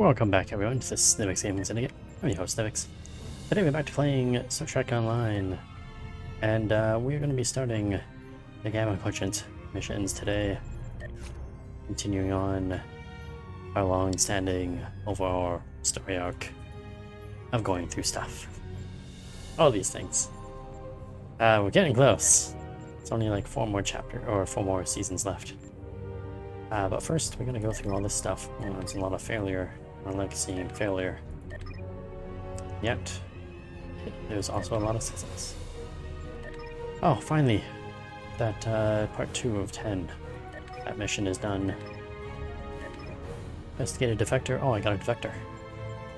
Welcome back, everyone, to this Nivix Gaming Syndicate. I'm your host, Nivix. Today we're back to playing Star Trek Online, and we're going to be starting the Gamma Quadrant missions today, continuing on our long-standing overall story arc of going through stuff. All these things. We're getting close. It's only like 4 more seasons left. But first, we're going to go through all this stuff. Oh, there's a lot of failure. I like seeing failure. Yet, there's also a lot of success. Oh, finally! That part 2 of 10. That mission is done. Investigate a defector. Oh, I got a defector.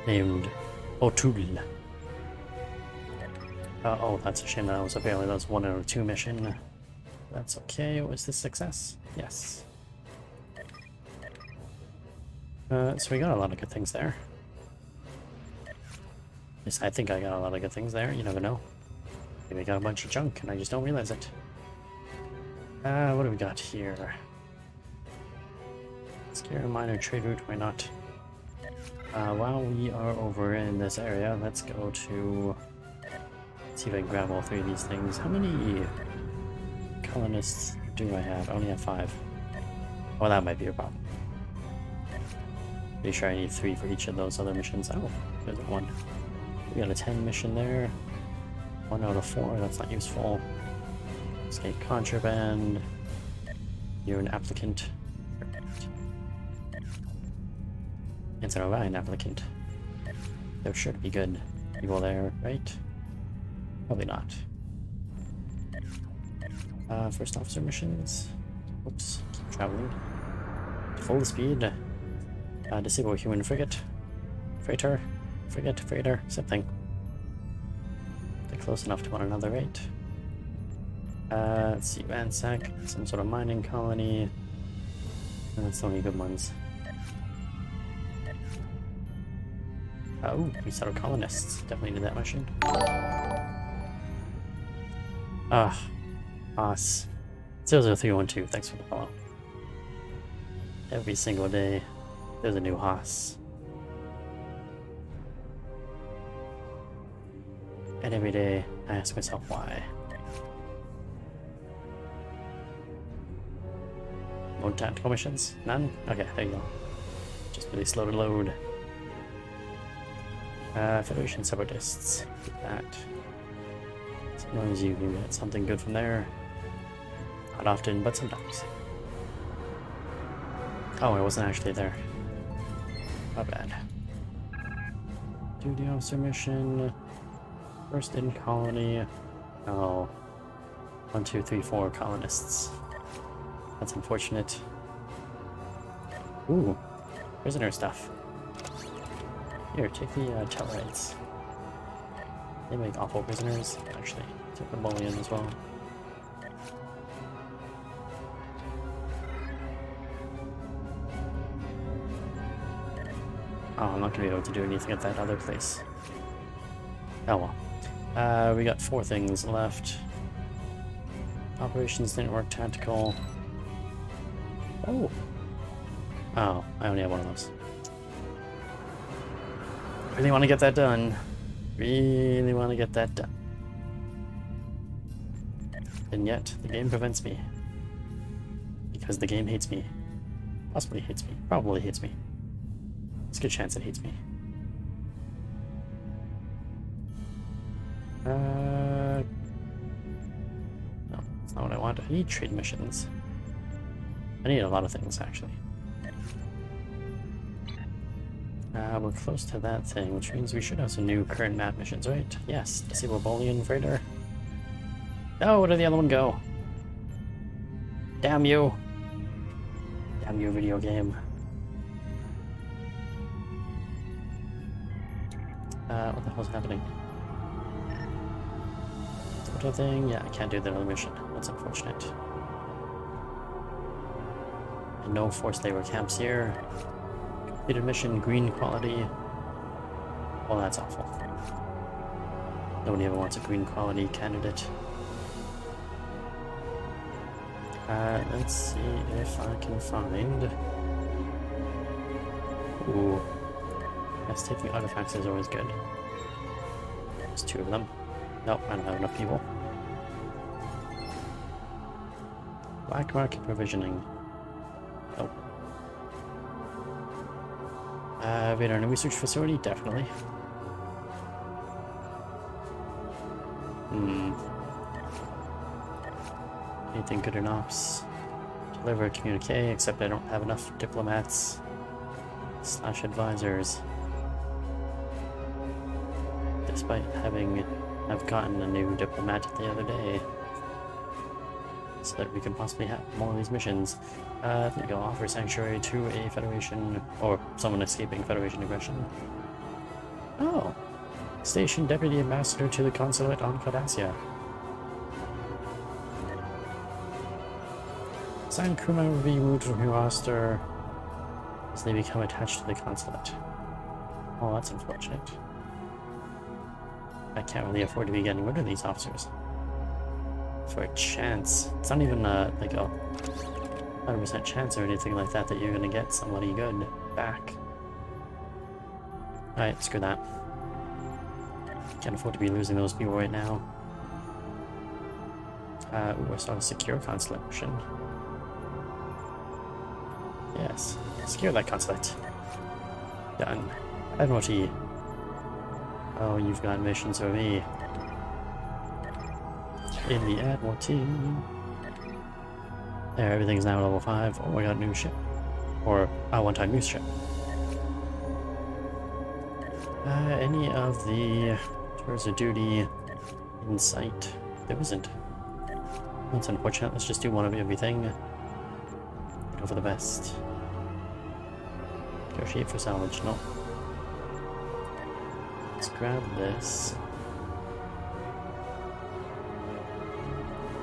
Named O'Toole. Oh, that's a shame that was apparently that was 1 out of 2 mission. That's okay. Was this success? Yes. So we got a lot of good things there. At least I think I got a lot of good things there. You never know. Maybe I got a bunch of junk and I just don't realize it. What do we got here? Scare a minor trade route, why not? While we are over in this area, let's go to... Let's see if I can grab all 3 of these things. How many colonists do I have? I only have 5. Well, that might be a problem. Pretty sure I need 3 for each of those other missions. Oh, there's 1. We got a 10 mission there. 1 out of 4, that's not useful. Escape contraband. You're an applicant. Perfect. It's an Orion applicant. They're sure to be good people there, right? Probably not. First officer missions. Oops, keep traveling. Full speed. Disable human frigate. Freighter. Freighter. Something. They're close enough to one another, right? Let's see. Ransack. Some sort of mining colony. That's the only good ones. Oh, we settled colonists. Definitely did that mission. Haas. 00312. Thanks for the follow. Every single day. There's a new Haas. And every day, I ask myself why. More tactical missions? None? Okay, there you go. Just really slow to load. Federation Separatists. Get that. Sometimes you can get something good from there. Not often, but sometimes. Oh, I wasn't actually there. Not bad. Duty officer mission. First in colony. Oh. 1, 2, 3, 4 colonists. That's unfortunate. Ooh. Prisoner stuff. Here, take the Tellarites. They make awful prisoners. Actually, take the bullion as well. Oh, I'm not going to be able to do anything at that other place. Oh well. We got 4 things left. Operations didn't work, tactical. Oh! Oh, I only have 1 of those. Really want to get that done. Really want to get that done. And yet, the game prevents me. Because the game hates me. Possibly hates me. Probably hates me. There's a good chance it hates me. No, that's not what I want. I need trade missions. I need a lot of things, actually. We're close to that thing, which means we should have some new current map missions, right? Yes, disable bullion freighter. Oh, where did the other one go? Damn you! Damn you, video game. What the hell's happening? Auto thing? Yeah, I can't do the other mission. That's unfortunate. And no forced labor camps here. Completed mission, green quality. Well, that's awful. Nobody ever wants a green quality candidate. Let's see if I can find... Ooh. Yes, taking artifacts is always good. There's 2 of them. Nope, I don't have enough people. Black market provisioning. Nope. Radar and research facility? Definitely. Anything good in ops? Deliver a communique, except I don't have enough diplomats / advisors. Despite I've gotten a new diplomat the other day. So that we can possibly have more of these missions. There you go, offer sanctuary to a Federation, or someone escaping Federation aggression. Oh! Station Deputy Ambassador to the Consulate on Cardassia. Assigned crew member will be removed from your roster as they become attached to the Consulate. Oh, that's unfortunate. I can't really afford to be getting rid of these officers. For a chance. It's not even like a 100% chance or anything like that you're gonna get somebody good back. Alright, screw that. Can't afford to be losing those people right now. Ooh, I saw a secure consulate mission. Yes, secure that consulate. Done. Admiralty. Oh, you've got missions for me. In the Admiralty. There, everything's now level 5. Oh, I got a new ship. Or a one-time use ship. Any of the tours of duty in sight? There isn't. That's unfortunate. Let's just do one of everything. Go for the best. Negotiate for salvage. No. Let's grab this.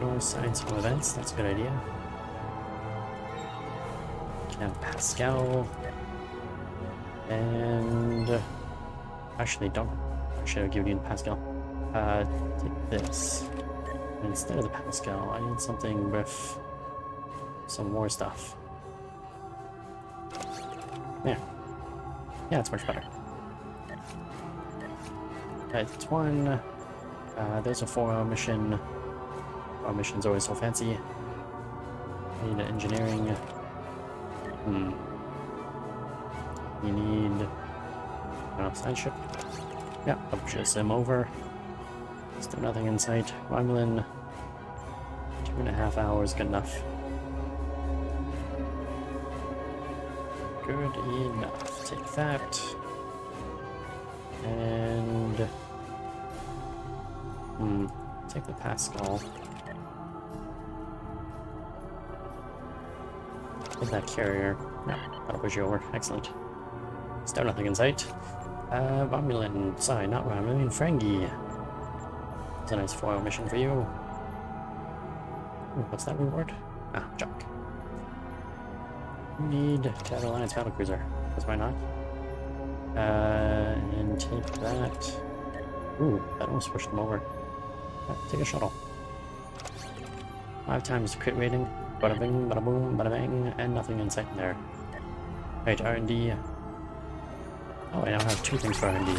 Assign some events. That's a good idea. Can have Pascal. And actually, don't. Actually, I'll give you Pascal. Take this. And instead of the Pascal, I need something with some more stuff. Yeah. Yeah, it's much better. It's one. There's a 4-hour mission. Our mission's always so fancy. I need engineering. You need an outside ship. Yeah, I'll push him over. Still nothing in sight. Romulan. 2.5 hours, good enough. Good enough. Take that. And take the Pascal. Take that carrier. No, that'll push you over. Excellent. Still nothing in sight. Romulan. Sorry, not Romulan. Ferengi. It's a nice 4-hour mission for you. Ooh, what's that reward? Ah, junk. You need to have Alliance battlecruiser. Because why not? And take that. Ooh, that almost pushed them over. Take a shuttle. 5 times crit rating. Bada bing, bada boom, bada bang, and nothing in sight there. Right, R&D. Oh, I now have 2 things for R&D.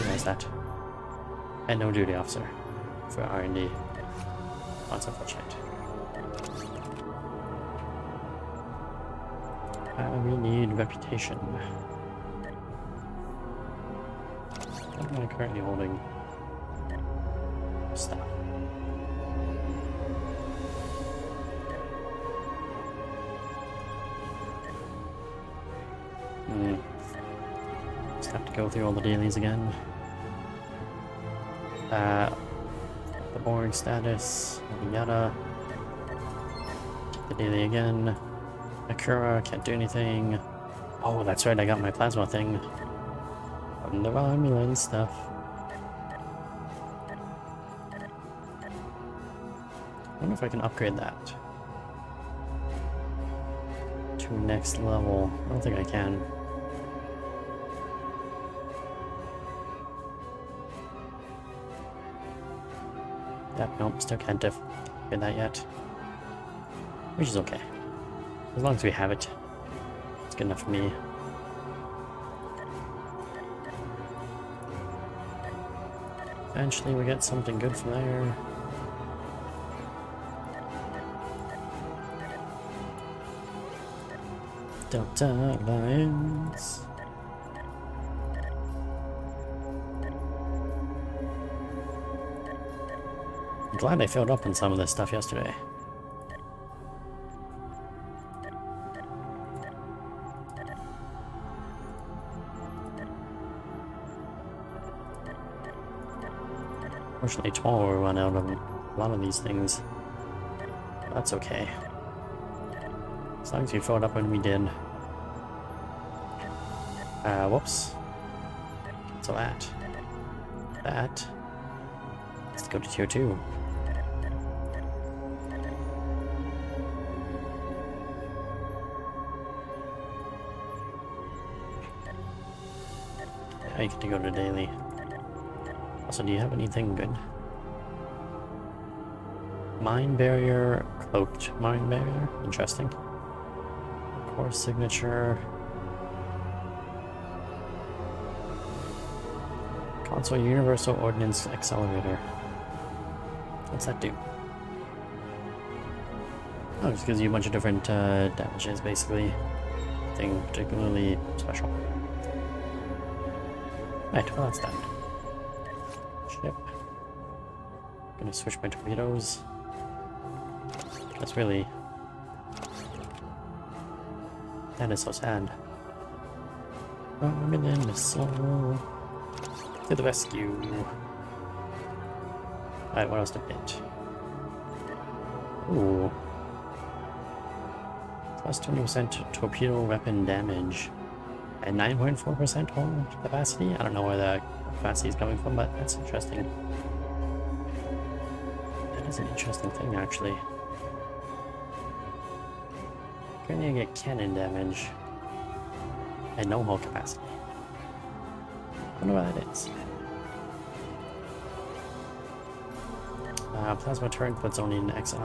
Realize that. And no duty officer for R&D. That's unfortunate. We need reputation. What am I currently holding? Stop. Just have to go through all the dailies again. The boring status, yada. The daily again. Akura, can't do anything. Oh, that's right, I got my plasma thing. From the Romulan stuff. I wonder if I can upgrade that to next level. I don't think I can. Yep, nope, still can't get that yet. Which is okay. As long as we have it, it's good enough for me. Eventually we get something good from there. Delta Alliance. I'm glad I filled up on some of this stuff yesterday. Unfortunately, tomorrow we'll run out of a lot of these things. That's okay. As long as we filled up when we did. Whoops. So that. Let's go to tier 2. Now you get to go to daily. Also, do you have anything good? Mind barrier, cloaked mind barrier. Interesting. Core signature. Console Universal Ordnance Accelerator. What's that do? Oh, it just gives you a bunch of different damages, basically. Nothing particularly special. Right, well that's done. Ship. Gonna switch my torpedoes. That's really... That is so sad. Armament missile. To the rescue. Alright, what else to hit? Ooh. Plus 20% torpedo weapon damage. And 9.4% hold capacity? I don't know where the capacity is coming from, but that's interesting. That is an interesting thing, actually. Currently I get cannon damage. And no hull capacity. I wonder what that is. Plasma turret puts only an XI.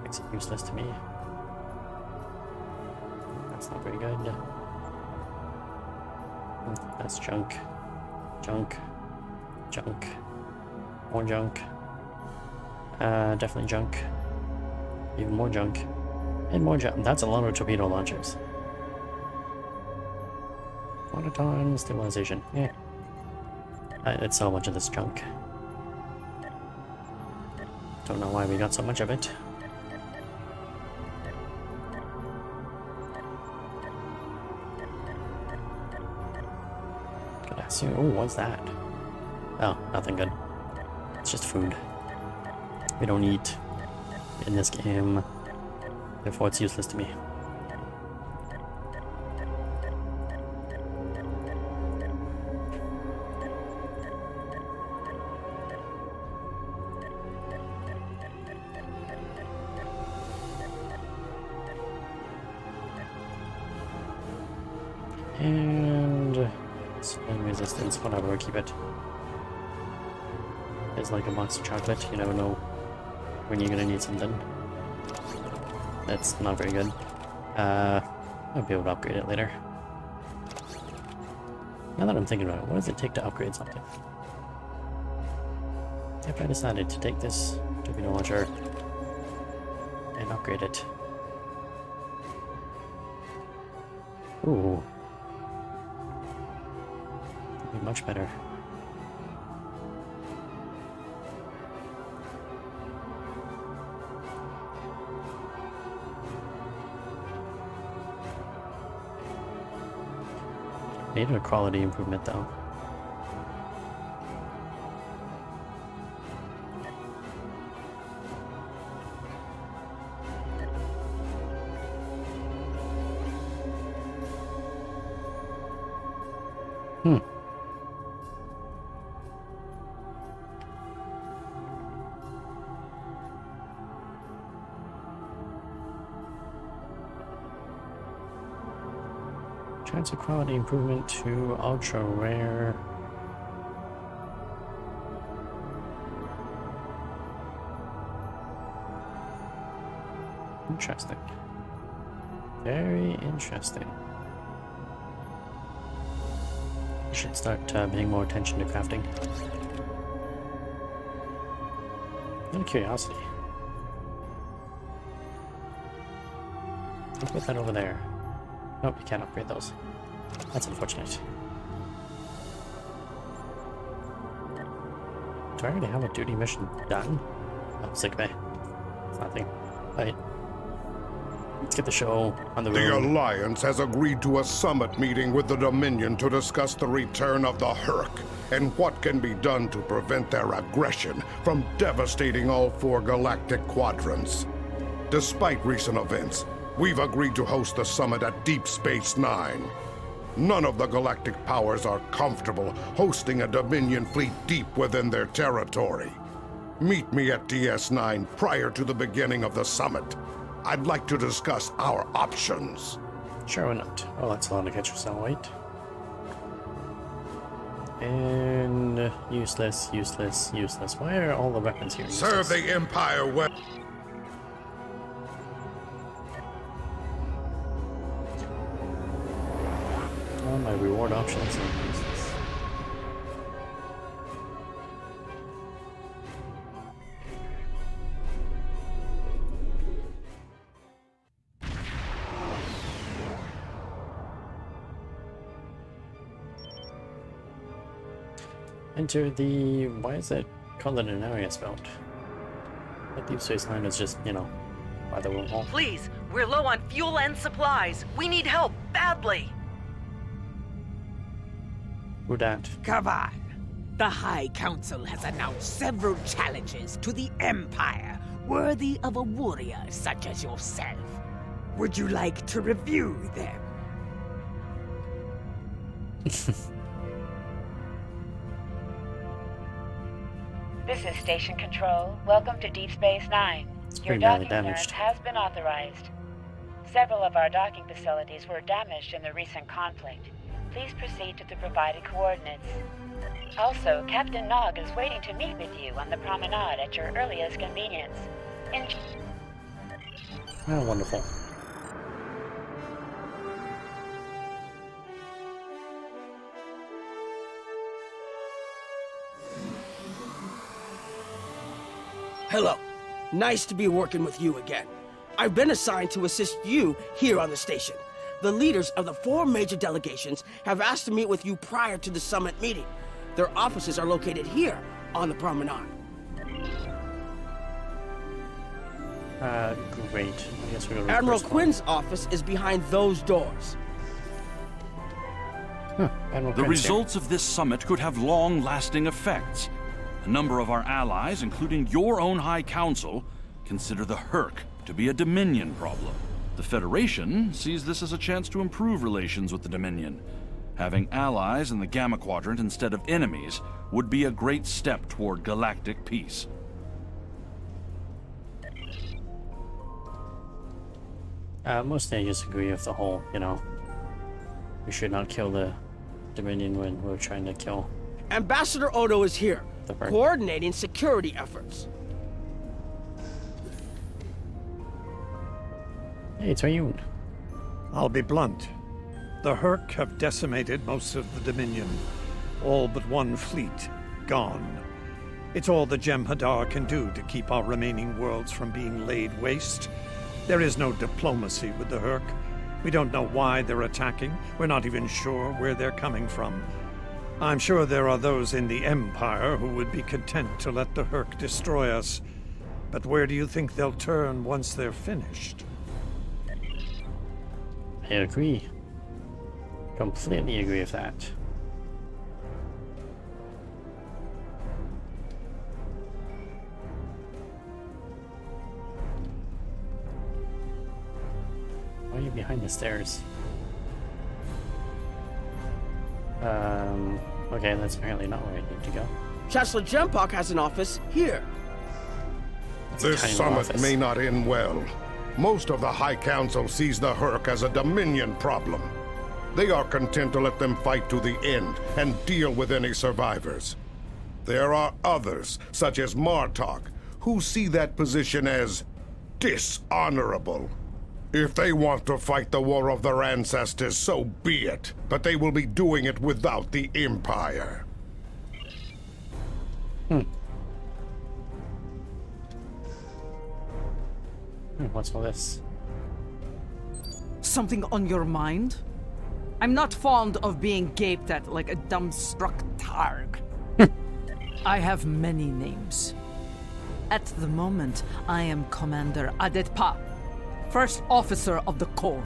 Makes it useless to me. That's not very good. That's junk. Junk. Junk. More junk. Definitely junk. Even more junk. And more junk. That's a lot of torpedo launchers. Autoton stabilization. Yeah. It's so much of this junk. Don't know why we got so much of it. Could I see? Oh, what's that? Oh, nothing good. It's just food. We don't eat in this game, therefore it's useless to me. And spin resistance, whatever, keep it. It's like a box of chocolate, you never know when you're gonna need something. That's not very good. I'll be able to upgrade it later. Now that I'm thinking about it, what does it take to upgrade something? If I decided to take this torpedo launcher and upgrade it. Ooh. That'd be much better. Needed a quality improvement though. Transfer quality improvement to ultra rare. Interesting. Very interesting. I should start paying more attention to crafting. Out of curiosity. I'll put that over there. Nope, you can't upgrade those. That's unfortunate. Do I already have a duty mission done? Oh, sick bay. It's nothing. Right. Let's get the show on the road. The Alliance has agreed to a summit meeting with the Dominion to discuss the return of the Herc and what can be done to prevent their aggression from devastating all 4 galactic quadrants. Despite recent events, we've agreed to host the summit at Deep Space Nine. None of the galactic powers are comfortable hosting a Dominion fleet deep within their territory. Meet me at DS9 prior to the beginning of the summit. I'd like to discuss our options. Sure, why not? Oh, that's a lot to catch yourself, wait. And useless, useless, useless. Why are all the weapons here useless? Serve the Empire well. All my reward options are useless. Enter the... why is it called an area spelled? That Deep Space Nine is just, you know, by the wormhole. Please, we're low on fuel and supplies. We need help badly. Who dat? Kavan, the High Council has announced several challenges to the Empire, worthy of a warrior such as yourself. Would you like to review them? This is Station Control. Welcome to Deep Space Nine. Your pretty badly docking damaged. clearance has been authorized. Several of our docking facilities were damaged in the recent conflict. Please proceed to the provided coordinates. Also, Captain Nog is waiting to meet with you on the promenade at your earliest convenience. Oh, wonderful. Hello. Nice to be working with you again. I've been assigned to assist you here on the station. The leaders of the 4 major delegations have asked to meet with you prior to the summit meeting. Their offices are located here on the promenade. Great. I guess we're gonna Admiral first Quinn's office is behind those doors. Huh, Admiral The Quinn's here. results of this summit could have long-lasting effects. A number of our allies, including your own High Council, consider the Herc to be a Dominion problem. The Federation sees this as a chance to improve relations with the Dominion. Having allies in the Gamma Quadrant instead of enemies would be a great step toward galactic peace. Mostly I just agree with the whole, you know, we should not kill the Dominion when we're trying to kill. Ambassador Odo is here, The Herc. coordinating security efforts. Hey, it's Rayun. I'll be blunt. The Herc have decimated most of the Dominion. All but one fleet, gone. It's all the Jem'Hadar can do to keep our remaining worlds from being laid waste. There is no diplomacy with the Herc. We don't know why they're attacking. We're not even sure where they're coming from. I'm sure there are those in the Empire who would be content to let the Herc destroy us. But where do you think they'll turn once they're finished? I agree. Completely agree with that. Why are you behind the stairs? Okay, that's apparently not where I need to go. Chancellor Jempok has an office here. It's a This tiny summit office. may not end well. Most of the High Council sees the Herc as a Dominion problem. They are content to let them fight to the end and deal with any survivors. There are others, such as Martok, who see that position as dishonorable. If they want to fight the war of their ancestors, so be it. But they will be doing it without the Empire. What's all this? Something on your mind? I'm not fond of being gaped at like a dumbstruck targ. I have many names. At the moment, I am Commander Adetpa, First Officer of the Corps.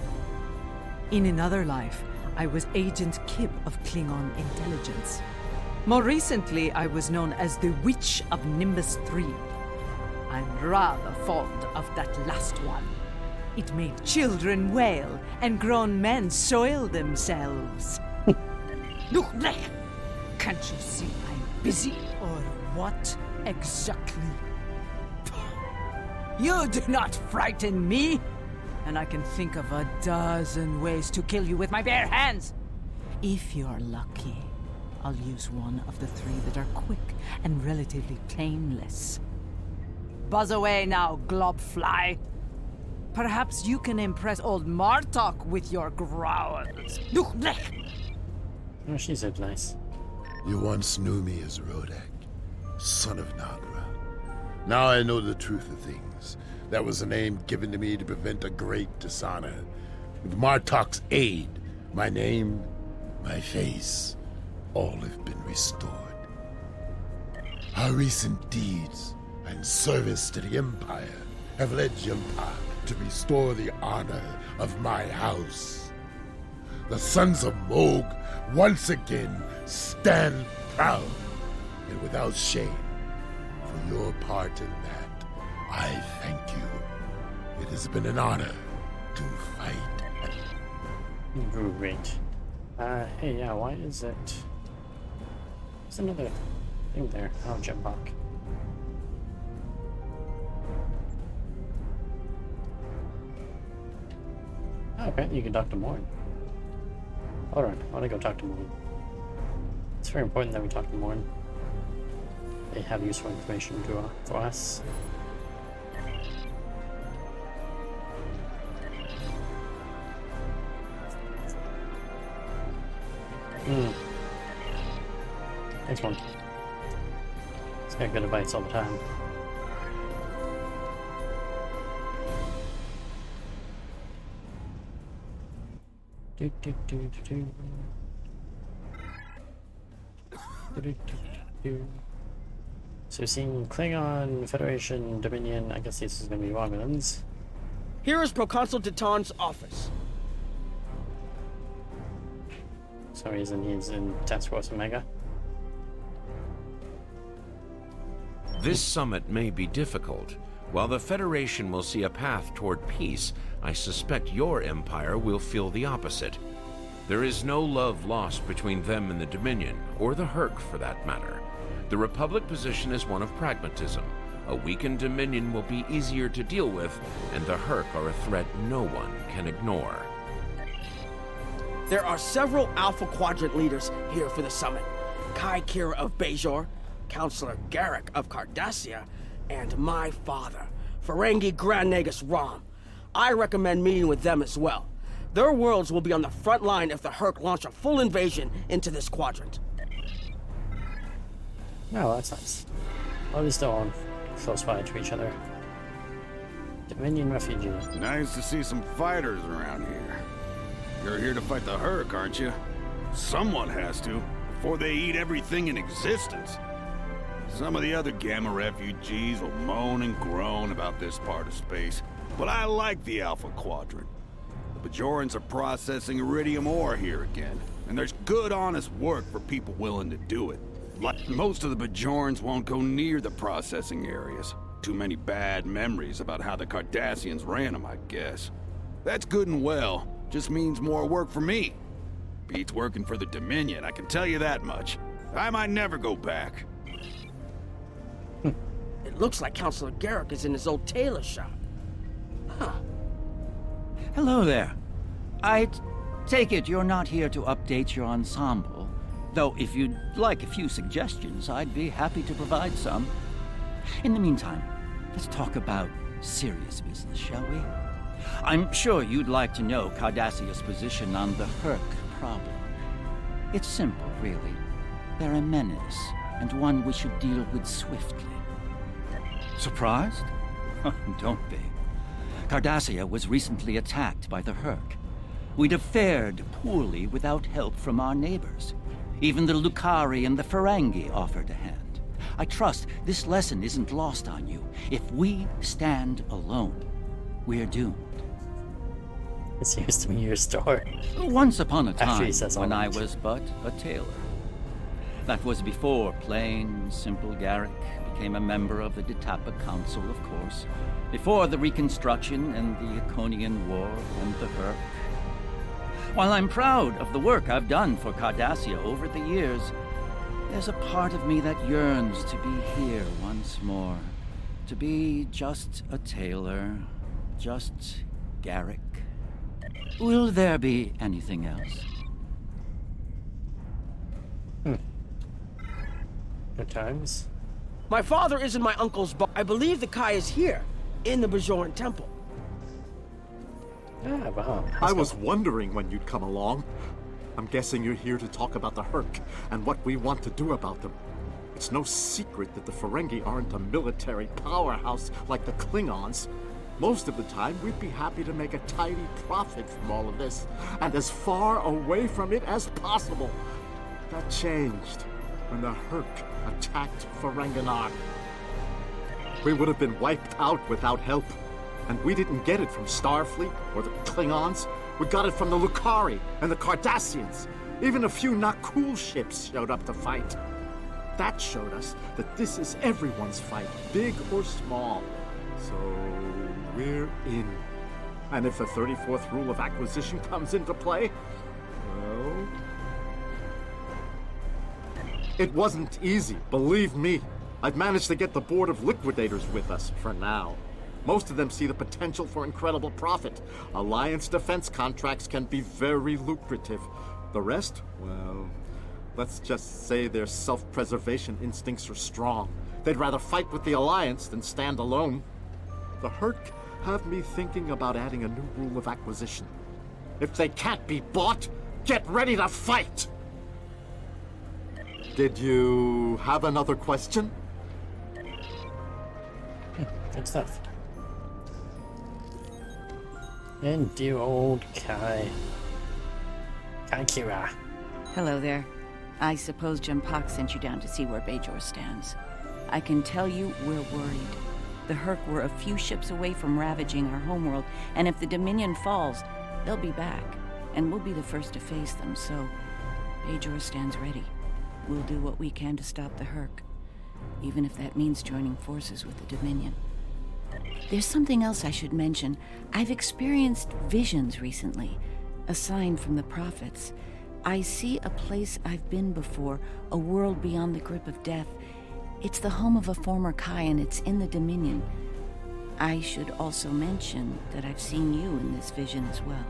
In another life, I was Agent Kib of Klingon Intelligence. More recently, I was known as the Witch of Nimbus 3. I'm rather fond of that last one. It made children wail and grown men soil themselves. Look, Blake! Can't you see I'm busy? Or what exactly? You do not frighten me! And I can think of a dozen ways to kill you with my bare hands. If you're lucky, I'll use one of the three that are quick and relatively painless. Buzz away now, globfly. Perhaps you can impress old Martok with your growls. Oh, she seems nice. You once knew me as Rodak, son of Nagra. Now I know the truth of things. That was a name given to me to prevent a great dishonor. With Martok's aid, my name, my face, all have been restored. Our recent deeds and service to the Empire have led Jempa to restore the honor of my house. The sons of Moog once again stand proud and without shame. For your part in that, I thank you. It has been an honor to fight. Great. Hey, yeah, why is it... There's another thing there. Oh, jetpack. Oh, apparently you can talk to Morn. Hold on, I want to go talk to Morn. It's very important that we talk to Morn. They have useful information for us. Thanks, Morn. It's got good advice all the time. Do, do, do, do, do. Do, do, do, do. So we've seen Klingon, Federation, Dominion. I guess this is going to be Romulans. Here is Proconsul Titan's office. For some reason he's in Task Force Omega. This summit may be difficult. While the Federation will see a path toward peace, I suspect your empire will feel the opposite. There is no love lost between them and the Dominion, or the Herc for that matter. The Republic position is one of pragmatism. A weakened Dominion will be easier to deal with, and the Herc are a threat no one can ignore. There are several Alpha Quadrant leaders here for the summit. Kai Kira of Bajor, Counselor Garrick of Cardassia, and my father, Ferengi Grand Nagus Rom. I recommend meeting with them as well. Their worlds will be on the front line if the Herc launch a full invasion into this quadrant. Oh, that's nice. Well, they're still on close by to each other. Dominion refugee. Nice to see some fighters around here. You're here to fight the Herc, aren't you? Someone has to, before they eat everything in existence. Some of the other Gamma refugees will moan and groan about this part of space, but I like the Alpha Quadrant. The Bajorans are processing iridium ore here again, and there's good, honest work for people willing to do it. Like most of the Bajorans won't go near the processing areas. Too many bad memories about how the Cardassians ran them, I guess. That's good and well, just means more work for me. Beats working for the Dominion, I can tell you that much. I might never go back. It looks like Counselor Garrick is in his old tailor shop. Huh. Hello there. I take it you're not here to update your ensemble, though if you'd like a few suggestions, I'd be happy to provide some. In the meantime, let's talk about serious business, shall we? I'm sure you'd like to know Cardassia's position on the Herc problem. It's simple, really. They're a menace, and one we should deal with swiftly. Surprised? Don't be. Cardassia was recently attacked by the Herc. We'd have fared poorly without help from our neighbors. Even the Lucari and the Ferengi offered a hand. I trust this lesson isn't lost on you. If we stand alone, we're doomed. This used to be your store. Once upon a time, says all when I that. was but a tailor. That was before plain, simple Garrick became a member of the Ditapa Council, of course. Before the Reconstruction and the Iconian War and the Herc. While I'm proud of the work I've done for Cardassia over the years, there's a part of me that yearns to be here once more. To be just a tailor, just Garrick. Will there be anything else? Good times. My father is in my uncle's bar. I believe the Kai is here, in the Bajoran Temple. Ah, wow. I was wondering when you'd come along. I'm guessing you're here to talk about the Herc and what we want to do about them. It's no secret that the Ferengi aren't a military powerhouse like the Klingons. Most of the time, we'd be happy to make a tidy profit from all of this, and as far away from it as possible. That changed when the Herc attacked Ferenginar. We would have been wiped out without help. And we didn't get it from Starfleet or the Klingons. We got it from the Lucari and the Cardassians. Even a few not cool ships showed up to fight. That showed us that this is everyone's fight, big or small. So we're in. And if the 34th rule of acquisition comes into play, well... It wasn't easy, believe me. I've managed to get the Board of Liquidators with us, for now. Most of them see the potential for incredible profit. Alliance defense contracts can be very lucrative. The rest, well, let's just say their self-preservation instincts are strong. They'd rather fight with the Alliance than stand alone. The Herc have me thinking about adding a new rule of acquisition. If they can't be bought, get ready to fight! Did you have another question? Good stuff. And dear old Kai. Kira. Hello there. I suppose Jempak sent you down to see where Bajor stands. I can tell you we're worried. The Herc were a few ships away from ravaging our homeworld, and if the Dominion falls, they'll be back, and we'll be the first to face them, so Bajor stands ready. We'll do what we can to stop the Herc, even if that means joining forces with the Dominion. There's something else I should mention. I've experienced visions recently, a sign from the prophets. I see a place I've been before, a world beyond the grip of death. It's the home of a former Kai, and it's in the Dominion. I should also mention that I've seen you in this vision as well.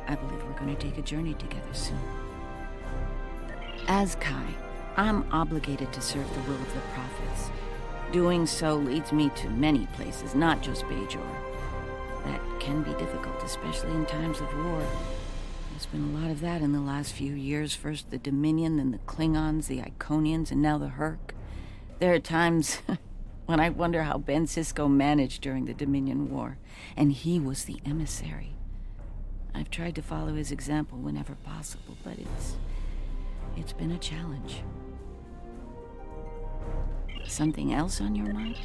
I believe we're going to take a journey together soon. As Kai, I'm obligated to serve the will of the prophets. Doing so leads me to many places, not just Bajor. That can be difficult, especially in times of war. There's been a lot of that in the last few years. First the Dominion, then the Klingons, the Iconians, and now the Herc. There are times when I wonder how Ben Sisko managed during the Dominion War, and he was the emissary. I've tried to follow his example whenever possible, but it's been a challenge. Something else on your mind?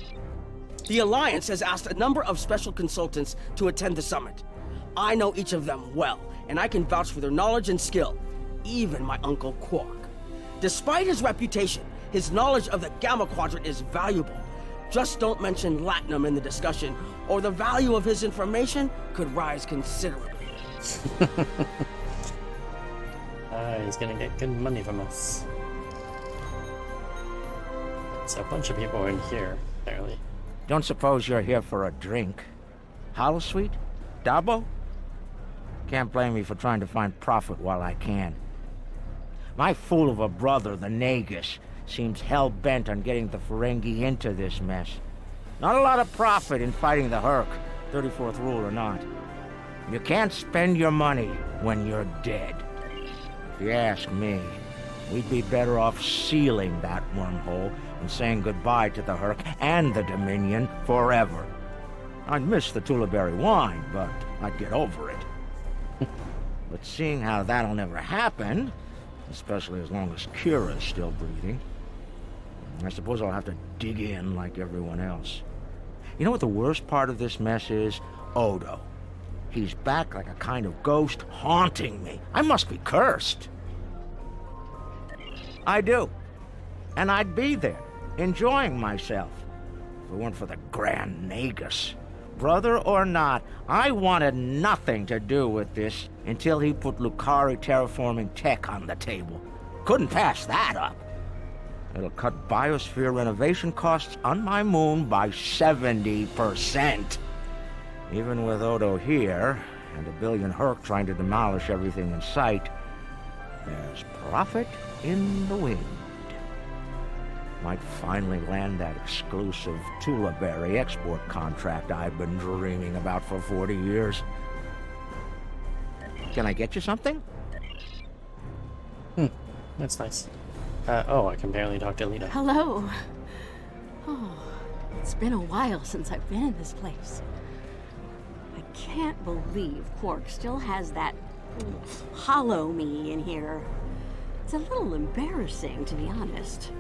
The Alliance has asked a number of special consultants to attend the summit. I know each of them well, and I can vouch for their knowledge and skill, even my Uncle Quark. Despite his reputation, his knowledge of the Gamma Quadrant is valuable. Just don't mention Latinum in the discussion, or the value of his information could rise considerably. He's gonna get good money from us. So a bunch of people are in here, apparently. Don't suppose you're here for a drink? Holosuite? Dabo? Can't blame me for trying to find profit while I can. My fool of a brother, the Nagus, seems hell-bent on getting the Ferengi into this mess. Not a lot of profit in fighting the Herc, 34th rule or not. You can't spend your money when you're dead. If you ask me, we'd be better off sealing that wormhole and saying goodbye to the Herc and the Dominion forever. I'd miss the Tullaberry wine, but I'd get over it. But seeing how that'll never happen, especially as long as Kira's still breathing, I suppose I'll have to dig in like everyone else. You know what the worst part of this mess is? Odo. He's back like a kind of ghost haunting me. I must be cursed. I do. And I'd be there, enjoying myself, if it weren't for the Grand Nagus. Brother or not, I wanted nothing to do with this until he put Lucari terraforming tech on the table. Couldn't pass that up. It'll cut biosphere renovation costs on my moon by 70%. Even with Odo here, and a billion Herc trying to demolish everything in sight, there's profit in the wind. Might finally land that exclusive Tullaberry export contract I've been dreaming about for 40 years. Can I get you something? That's nice. Oh, I can barely talk to Lita. Hello. Oh, it's been a while since I've been in this place. I can't believe Quark still has that hollow me in here. It's a little embarrassing, to be honest.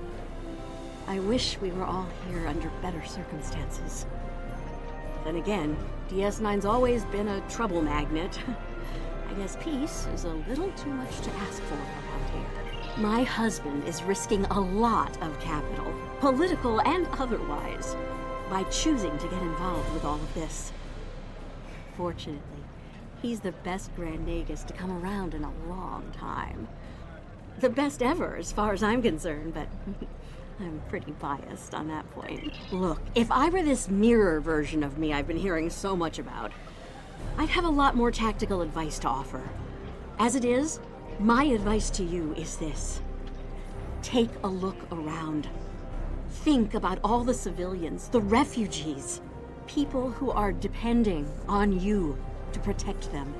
I wish we were all here under better circumstances. Then again, DS9's always been a trouble magnet. I guess peace is a little too much to ask for around here. My husband is risking a lot of capital, political and otherwise, by choosing to get involved with all of this. Fortunately, he's the best Grand Nagus to come around in a long time. The best ever, as far as I'm concerned, but I'm pretty biased on that point. Look, if I were this mirror version of me I've been hearing so much about, I'd have a lot more tactical advice to offer. As it is, my advice to you is this. Take a look around. Think about all the civilians, the refugees, people who are depending on you to protect them.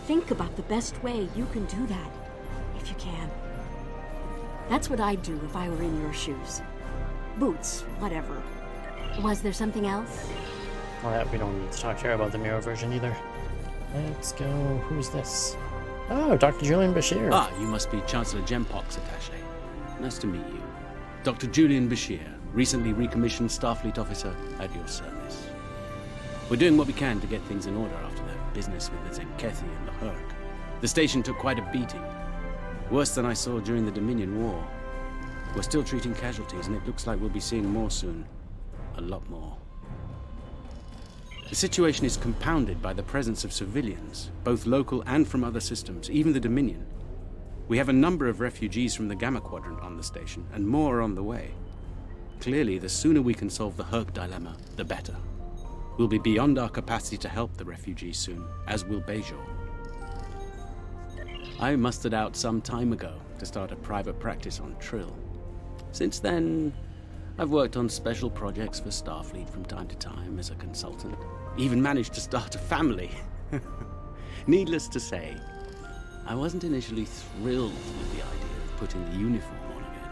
Think about the best way you can do that, if you can. That's what I'd do if I were in your shoes. Boots, whatever. Was there something else? Well, we don't need to talk here about the mirror version either. Let's go. Who's this? Oh, Dr. Julian Bashir. Ah, you must be Chancellor Jempok's attaché. Nice to meet you. Dr. Julian Bashir, recently recommissioned Starfleet officer at your service. We're doing what we can to get things in order after that business with the Zenkethi and the Herc. The station took quite a beating. Worse than I saw during the Dominion War. We're still treating casualties, and it looks like we'll be seeing more soon. A lot more. The situation is compounded by the presence of civilians, both local and from other systems, even the Dominion. We have a number of refugees from the Gamma Quadrant on the station, and more are on the way. Clearly, the sooner we can solve the Herc dilemma, the better. We'll be beyond our capacity to help the refugees soon, as will Bajor. I mustered out some time ago to start a private practice on Trill. Since then, I've worked on special projects for Starfleet from time to time as a consultant. Even managed to start a family. Needless to say, I wasn't initially thrilled with the idea of putting the uniform on again.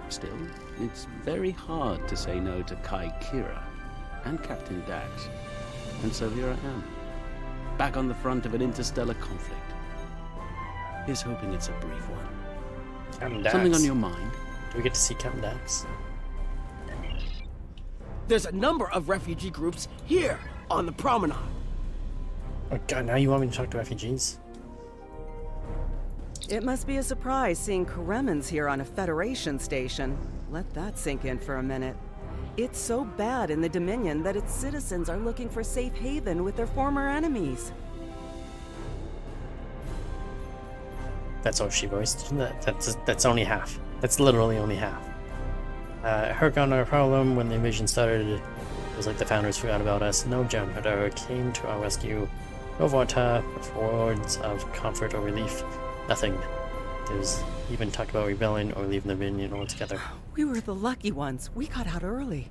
Still, it's very hard to say no to Kai Kira and Captain Dax. And so here I am, back on the front of an interstellar conflict. Here's hoping it's a brief one. Captain Dax. Something on your mind? Do we get to see Captain Dax? There's a number of refugee groups here on the promenade. Oh god, now you want me to talk to refugees? It must be a surprise seeing Koremans here on a Federation station. Let that sink in for a minute. It's so bad in the Dominion that its citizens are looking for safe haven with their former enemies. That's all she voiced. That's only half. That's literally only half. Herc on our problem when the invasion started. It was like the founders forgot about us. No Jem'Hadar came to our rescue. No Vorta for words of comfort or relief. Nothing. There's even talk about rebelling or leaving the Dominion altogether. We were the lucky ones. We got out early.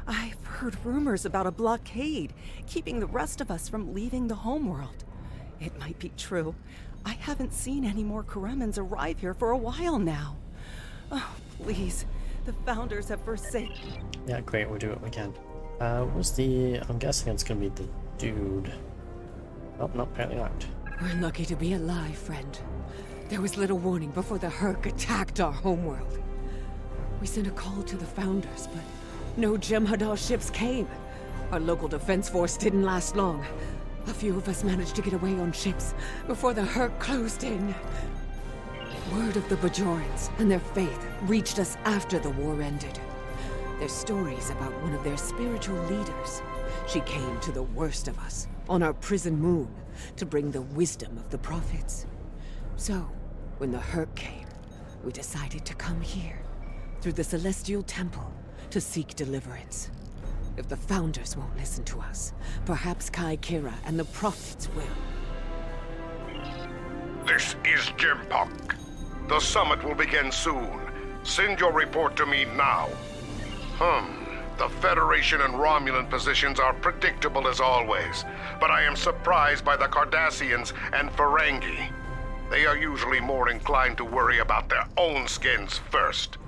I've heard rumors about a blockade, keeping the rest of us from leaving the homeworld. It might be true. I haven't seen any more Koremans arrive here for a while now. Oh, please. The founders have forsaken. Yeah, great. We'll do what we can. I'm guessing it's gonna be the dude. Oh, no, apparently not. We're lucky to be alive, friend. There was little warning before the Herc attacked our homeworld. We sent a call to the Founders, but no Jem'Hadar ships came. Our local defense force didn't last long. A few of us managed to get away on ships before the Herc closed in. Word of the Bajorans and their faith reached us after the war ended. There's stories about one of their spiritual leaders. She came to the worst of us, on our prison moon, to bring the wisdom of the prophets. So, when the Herc came, we decided to come here, through the Celestial Temple, to seek deliverance. If the Founders won't listen to us, perhaps Kai Kira and the prophets will. This is Jempok. The summit will begin soon. Send your report to me now. The Federation and Romulan positions are predictable as always, but I am surprised by the Cardassians and Ferengi. They are usually more inclined to worry about their own skins first.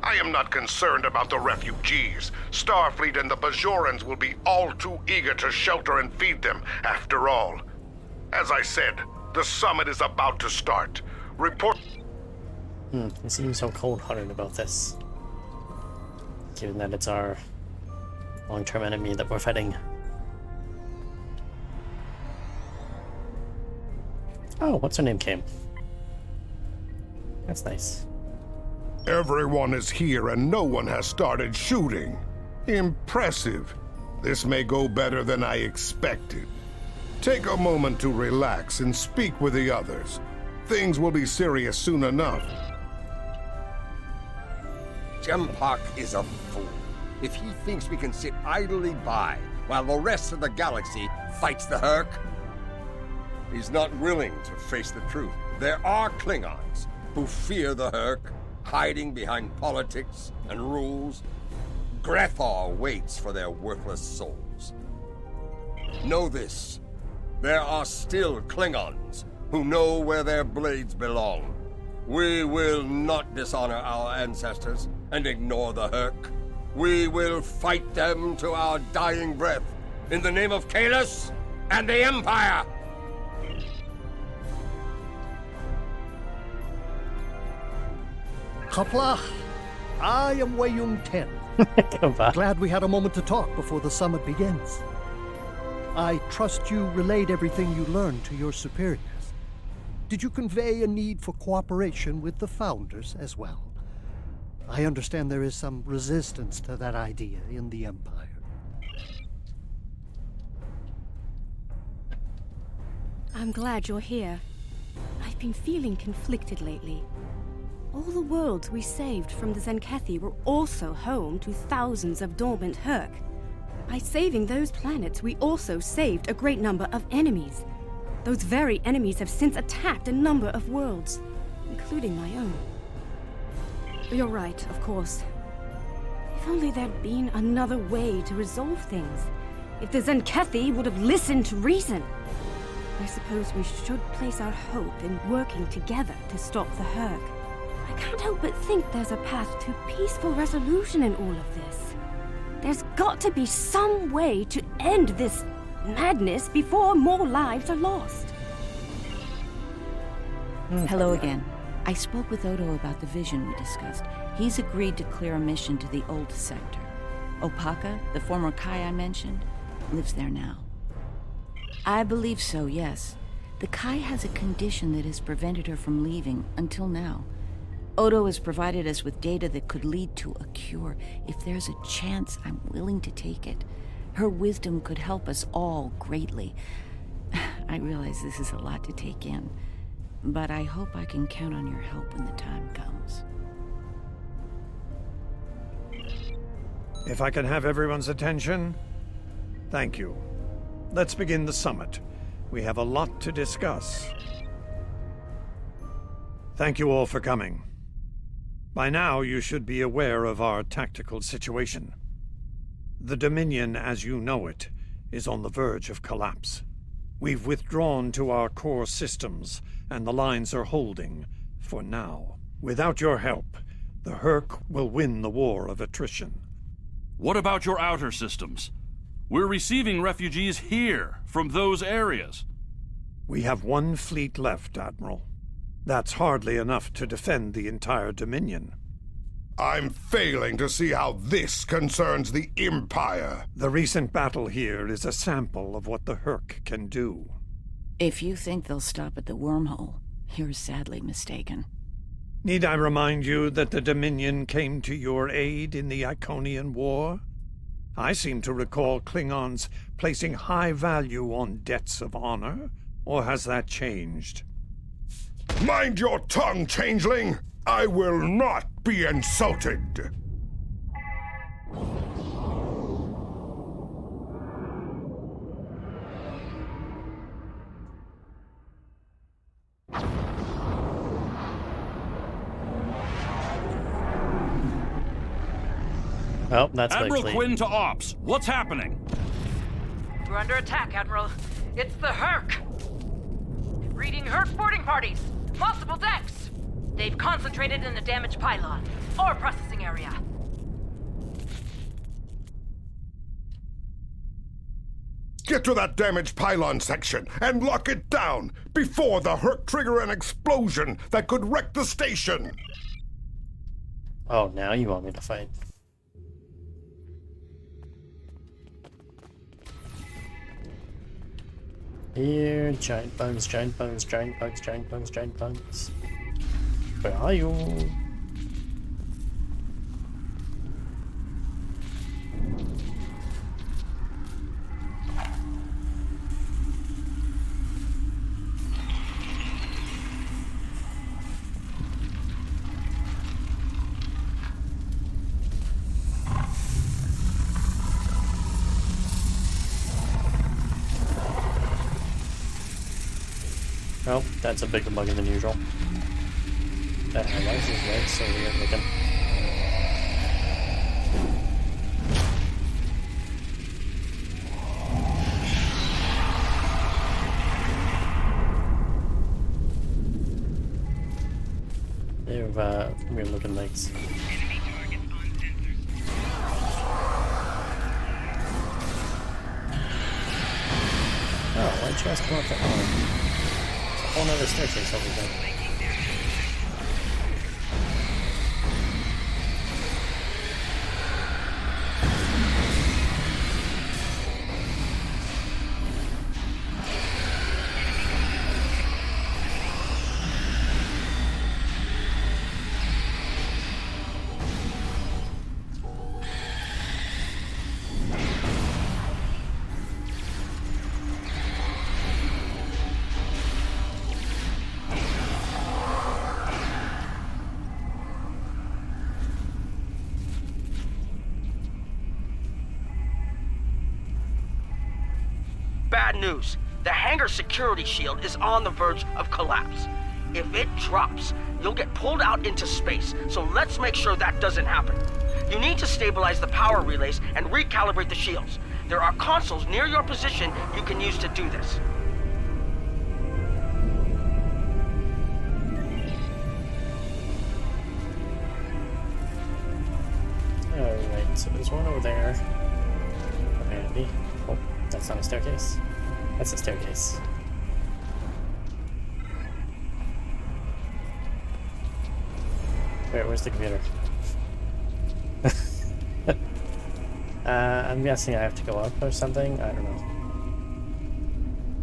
I am not concerned about the refugees. Starfleet and the Bajorans will be all too eager to shelter and feed them, after all. As I said, the summit is about to start. Report... He seems so cold-hearted about this. Given that it's our long-term enemy that we're fighting. Oh, what's her name came? That's nice. Everyone is here and no one has started shooting. Impressive. This may go better than I expected. Take a moment to relax and speak with the others. Things will be serious soon enough. Jempok is a fool if he thinks we can sit idly by while the rest of the galaxy fights the Herc. He's not willing to face the truth. There are Klingons who fear the Herc, hiding behind politics and rules. Grethar waits for their worthless souls. Know this, there are still Klingons who know where their blades belong. We will not dishonor our ancestors and ignore the Herc. We will fight them to our dying breath in the name of Kahless and the Empire! Kapla, I am Wayung Ten. Glad we had a moment to talk before the summit begins. I trust you relayed everything you learned to your superiors. Did you convey a need for cooperation with the Founders as well? I understand there is some resistance to that idea in the Empire. I'm glad you're here. I've been feeling conflicted lately. All the worlds we saved from the Zenkethi were also home to thousands of dormant Herc. By saving those planets, we also saved a great number of enemies. Those very enemies have since attacked a number of worlds, including my own. You're right, of course. If only there'd been another way to resolve things. If the Zenkethi would have listened to reason. I suppose we should place our hope in working together to stop the Herc. I can't help but think there's a path to peaceful resolution in all of this. There's got to be some way to end this madness before more lives are lost. Hello again. I spoke with Odo about the vision we discussed. He's agreed to clear a mission to the old sector. Opaka, the former Kai I mentioned, lives there now. I believe so, yes. The Kai has a condition that has prevented her from leaving until now. Odo has provided us with data that could lead to a cure. If there's a chance, I'm willing to take it. Her wisdom could help us all greatly. I realize this is a lot to take in, but I hope I can count on your help when the time comes. If I can have everyone's attention, thank you. Let's begin the summit. We have a lot to discuss. Thank you all for coming. By now, you should be aware of our tactical situation. The Dominion, as you know it, is on the verge of collapse. We've withdrawn to our core systems, and the lines are holding, for now. Without your help, the Herc will win the war of attrition. What about your outer systems? We're receiving refugees here, from those areas. We have one fleet left, Admiral. That's hardly enough to defend the entire Dominion. I'm failing to see how this concerns the Empire. The recent battle here is a sample of what the Herc can do. If you think they'll stop at the wormhole, you're sadly mistaken. Need I remind you that the Dominion came to your aid in the Iconian War? I seem to recall Klingons placing high value on debts of honor, or has that changed? Mind your tongue, changeling! I will not be insulted! Oh, that's Admiral Quinn to Ops. What's happening? We're under attack, Admiral. It's the Herc! Reading Herc boarding parties. Multiple decks. They've concentrated in the damaged pylon. Ore processing area. Get to that damaged pylon section and lock it down before the Herc trigger an explosion that could wreck the station! Oh, now you want me to fight. Here, giant bugs, giant bugs, giant bugs, giant bugs, giant bugs. Where are you? Oh, that's a bigger bugger than usual. Why is his leg so weird looking? They have weird looking legs. Oh, why'd you guys come up that one? There's a whole nother staircase over there. Bad news. The hangar security shield is on the verge of collapse. If it drops, you'll get pulled out into space, so let's make sure that doesn't happen. You need to stabilize the power relays and recalibrate the shields. There are consoles near your position you can use to do this. Alright, so there's one over there. Apparently. Oh, that's not a staircase. That's a staircase. Where's the computer? I'm guessing I have to go up or something? I don't know.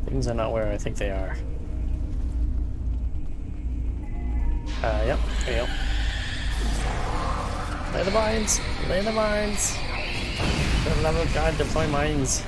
Things are not where I think they are. Yep, there you go. Lay the mines! Lay the mines! For the love of God, deploy mines!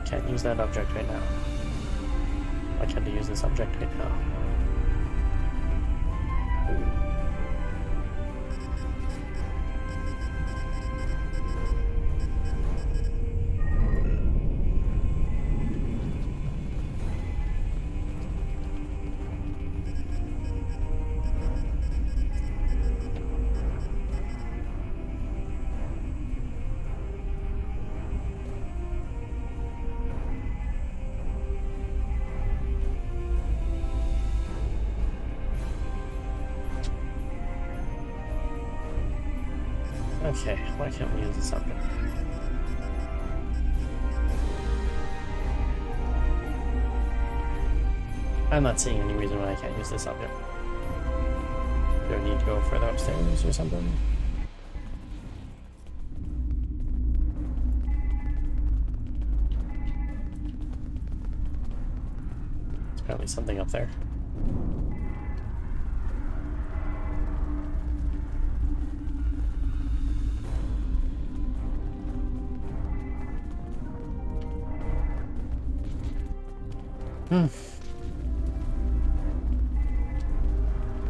Can't use that object right now. Why can't I use this object right now? Okay, why can't we use this object? I'm not seeing any reason why I can't use this object. Do I need to go further upstairs or something? There's probably something up there.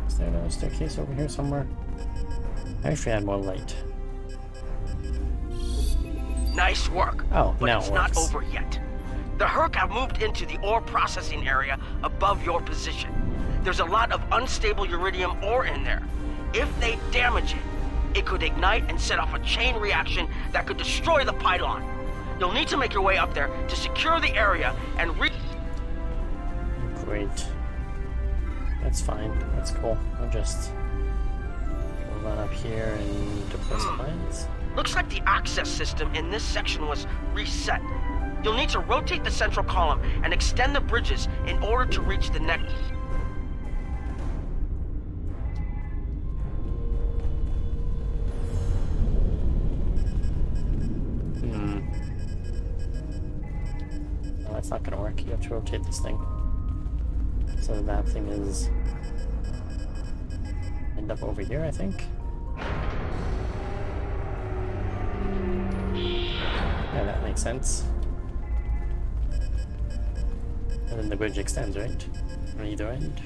Is there a staircase over here somewhere? I wish we had more light. Nice work. Oh, but now it's it not works. over yet. The Herc have moved into the ore processing area above your position. There's a lot of unstable uridium ore in there. If they damage it, it could ignite and set off a chain reaction that could destroy the pylon. You'll need to make your way up there to secure the area and Great. That's fine. That's cool. I'll just go run up here and deploy supplies. Looks like the access system in this section was reset. You'll need to rotate the central column and extend the bridges in order to reach the next. No, that's not gonna work. You have to rotate this thing. So that thing is end up over here, I think. Yeah, that makes sense. And then the bridge extends, right? On either end.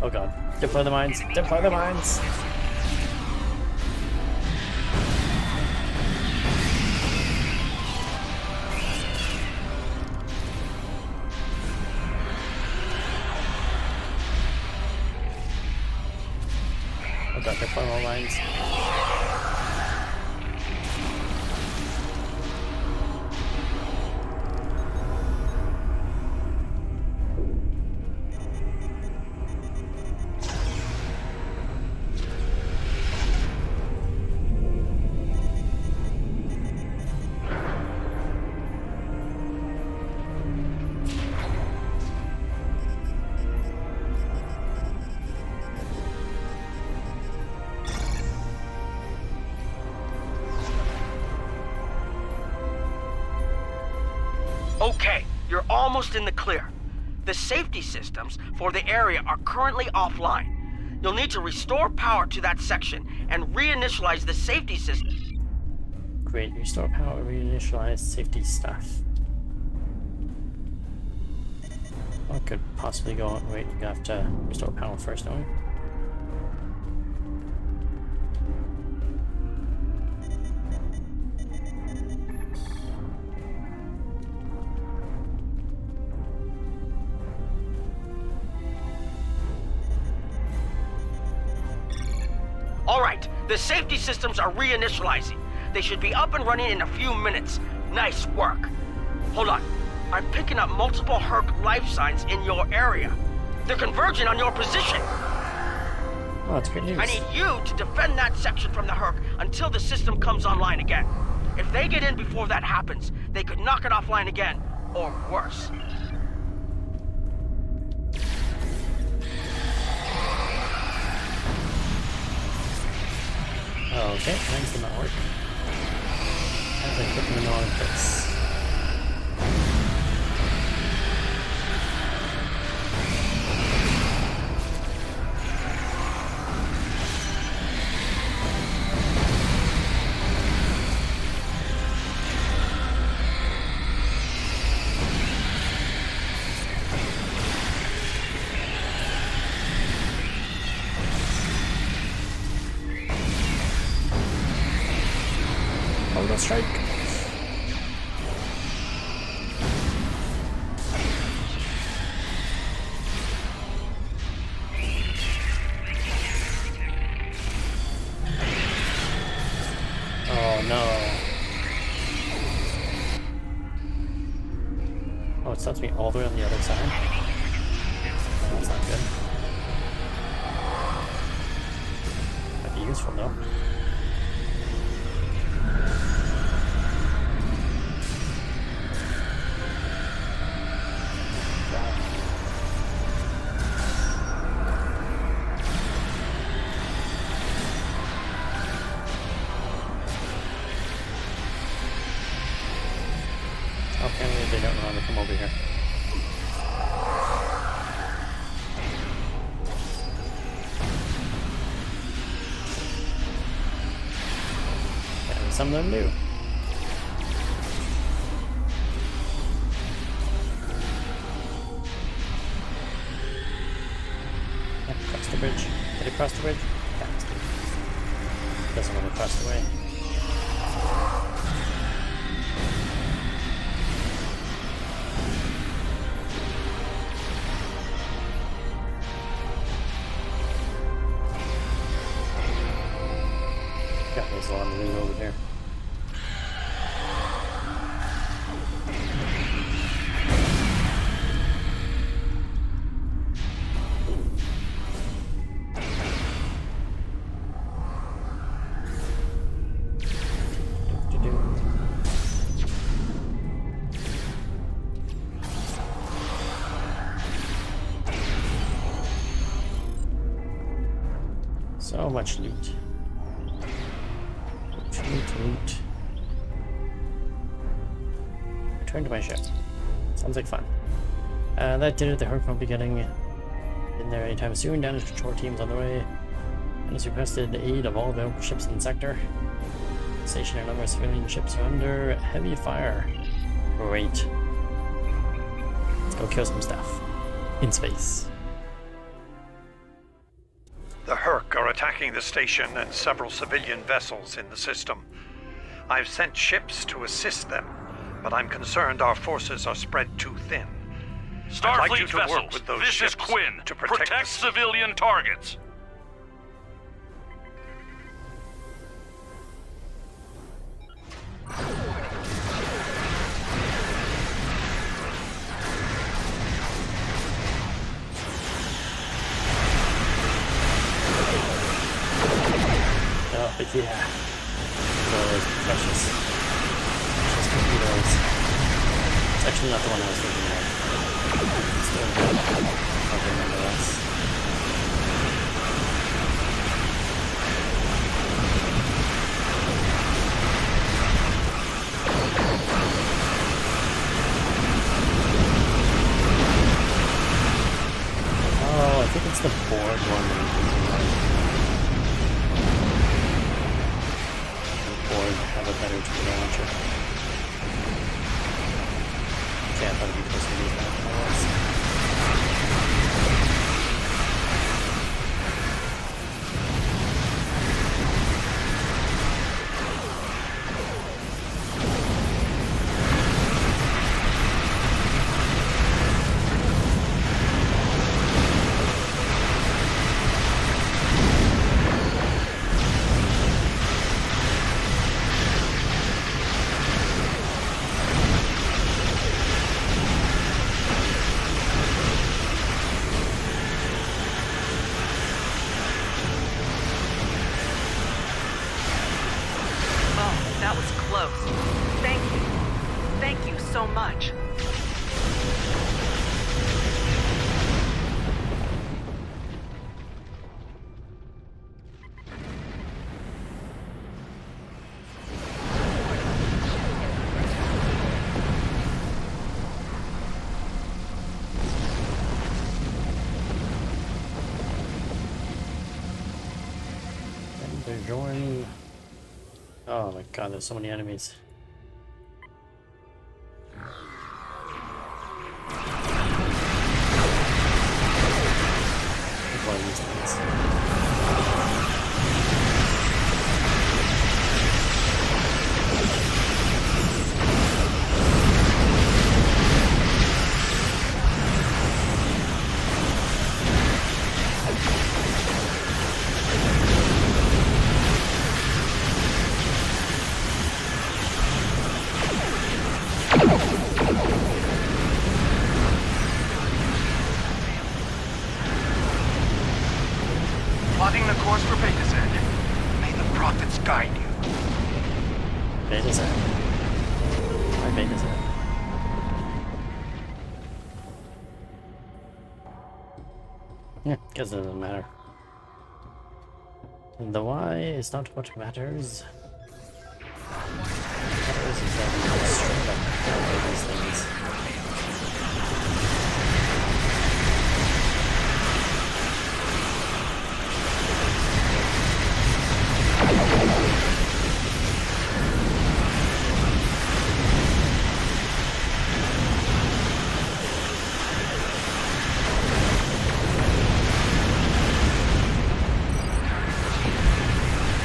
Oh god. Deploy the mines! Deploy the mines! Oh god, deploy more mines. Okay, you're almost in the clear. The safety systems for the area are currently offline. You'll need to restore power to that section and reinitialize the safety system. Great, restore power, reinitialize safety stuff. I could possibly go on. Wait, you have to restore power first, don't we? Alright, the safety systems are reinitializing. They should be up and running in a few minutes. Nice work. Hold on. I'm picking up multiple Herc life signs in your area. They're converging on your position. Oh, that's good news. I need you to defend that section from the Herc until the system comes online again. If they get in before that happens, they could knock it offline again, or worse. Okay, things did not work. As I put them in the wrong place. Hold on, strike. wants me all the way on the other side. That's not good. Might be useful though. Apparently they don't know how to come over here. And some of them do. Yeah, cross the bridge. Did it cross the bridge? Yeah, it's good. Doesn't want to cross the way. There's a lot of room over here. So much loot. Loot. Return to my ship. Sounds like fun. That did it. The Hurk won't be getting in there anytime soon. Damage control teams on the way. And has requested aid of all available ships in the sector. Station a number of civilian ships are under heavy fire. Great. Let's go kill some stuff. In space. The Hurk are attacking the station and several civilian vessels in the system. I've sent ships to assist them, but I'm concerned our forces are spread too thin. I'd like you Starfleet to work vessels, with those this ships is Quinn. to protect Civilian targets. Oh, but yeah. Those precious. Precious torpedoes. It's actually not the one I was thinking of. It's still good. Okay, nonetheless. Oh, I think it's the board one that I'm thinking of. Have a better torpedo launcher. Okay, I thought it'd be supposed to be that. That was close. Thank you. Thank you so much. Join. Oh my god, there's so many enemies. One of these things. guide you. Beta's at? Why Beta's at? Yeah, guess it doesn't matter. The why is not what matters. What matters is that we can straight up cover these things.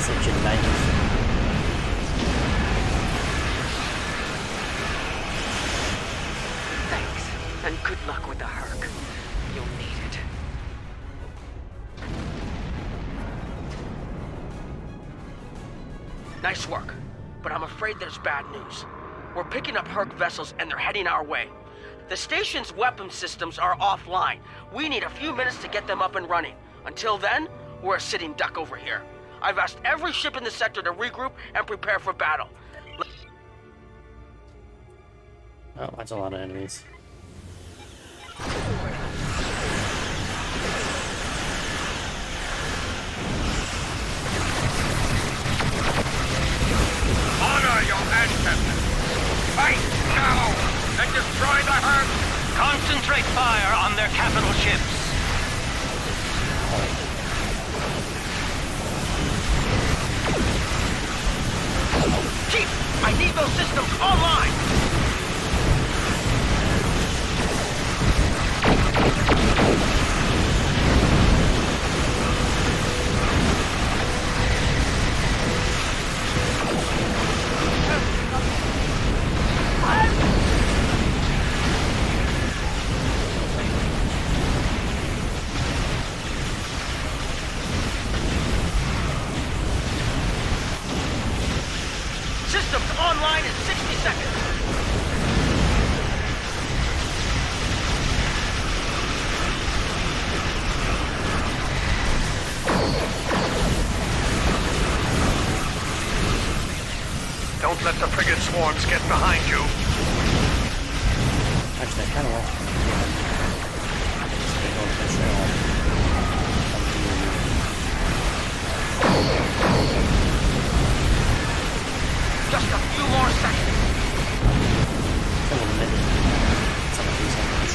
Such a naive. Thanks, and good luck with the Herc. You'll need it. Nice work, but I'm afraid there's bad news. We're picking up Herc vessels and they're heading our way. The station's weapon systems are offline. We need a few minutes to get them up and running. Until then, we're a sitting duck over here. I've asked every ship in the sector to regroup and prepare for battle. Oh, that's a lot of enemies. Honor your ancestors. Fight now and destroy the Herc. Concentrate fire on their capital ships. Chief, I need those systems online! Systems online in 60 seconds. Don't let the frigate swarms get behind you. Actually, I kind of want to go to this Just a few more seconds. a minute. Some of these enemies.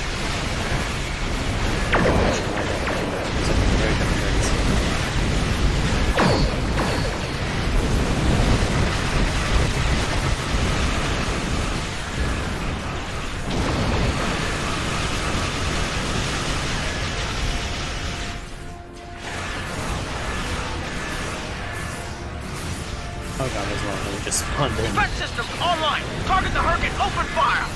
Something very different things. Oh god, there's one that just spawned in. Defense systems online. Target the Herc and open fire.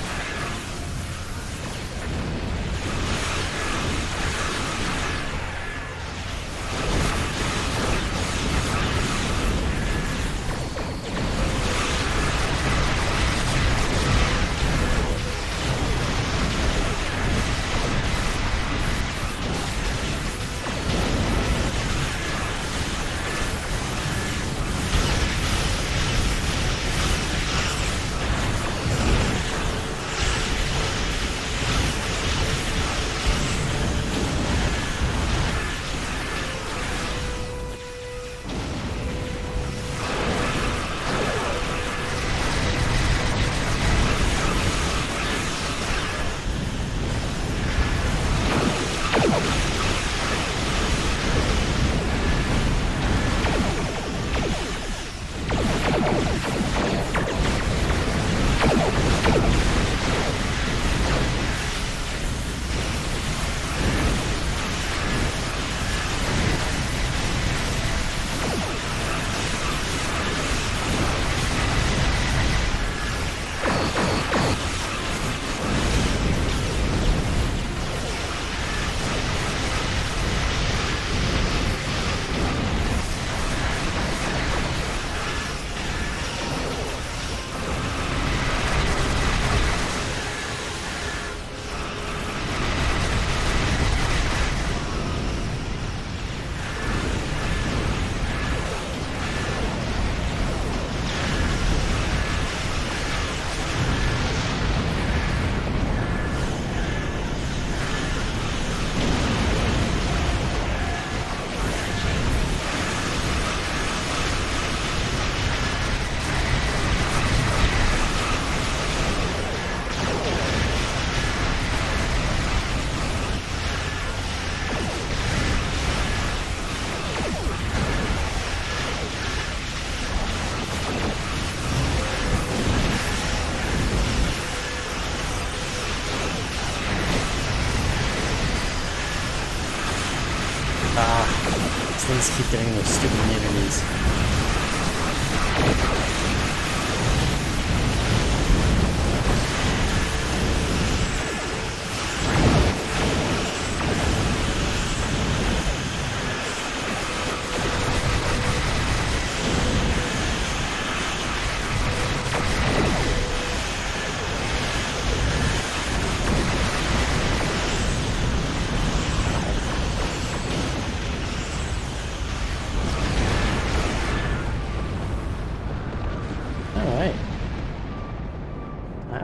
These things keep getting those stupid immunities.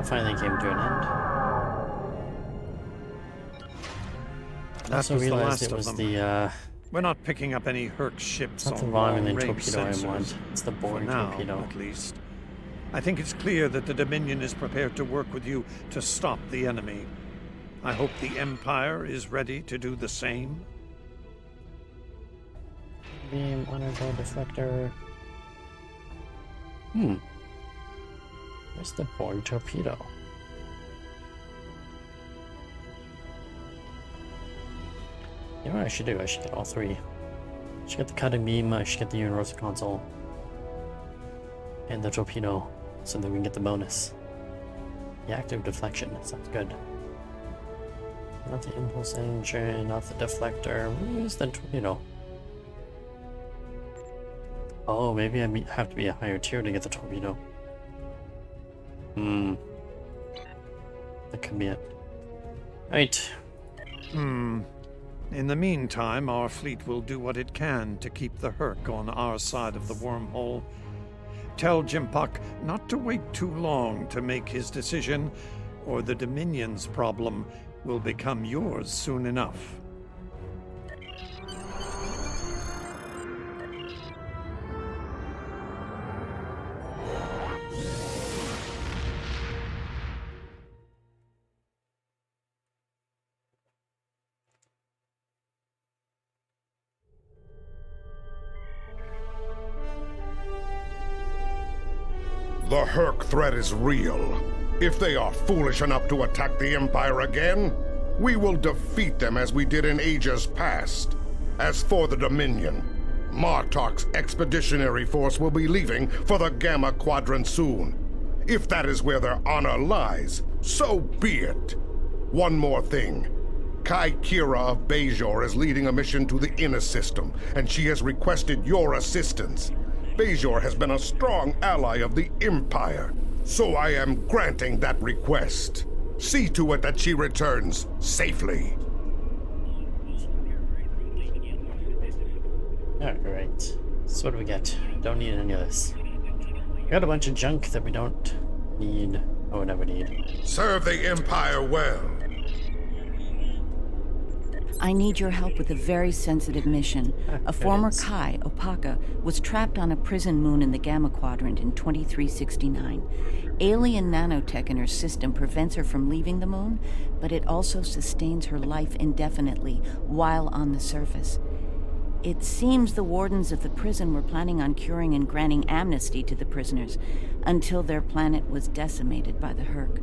Finally came to an end. I also realized it was the, We're not picking up any Herc ships not the on Romulan long-range torpedo I sensors. want. It's the For boring now, torpedo. at least. I think it's clear that the Dominion is prepared to work with you to stop the enemy. I hope the Empire is ready to do the same. Beam, honorable deflector. Where's the boring torpedo? You know what I should do? I should get all three. I should get the cutting beam, I should get the universal console, and the torpedo, so that we can get the bonus. The active deflection, sounds good. Not the impulse engine, not the deflector. Where's the torpedo? Oh, maybe I have to be a higher tier to get the torpedo. That could be it. Right. In the meantime, our fleet will do what it can to keep the Herc on our side of the wormhole. Tell Jimpak not to wait too long to make his decision, or the Dominion's problem will become yours soon enough. The Herc threat is real. If they are foolish enough to attack the Empire again, we will defeat them as we did in ages past. As for the Dominion, Martok's expeditionary force will be leaving for the Gamma Quadrant soon. If that is where their honor lies, so be it. One more thing. Kai Kira of Bajor is leading a mission to the Inner System, and she has requested your assistance. Bajor has been a strong ally of the Empire, so I am granting that request. See to it that she returns safely. Alright, so what do we get? Don't need any of this. We got a bunch of junk that we don't need, or never need. Serve the Empire well. I need your help with a very sensitive mission. A former is. Kai, Opaka, was trapped on a prison moon in the Gamma Quadrant in 2369. Alien nanotech in her system prevents her from leaving the moon, but it also sustains her life indefinitely while on the surface. It seems the wardens of the prison were planning on curing and granting amnesty to the prisoners until their planet was decimated by the Herc.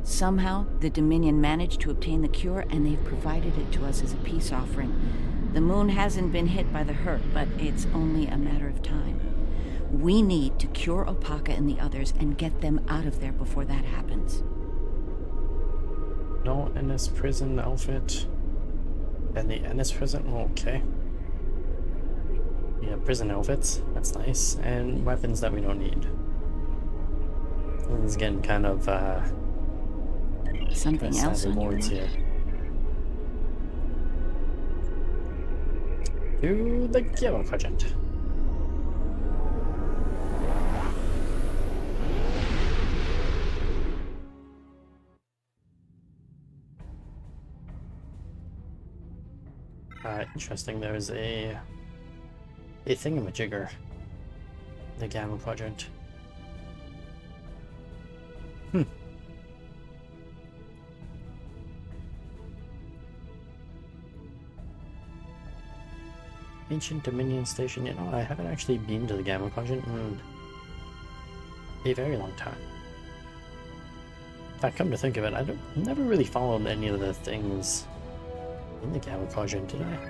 Somehow, the Dominion managed to obtain the cure, and they've provided it to us as a peace offering. The moon hasn't been hit by the Herc, but it's only a matter of time. We need to cure Opaka and the others and get them out of there before that happens. No Ennis prison outfit. And the Ennis prison? Okay. Yeah, prison outfits. That's nice. And weapons that we don't need. This is getting kind of, Something else on your mind? Here. To the Gamma Quadrant. Interesting. There's a thingamajigger. The Gamma Quadrant. Ancient Dominion Station. You know, I haven't actually been to the Gamma Quadrant in a very long time. In fact, come to think of it, I never really followed any of the things in the Gamma Quadrant, did I?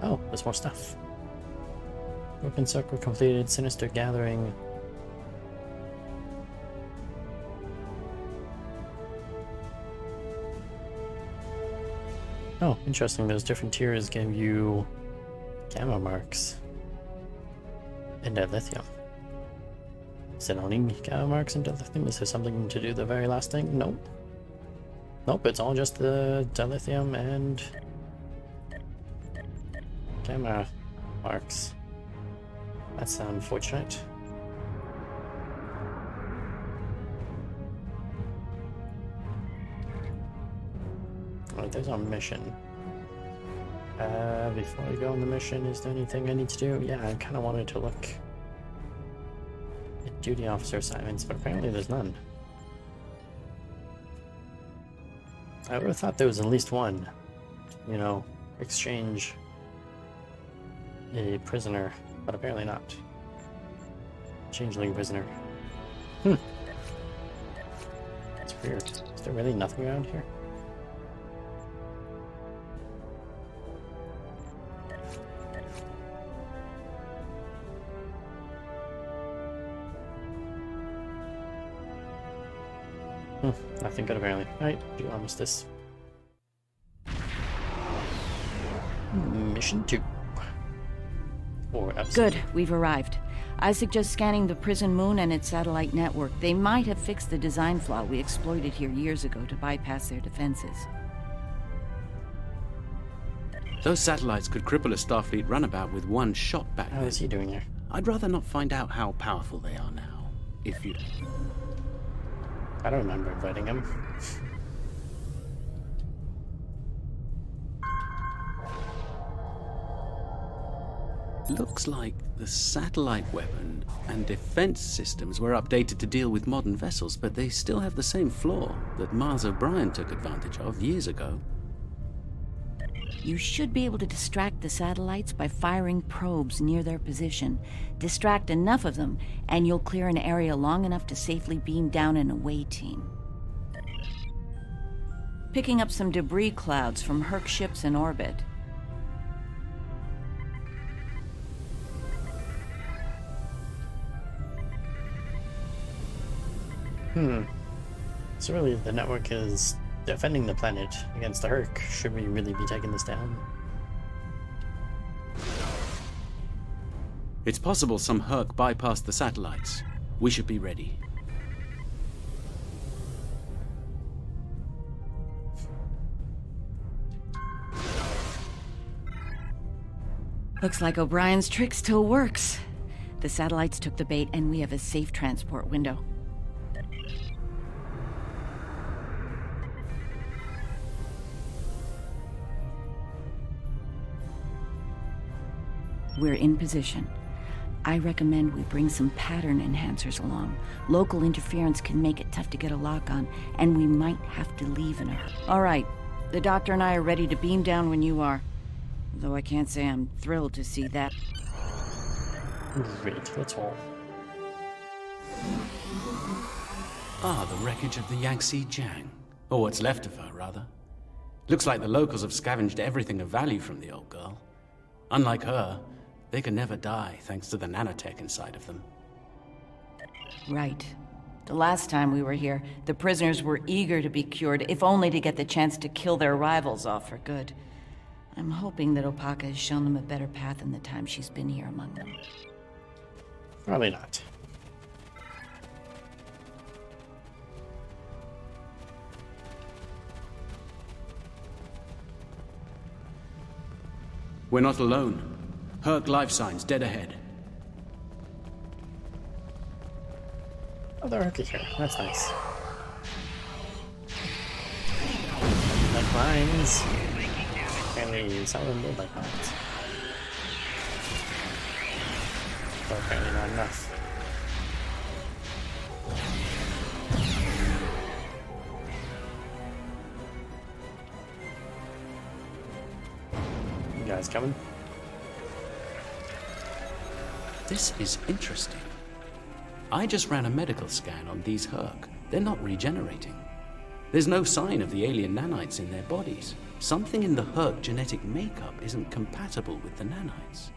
Oh, there's more stuff. Broken Circle completed. Sinister Gathering. Oh, interesting. Those different tiers give you gamma marks and dilithium. Is it only gamma marks and dilithium? Is there something to do the very last thing? Nope. Nope, it's all just the dilithium and gamma marks. That's unfortunate. Alright, there's our mission. Before I go on the mission, is there anything I need to do? Yeah, I kind of wanted to look at duty officer assignments, but apparently there's none. I would have thought there was at least one. You know, exchange a prisoner, but apparently not. Changeling prisoner. That's weird. Is there really nothing around here? Nothing good apparently. Alright, do armistice. Mission 2. Or episode. Good, we've arrived. I suggest scanning the prison moon and its satellite network. They might have fixed the design flaw we exploited here years ago to bypass their defenses. Those satellites could cripple a Starfleet runabout with one shot back then. How is he doing here? I'd rather not find out how powerful they are now, if you... I don't remember inviting him. Looks like the satellite weapon and defense systems were updated to deal with modern vessels, but they still have the same flaw that Mars O'Brien took advantage of years ago. You should be able to distract the satellites by firing probes near their position. Distract enough of them, and you'll clear an area long enough to safely beam down an away team. Picking up some debris clouds from Herc ships in orbit. So really the network is defending the planet against the Herc. Should we really be taking this down? It's possible some Herc bypassed the satellites. We should be ready. Looks like O'Brien's trick still works. The satellites took the bait, and we have a safe transport window. We're in position. I recommend we bring some pattern enhancers along. Local interference can make it tough to get a lock on, and we might have to leave in a hurry. All right, the doctor and I are ready to beam down when you are. Though I can't say I'm thrilled to see that. Great, let's roll. Ah, the wreckage of the Yangtze Jiang. Or what's left of her, rather. Looks like the locals have scavenged everything of value from the old girl. Unlike her, they can never die thanks to the nanotech inside of them. Right. The last time we were here, the prisoners were eager to be cured, if only to get the chance to kill their rivals off for good. I'm hoping that Opaka has shown them a better path in the time she's been here among them. Probably not. We're not alone. Herc life signs dead ahead. Oh, the Herc is here. That's nice. Like mines. Apparently, some of them did like mines. But apparently not enough. You guys coming? This is interesting. I just ran a medical scan on these Herc. They're not regenerating. There's no sign of the alien nanites in their bodies. Something in the Herc genetic makeup isn't compatible with the nanites.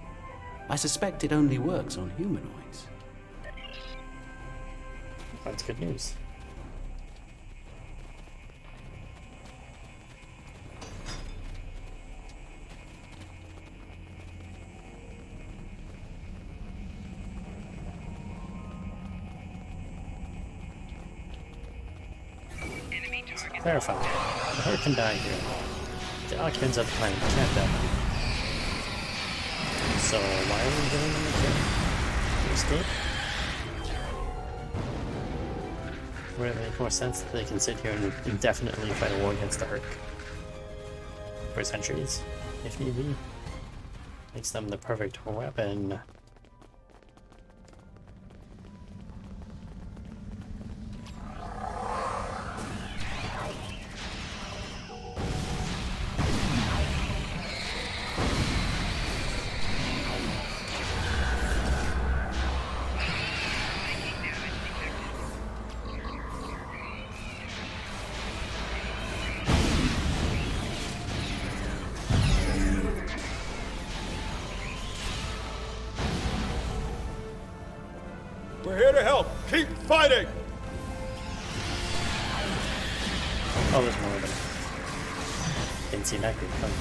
I suspect it only works on humanoids. That's good news. Clarify. The Herd can die here. The occupants of the planet can't die. So why are we giving them a kill? To escape? Would it make more sense that they can sit here and indefinitely fight a war against the Herd? For centuries, if need be. Makes them the perfect weapon. We're here to help. Keep fighting! Oh, there's more of them. Didn't see that group coming.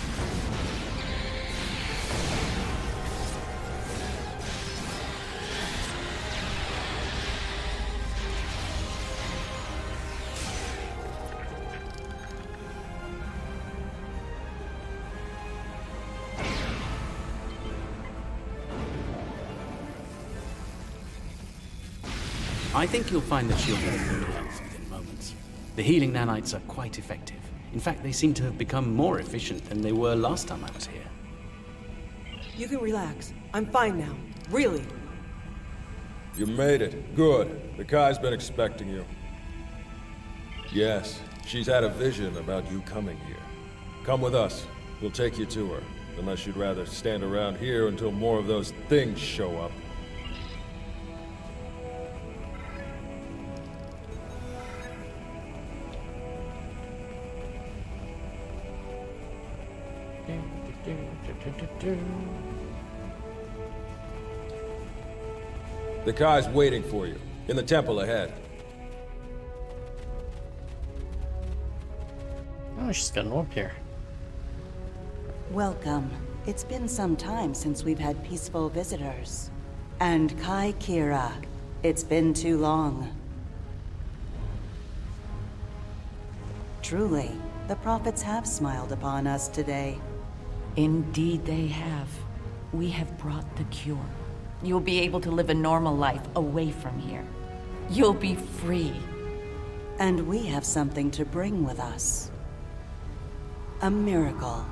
I think you'll find that she'll get a good health within moments. The healing nanites are quite effective. In fact, they seem to have become more efficient than they were last time I was here. You can relax. I'm fine now. Really. You made it. Good. The Kai's been expecting you. Yes, she's had a vision about you coming here. Come with us. We'll take you to her. Unless you'd rather stand around here until more of those things show up. The Kai's waiting for you, in the temple ahead. Oh, she's got an orb here. Welcome. It's been some time since we've had peaceful visitors. And Kai Kira, it's been too long. Truly, the prophets have smiled upon us today. Indeed they have. We have brought the cure. You'll be able to live a normal life away from here. You'll be free. And we have something to bring with us. A miracle.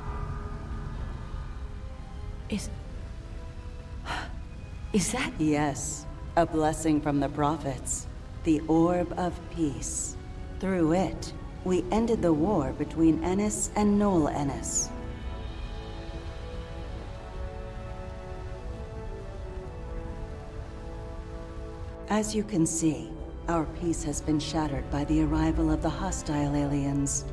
Is that? Yes. A blessing from the prophets. The Orb of Peace. Through it, we ended the war between Ennis and Noel Ennis. As you can see, our peace has been shattered by the arrival of the hostile aliens.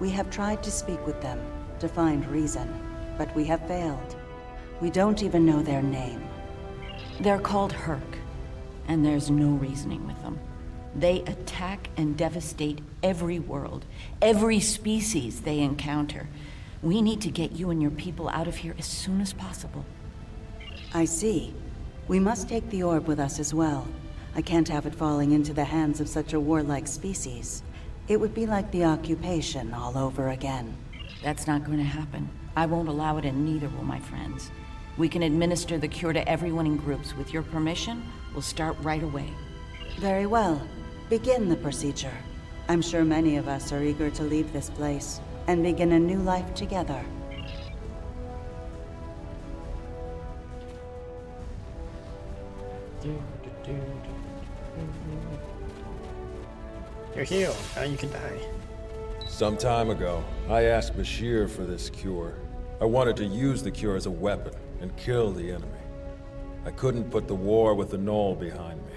We have tried to speak with them, to find reason, but we have failed. We don't even know their name. They're called Herc, and there's no reasoning with them. They attack and devastate every world, every species they encounter. We need to get you and your people out of here as soon as possible. I see. We must take the orb with us as well. I can't have it falling into the hands of such a warlike species. It would be like the occupation all over again. That's not going to happen. I won't allow it, and neither will my friends. We can administer the cure to everyone in groups. With your permission, we'll start right away. Very well. Begin the procedure. I'm sure many of us are eager to leave this place and begin a new life together. You're healed. Now you can die. Some time ago, I asked Bashir for this cure. I wanted to use the cure as a weapon and kill the enemy. I couldn't put the war with the Knoll behind me.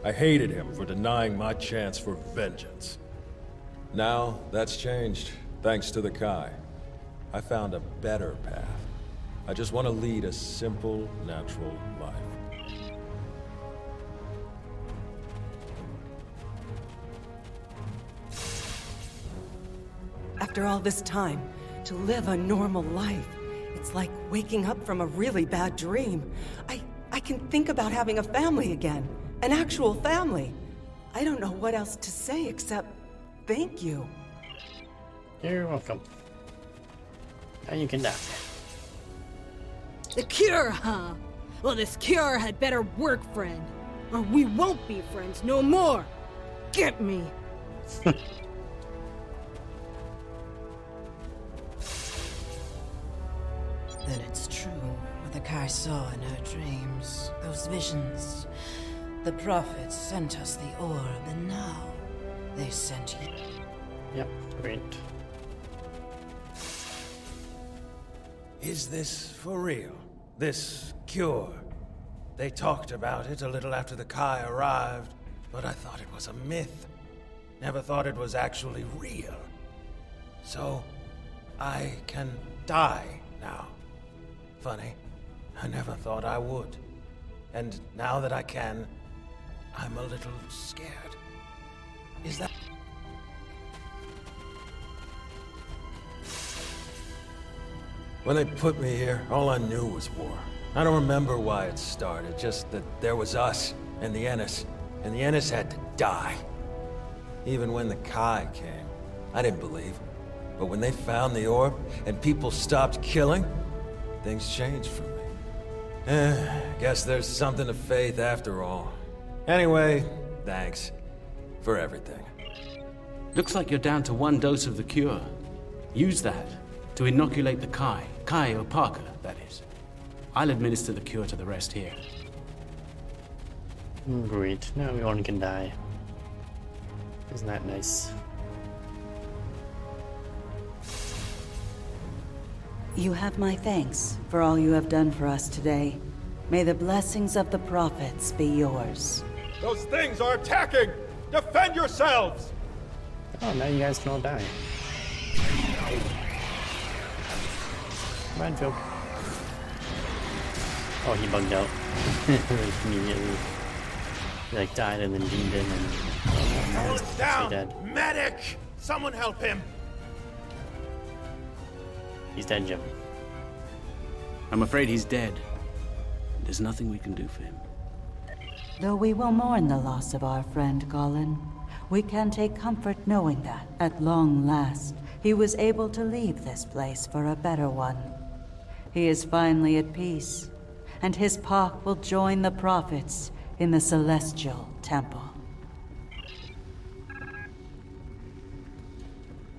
I hated him for denying my chance for vengeance. Now, that's changed, thanks to the Kai. I found a better path. I just want to lead a simple, natural life. After all this time, to live a normal life, it's like waking up from a really bad dream. I can think about having a family again, an actual family. I don't know what else to say except thank you. You're welcome. Now you can die. The cure, huh? Well, this cure had better work, friend. Or we won't be friends no more. Get me. Then it's true what the Kai saw in her dreams. Those visions. The prophets sent us the orb, and now they sent you. Yep, great. Is this for real? This cure? They talked about it a little after the Kai arrived, but I thought it was a myth. Never thought it was actually real. So, I can die now. Funny, I never thought I would. And now that I can, I'm a little scared. Is that... When they put me here, all I knew was war. I don't remember why it started, just that there was us and the Ennis, and the Ennis had to die. Even when the Kai came, I didn't believe. But when they found the orb, and people stopped killing, things changed for me. Guess there's something to faith after all. Anyway, thanks for everything. Looks like you're down to 1 dose of the cure. Use that to inoculate the Kai or Parker, that is. I'll administer the cure to the rest here. Great, now everyone can die. Isn't that nice? You have my thanks for all you have done for us today. May the blessings of the prophets be yours. Those things are attacking! Defend yourselves! Oh, now you guys can all die. Minefield. Oh, he bugged out. Immediately. He like died and then beamed in and... Someone's down! Dead. Medic! Someone help him! He's dead, Jim. I'm afraid he's dead. There's nothing we can do for him. Though we will mourn the loss of our friend Colin, we can take comfort knowing that, at long last, he was able to leave this place for a better one. He is finally at peace, and his Pak will join the prophets in the Celestial Temple.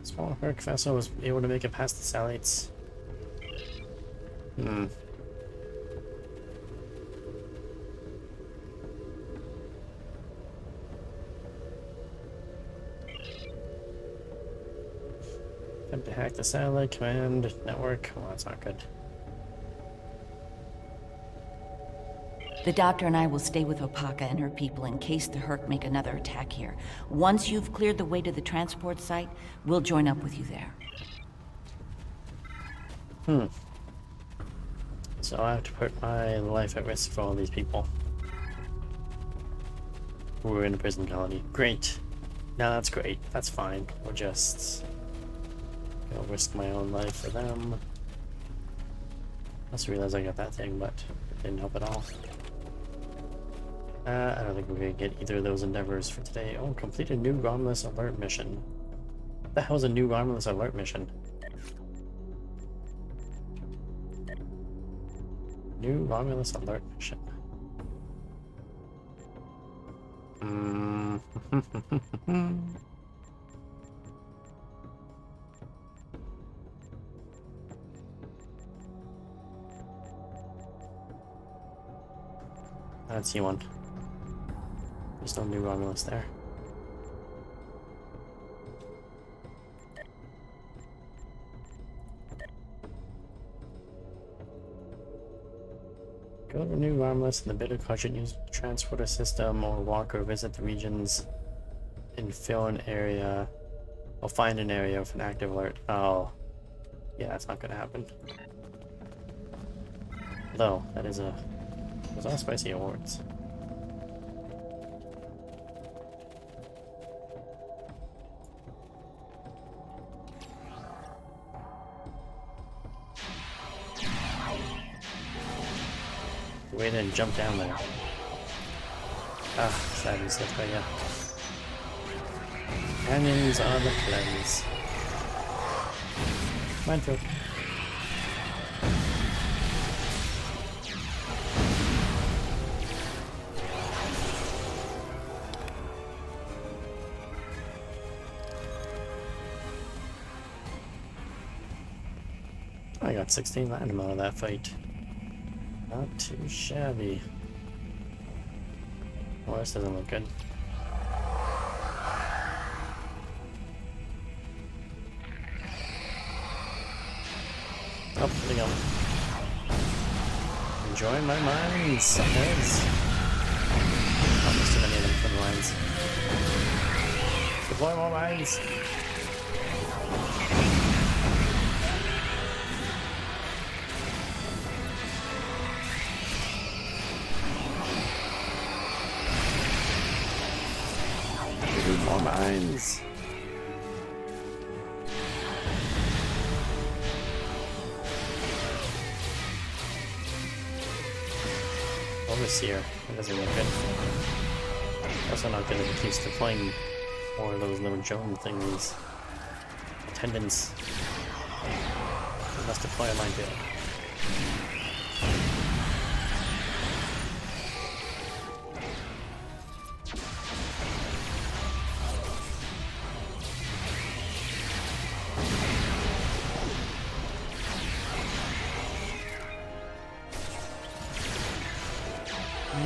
Small Herc vessel was able to make it past the Salites. Attempt to hack the satellite command network. Well, that's not good. The doctor and I will stay with Opaka and her people in case the Herc make another attack here. Once you've cleared the way to the transport site, we'll join up with you there. So I have to put my life at risk for all these people who are in a prison colony. Great. Now that's great. That's fine. We'll just... I'll risk my own life for them. I also realized I got that thing, but it didn't help at all. I don't think we're gonna get either of those endeavors for today. Oh, complete a new Romulus alert mission. What the hell is a new Romulus alert mission? New Romulus alert mission. I don't see one. There's no new Romulus there. Go to New Romulus in the Bitter Quadrant, use the transporter system, or walk or visit the regions and fill an area. Or find an area with an active alert. Oh. Yeah, that's not gonna happen. Though, that is a... Those are spicy awards. Wait and jump down there. Ah, sadness, that's right, yeah. Canyons are the cleanse. Minefield. I got 16 platinum out of that fight. Not too shabby. Well, this doesn't look good. Oh, there we go. Enjoy my mines, suckheads. Oh, there's too many of them for the mines. Deploy more mines! More mines. Overseer. That doesn't look good. Also not good if it keeps deploying more of those little drone thingies. Attendants. Must deploy a minefield.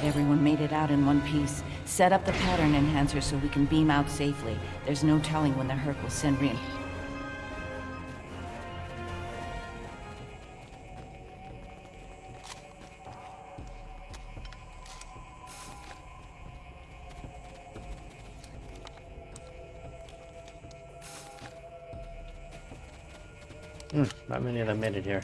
Everyone made it out in one piece. Set up the pattern enhancer so we can beam out safely. There's no telling when the Herc will send Not many of them made it here.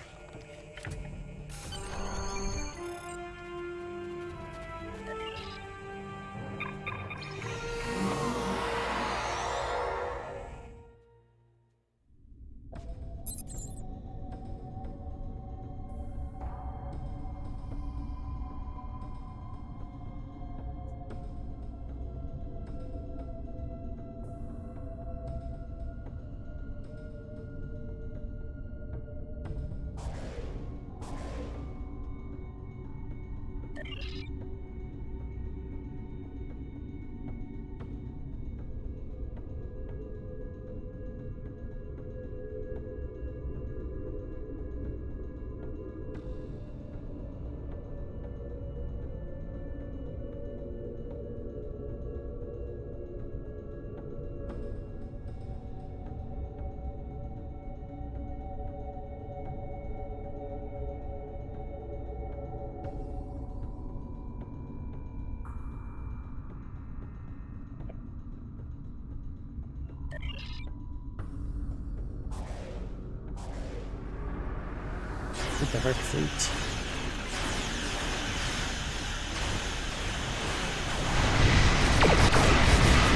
With the Herc fleet.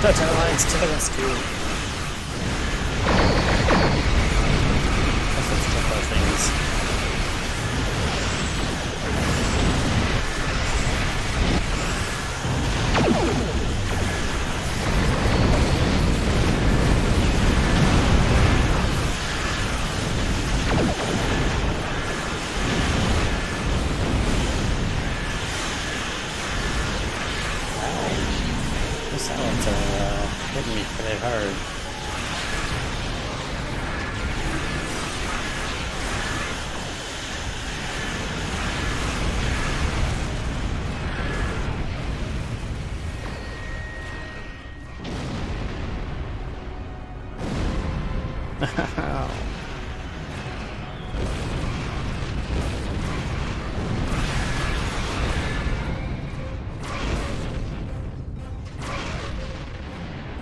Dutch Airlines to the rescue! Let's check those things. Hitting me pretty hard.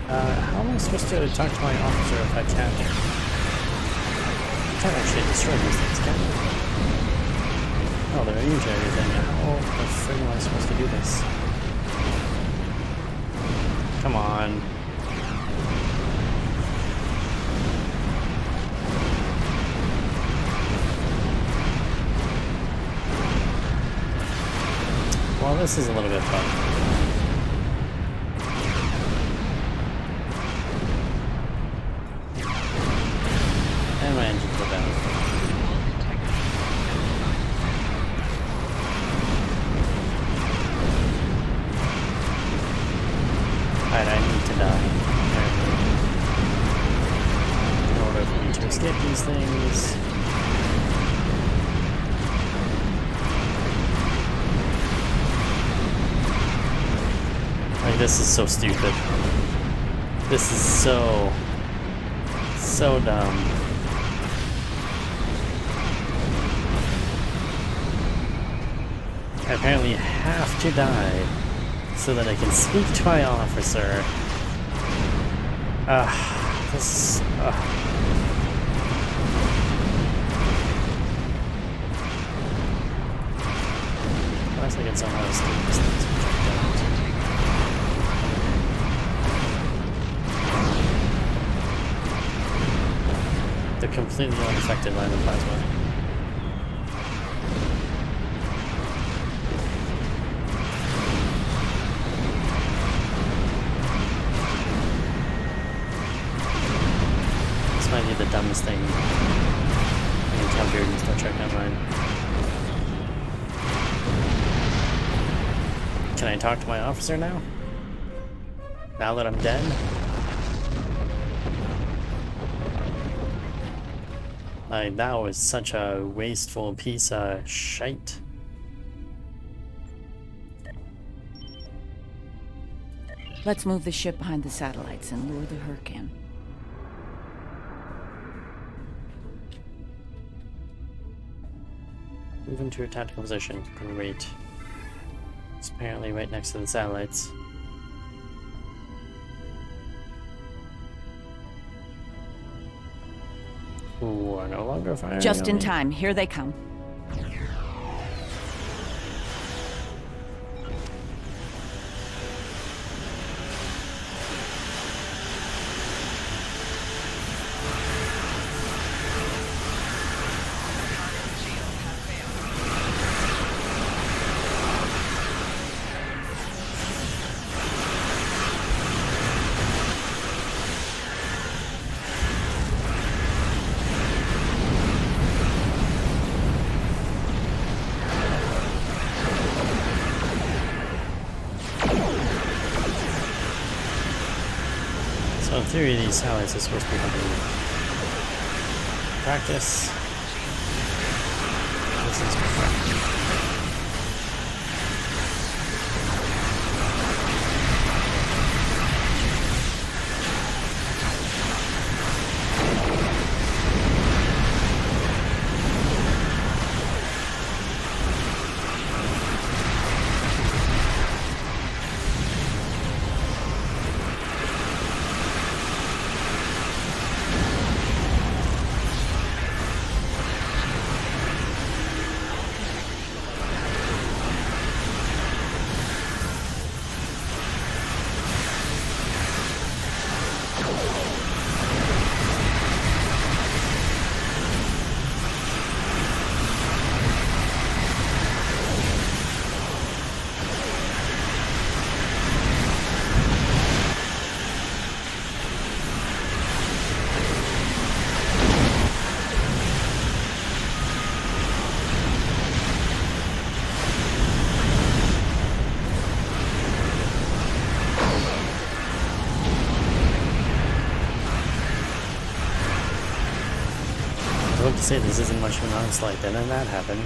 How am I supposed to talk to my officer if I can't actually destroy these things, can I? Oh, they're immune to everything. How the frig am I supposed to do this? Come on. Well, this is a little bit fun. And my engines go down. Alright, I need to die, apparently, in order for me to escape these things. Like, this is so stupid. This is so dumb. I apparently have to die so that I can speak to my officer. This. Unless I can somehow escape these things, which I don't. They're completely unaffected by the plasma. This might be the dumbest thing I encountered in Star Trek Online. Can I talk to my officer now? Now that I'm dead? Like, that was such a wasteful piece of shite. Let's move the ship behind the satellites and lure the Herc in. Move into a tactical position. Great. It's apparently right next to the satellites. Ooh, are no longer firing. Just in time. Here they come. So in theory, these satellites are supposed to be having practice. This is perfect. I would say this isn't much of an onslaught, then that happened.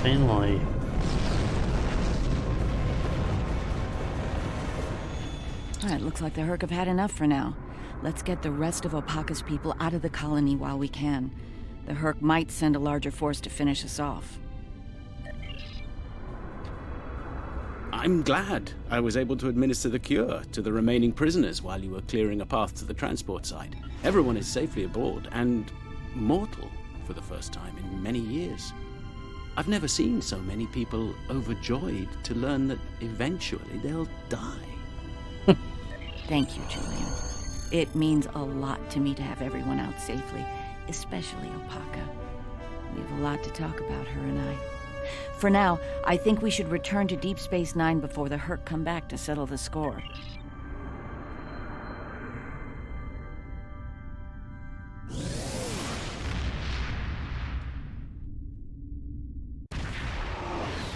Finally. It looks like the Herc have had enough for now. Let's get the rest of Opaka's people out of the colony while we can. The Herc might send a larger force to finish us off. I'm glad I was able to administer the cure to the remaining prisoners while you were clearing a path to the transport site. Everyone is safely aboard and mortal for the first time in many years. I've never seen so many people overjoyed to learn that eventually they'll die. Thank you, Julian. It means a lot to me to have everyone out safely, especially Opaka. We have a lot to talk about, her and I. For now, I think we should return to Deep Space Nine before the Herc come back to settle the score.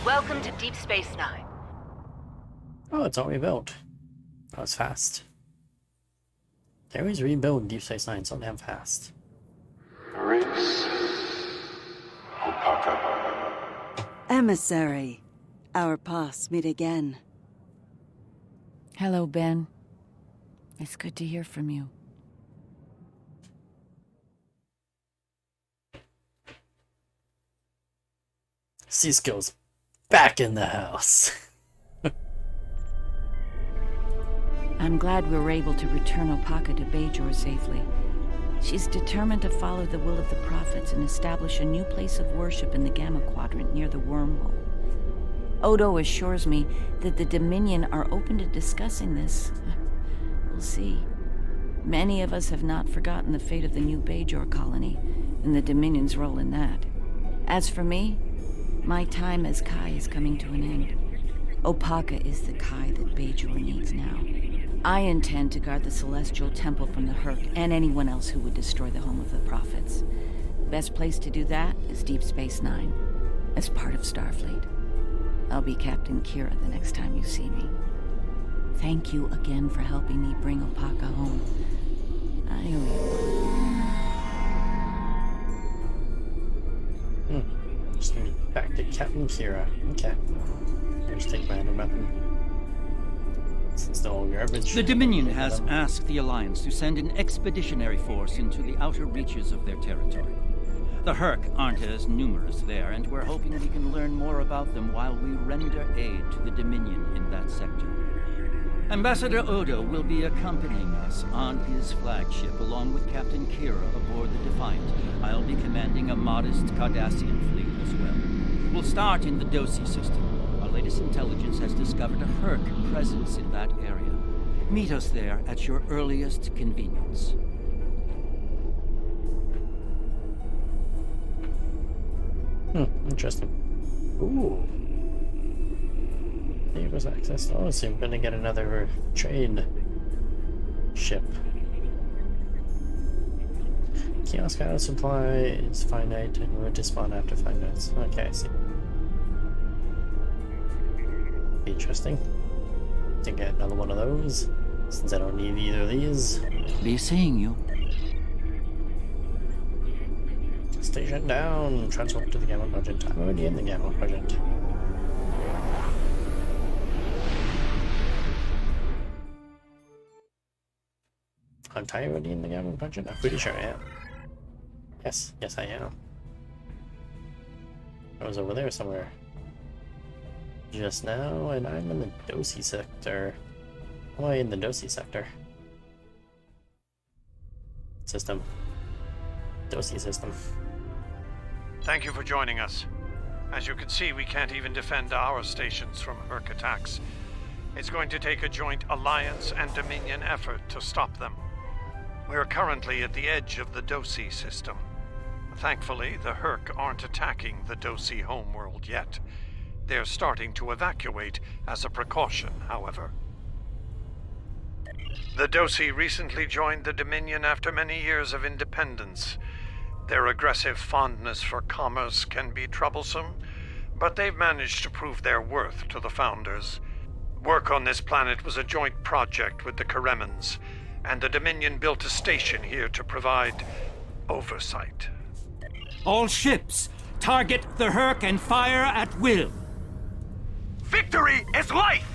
Welcome to Deep Space Nine. Oh, it's all rebuilt. That was fast. They always rebuild Deep Space Nine so damn fast. Emissary, our paths meet again. Hello, Ben. It's good to hear from you. C-Skill's back in the house. I'm glad we were able to return Opaka to Bajor safely. She's determined to follow the will of the prophets and establish a new place of worship in the Gamma Quadrant near the wormhole. Odo assures me that the Dominion are open to discussing this. We'll see. Many of us have not forgotten the fate of the new Bajor colony and the Dominion's role in that. As for me, my time as Kai is coming to an end. Opaka is the Kai that Bajor needs now. I intend to guard the Celestial Temple from the Herc and anyone else who would destroy the home of the Prophets. The best place to do that is Deep Space Nine, as part of Starfleet. I'll be Captain Kira the next time you see me. Thank you again for helping me bring Opaka home. I owe you one. Just gonna be back to Captain Kira. Okay. I'll just take my hand about them. It's all garbage. The Dominion has asked the Alliance to send an expeditionary force into the outer reaches of their territory. The Herc aren't as numerous there, and we're hoping we can learn more about them while we render aid to the Dominion in that sector. Ambassador Odo will be accompanying us on his flagship, along with Captain Kira aboard the Defiant. I'll be commanding a modest Cardassian fleet as well. We'll start in the Dosi system. Our latest intelligence has discovered a Herc presence in that area. Meet us there at your earliest convenience. Interesting. Ooh. There's access. Oh, so I'm gonna get another trade ship. Kiosk auto supply is finite and will despawn after 5 minutes. Okay, I see. Interesting. To get another one of those, since I don't need either of these. Be seeing you. Station down. Transport to the Gamma Quadrant. I'm already in the Gamma Quadrant. I'm already in the Gamma Quadrant? I'm pretty sure I am. Yes, I am. I was over there somewhere just now, and I'm in the Dosi sector. How am I in the Dosi sector? System. Dosi system. Thank you for joining us. As you can see, we can't even defend our stations from Herc attacks. It's going to take a joint Alliance and Dominion effort to stop them. We're currently at the edge of the Dosi system. Thankfully, the Herc aren't attacking the Dosi homeworld yet. They're starting to evacuate as a precaution, however. The Dosi recently joined the Dominion after many years of independence. Their aggressive fondness for commerce can be troublesome, but they've managed to prove their worth to the Founders. Work on this planet was a joint project with the Karemans, and the Dominion built a station here to provide oversight. All ships, Target the Herc and fire at will. Victory is life!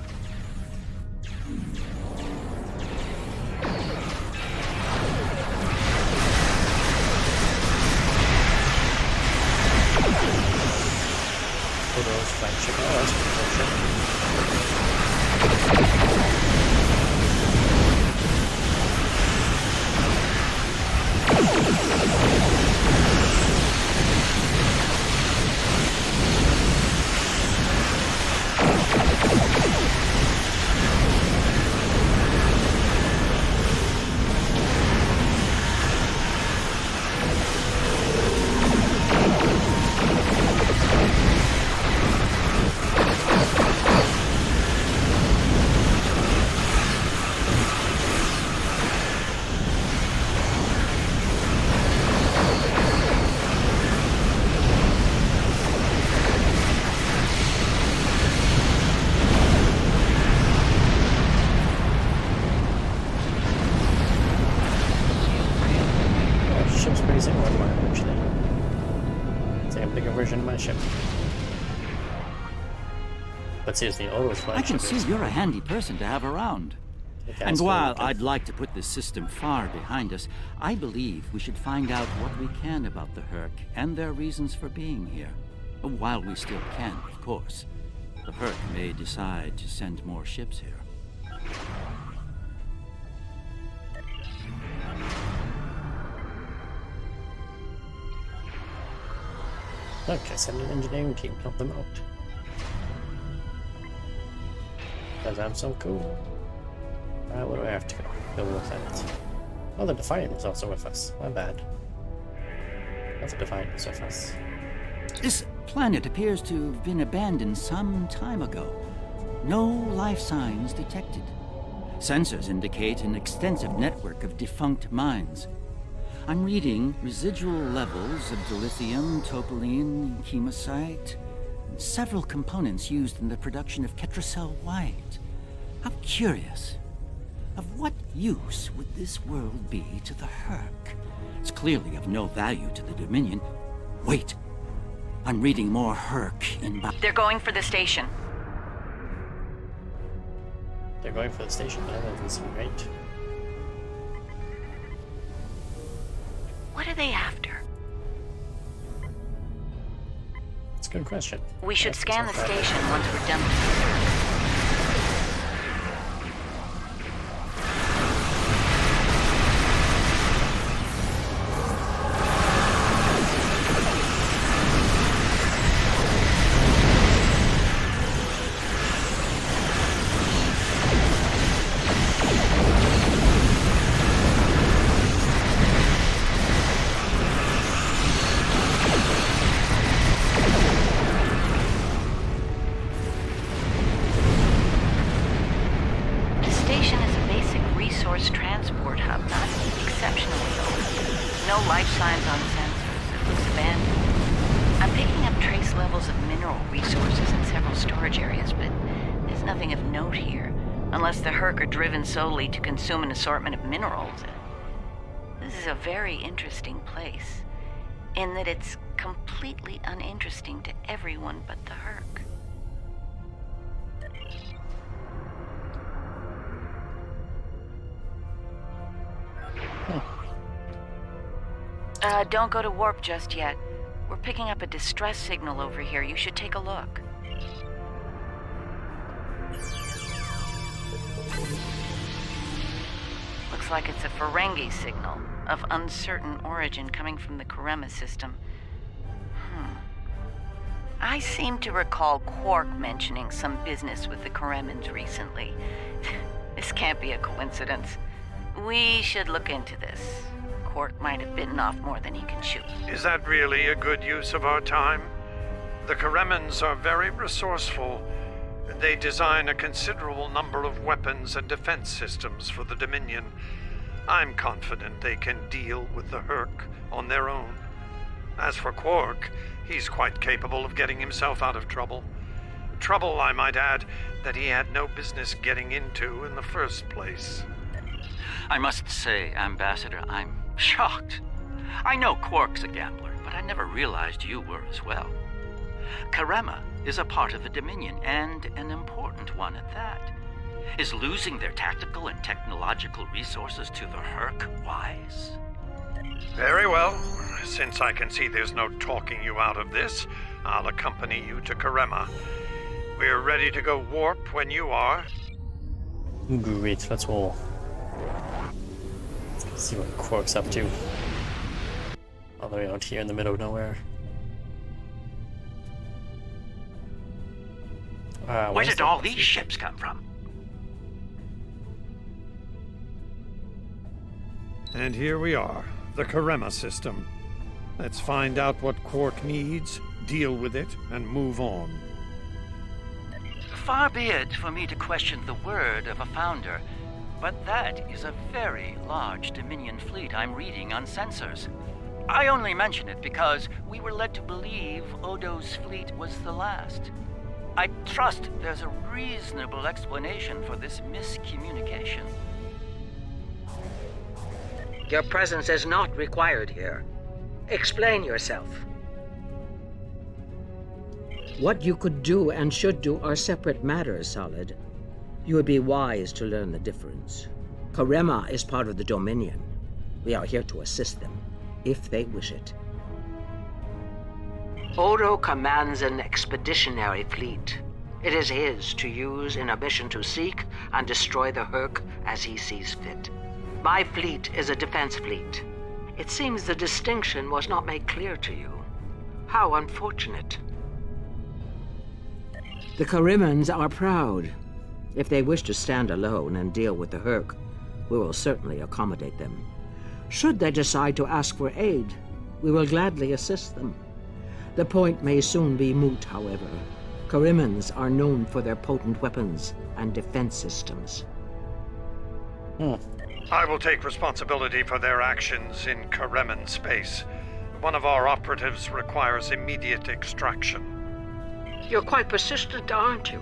Those flagship. Oh, that's ship. But seriously, all those I can see you're a handy person to have around. And while I'd like to put this system far behind us, I believe we should find out what we can about the Herc and their reasons for being here. While we still can, of course. The Herc may decide to send more ships here. Okay, send an engineering team, help them out. Because I'm so cool. Alright, where do I have to go? Go with that. Oh, the Defiant is also with us. My bad. That's a Defiant is with us. This planet appears to have been abandoned some time ago. No life signs detected. Sensors indicate an extensive network of defunct mines. I'm reading residual levels of dilithium, topoline, chemosite, and several components used in the production of Ketracel White. How curious. Of what use would this world be to the Herc? It's clearly of no value to the Dominion. Wait. I'm reading more Herc in... They're going for the station. They're going for the station, that doesn't seem right. What are they after? That's a good question. We should scan the station once we're done with this. Driven solely to consume an assortment of minerals. This is a very interesting place, in that it's completely uninteresting to everyone but the Herc. Don't go to warp just yet. We're picking up a distress signal over here. You should take a look. Looks like it's a Ferengi signal of uncertain origin coming from the Karema system. I seem to recall Quark mentioning some business with the Karemans recently. This can't be a coincidence. We should look into this. Quark might have bitten off more than he can chew. Is that really a good use of our time? The Karemans are very resourceful. They design a considerable number of weapons and defense systems for the Dominion. I'm confident they can deal with the Herc on their own. As for Quark, he's quite capable of getting himself out of trouble. Trouble, I might add, that he had no business getting into in the first place. I must say, Ambassador, I'm shocked. I know Quark's a gambler, but I never realized you were as well. Karema is a part of the Dominion, and an important one at that. Is losing their tactical and technological resources to the Herc wise? Very well. Since I can see there's no talking you out of this, I'll accompany you to Karema. We're ready to go warp when you are. Great, let's roll. Let's see what Quark's up to. All the way out here in the middle of nowhere. Where did all these ships come from? And here we are, the Karema system. Let's find out what Quark needs, deal with it, and move on. Far be it for me to question the word of a founder, but that is a very large Dominion fleet I'm reading on sensors. I only mention it because we were led to believe Odo's fleet was the last. I trust there's a reasonable explanation for this miscommunication. Your presence is not required here. Explain yourself. What you could do and should do are separate matters, Solid. You would be wise to learn the difference. Karema is part of the Dominion. We are here to assist them, if they wish it. Odo commands an expeditionary fleet. It is his to use in a mission to seek and destroy the Herc as he sees fit. My fleet is a defense fleet. It seems the distinction was not made clear to you. How unfortunate. The Karemans are proud. If they wish to stand alone and deal with the Herc, we will certainly accommodate them. Should they decide to ask for aid, we will gladly assist them. The point may soon be moot, however. Karemans are known for their potent weapons and defense systems. I will take responsibility for their actions in Kareman space. One of our operatives requires immediate extraction. You're quite persistent, aren't you?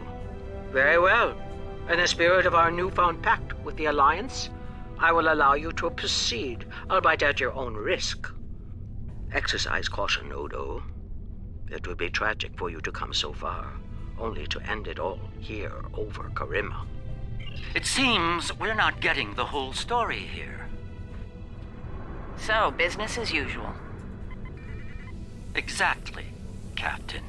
Very well. In the spirit of our newfound pact with the Alliance, I will allow you to proceed, albeit at your own risk. Exercise caution, Odo. It would be tragic for you to come so far, only to end it all here over Karema. It seems we're not getting the whole story here. So, business as usual. Exactly, Captain.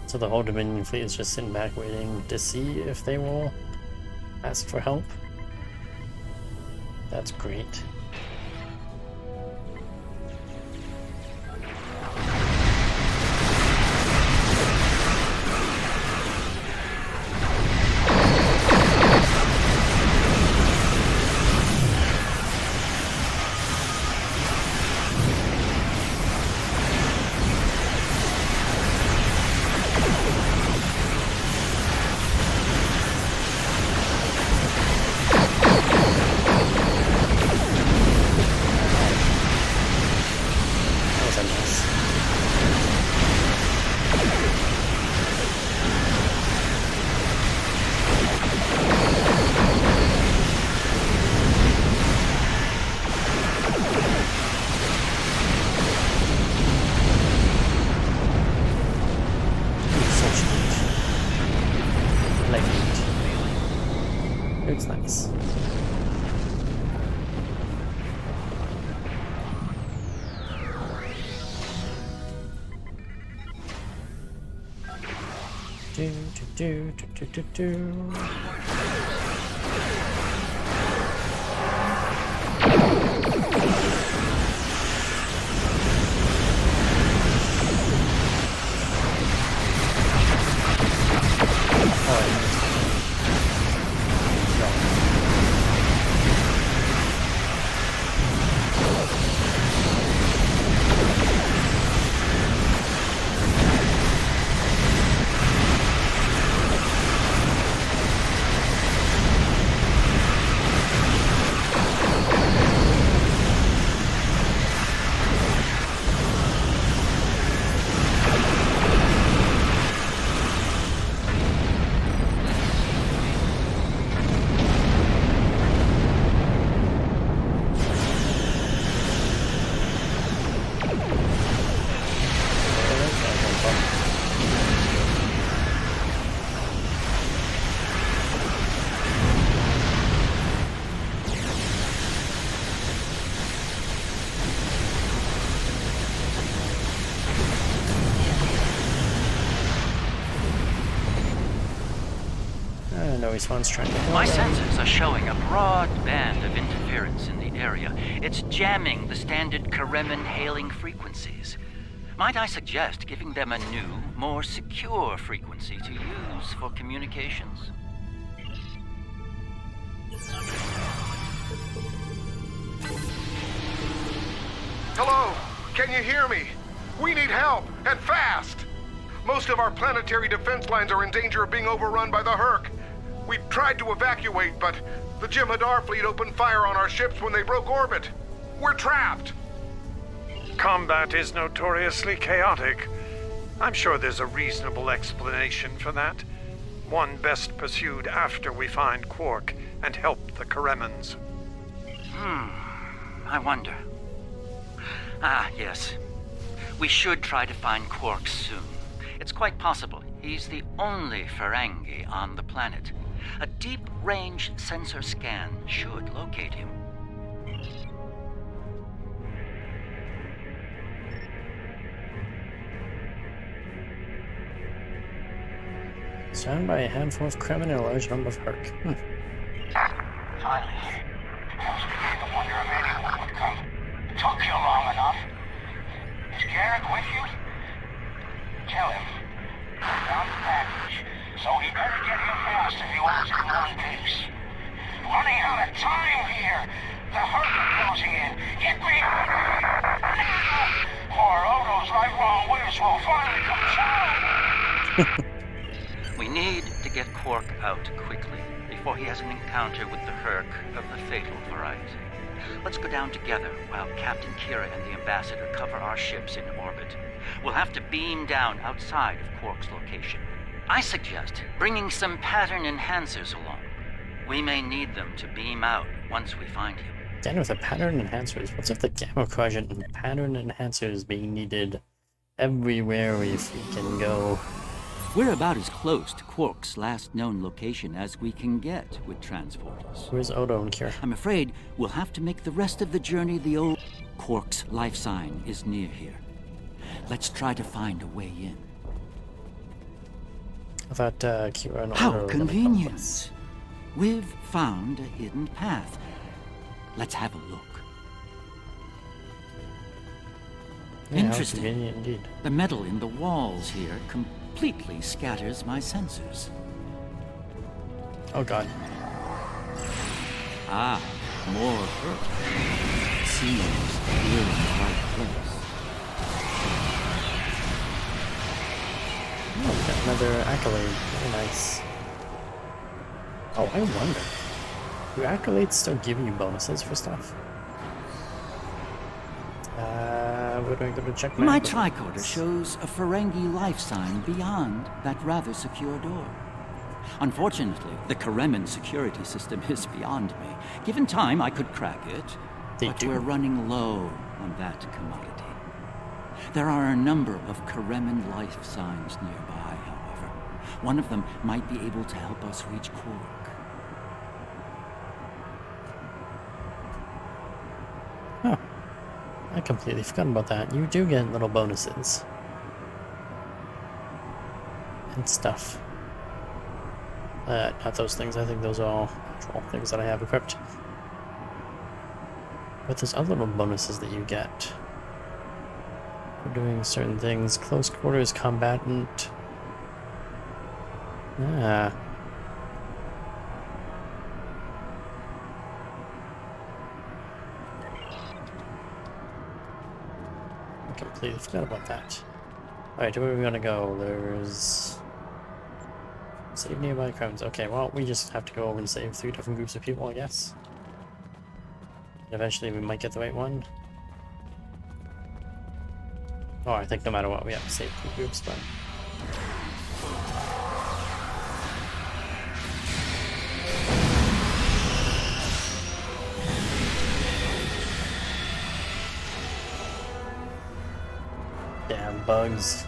So the whole Dominion fleet is just sitting back waiting to see if they will ask for help. That's great. It's nice. Do. response tracking. My sensors are showing a broad band of interference in the area. It's jamming the standard Kremen hailing frequencies. Might I suggest giving them a new, more secure frequency to use for communications? Hello? Can you hear me? We need help, and fast! Most of our planetary defense lines are in danger of being overrun by the Herc. We've tried to evacuate, but the Jem'Hadar fleet opened fire on our ships when they broke orbit. We're trapped! Combat is notoriously chaotic. I'm sure there's a reasonable explanation for that. One best pursued after we find Quark and help the Kremens. I wonder. Ah, yes. We should try to find Quark soon. It's quite possible he's the only Ferengi on the planet. A deep-range sensor scan should locate him. Surrounded by a handful of Kremen and a large number of Herc. Finally. I was beginning to wonder if anyone would come. Took you long enough. Is Garrick with you? Tell him. I found the package, so he better get here fast if he wants it in one piece. Running out of time here. The Herc are closing in. Get me! Or Odo's lifelong wish will finally come true. We need to get Quark out quickly, before he has an encounter with the Herc of the fatal variety. Let's go down together while Captain Kira and the Ambassador cover our ships in orbit. We'll have to beam down outside of Quark's location. I suggest bringing some pattern enhancers along. We may need them to beam out once we find him. Again with the pattern enhancers. What's with the Gamma Quadrant and pattern enhancers being needed everywhere we freaking go? We're about as close to Quark's last known location as we can get with transporters. Where's Odo and Kira? I'm afraid we'll have to make the rest of the journey the old... Quark's life sign is near here. Let's try to find a way in. I thought Kira and Odo How were gonna convenient! We've found a hidden path. Let's have a look. Yeah, how Interesting. convenient indeed. The metal in the walls here completely scatters my sensors. Oh god. Ah, more Herc. Seems we're in the right place. Oh, we got another accolade. Very nice. Oh, I wonder. Do accolades still give you bonuses for stuff? We're going to check My tricorder shows a Ferengi life sign beyond that rather secure door. Unfortunately, the Kremen security system is beyond me. Given time, I could crack it, but we're running low on that commodity. There are a number of Kremen life signs nearby, however. One of them might be able to help us reach Quark. Huh. I completely forgot about that. You do get little bonuses. And stuff. Not those things. I think those are all actual things that I have equipped. But there's other little bonuses that you get for doing certain things. Close quarters combatant. Ah. I completely forgot about that. Alright, where are we gonna go? There's... Save nearby crimes. Okay, well, we just have to go over and save 3 different groups of people, I guess. And eventually we might get the right one. Oh, I think no matter what, we have to save 2 groups, but... Damn bugs.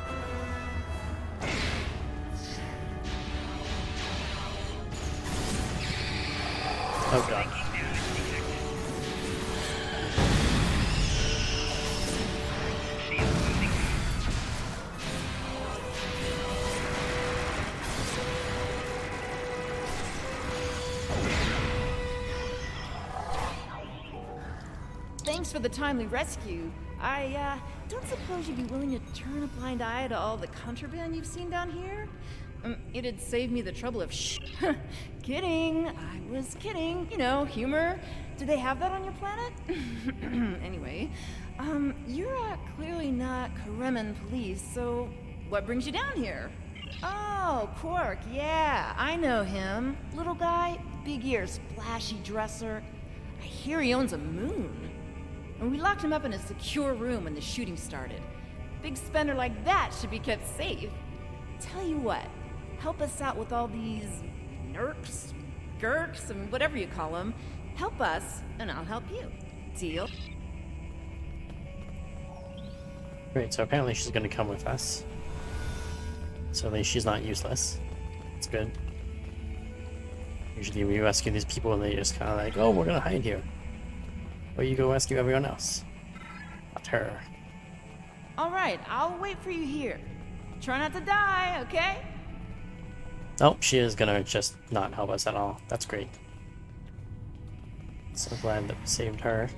Oh god. thanks for the timely rescue. I don't suppose you'd be willing to turn a blind eye to all the contraband you've seen down here? It'd save me the trouble of kidding. I was kidding. You know, humor. Do they have that on your planet? Anyway, you're clearly not Kremen police, so what brings you down here? Oh, Quark, yeah, I know him. Little guy, big ears, flashy dresser. I hear he owns a moon. And we locked him up in a secure room when the shooting started. Big spender like that should be kept safe. Tell you what, help us out with all these nerks, gurks, and whatever you call them. Help us, and I'll help you. Deal? Great, so apparently she's gonna come with us. So at least she's not useless. It's good. Usually we rescue these people and they just kind of like, oh, we're gonna hide here. Or you go rescue everyone else. Not her. Alright, I'll wait for you here. Try not to die, okay? Oh, she is gonna just not help us at all. That's great. So glad that we saved her.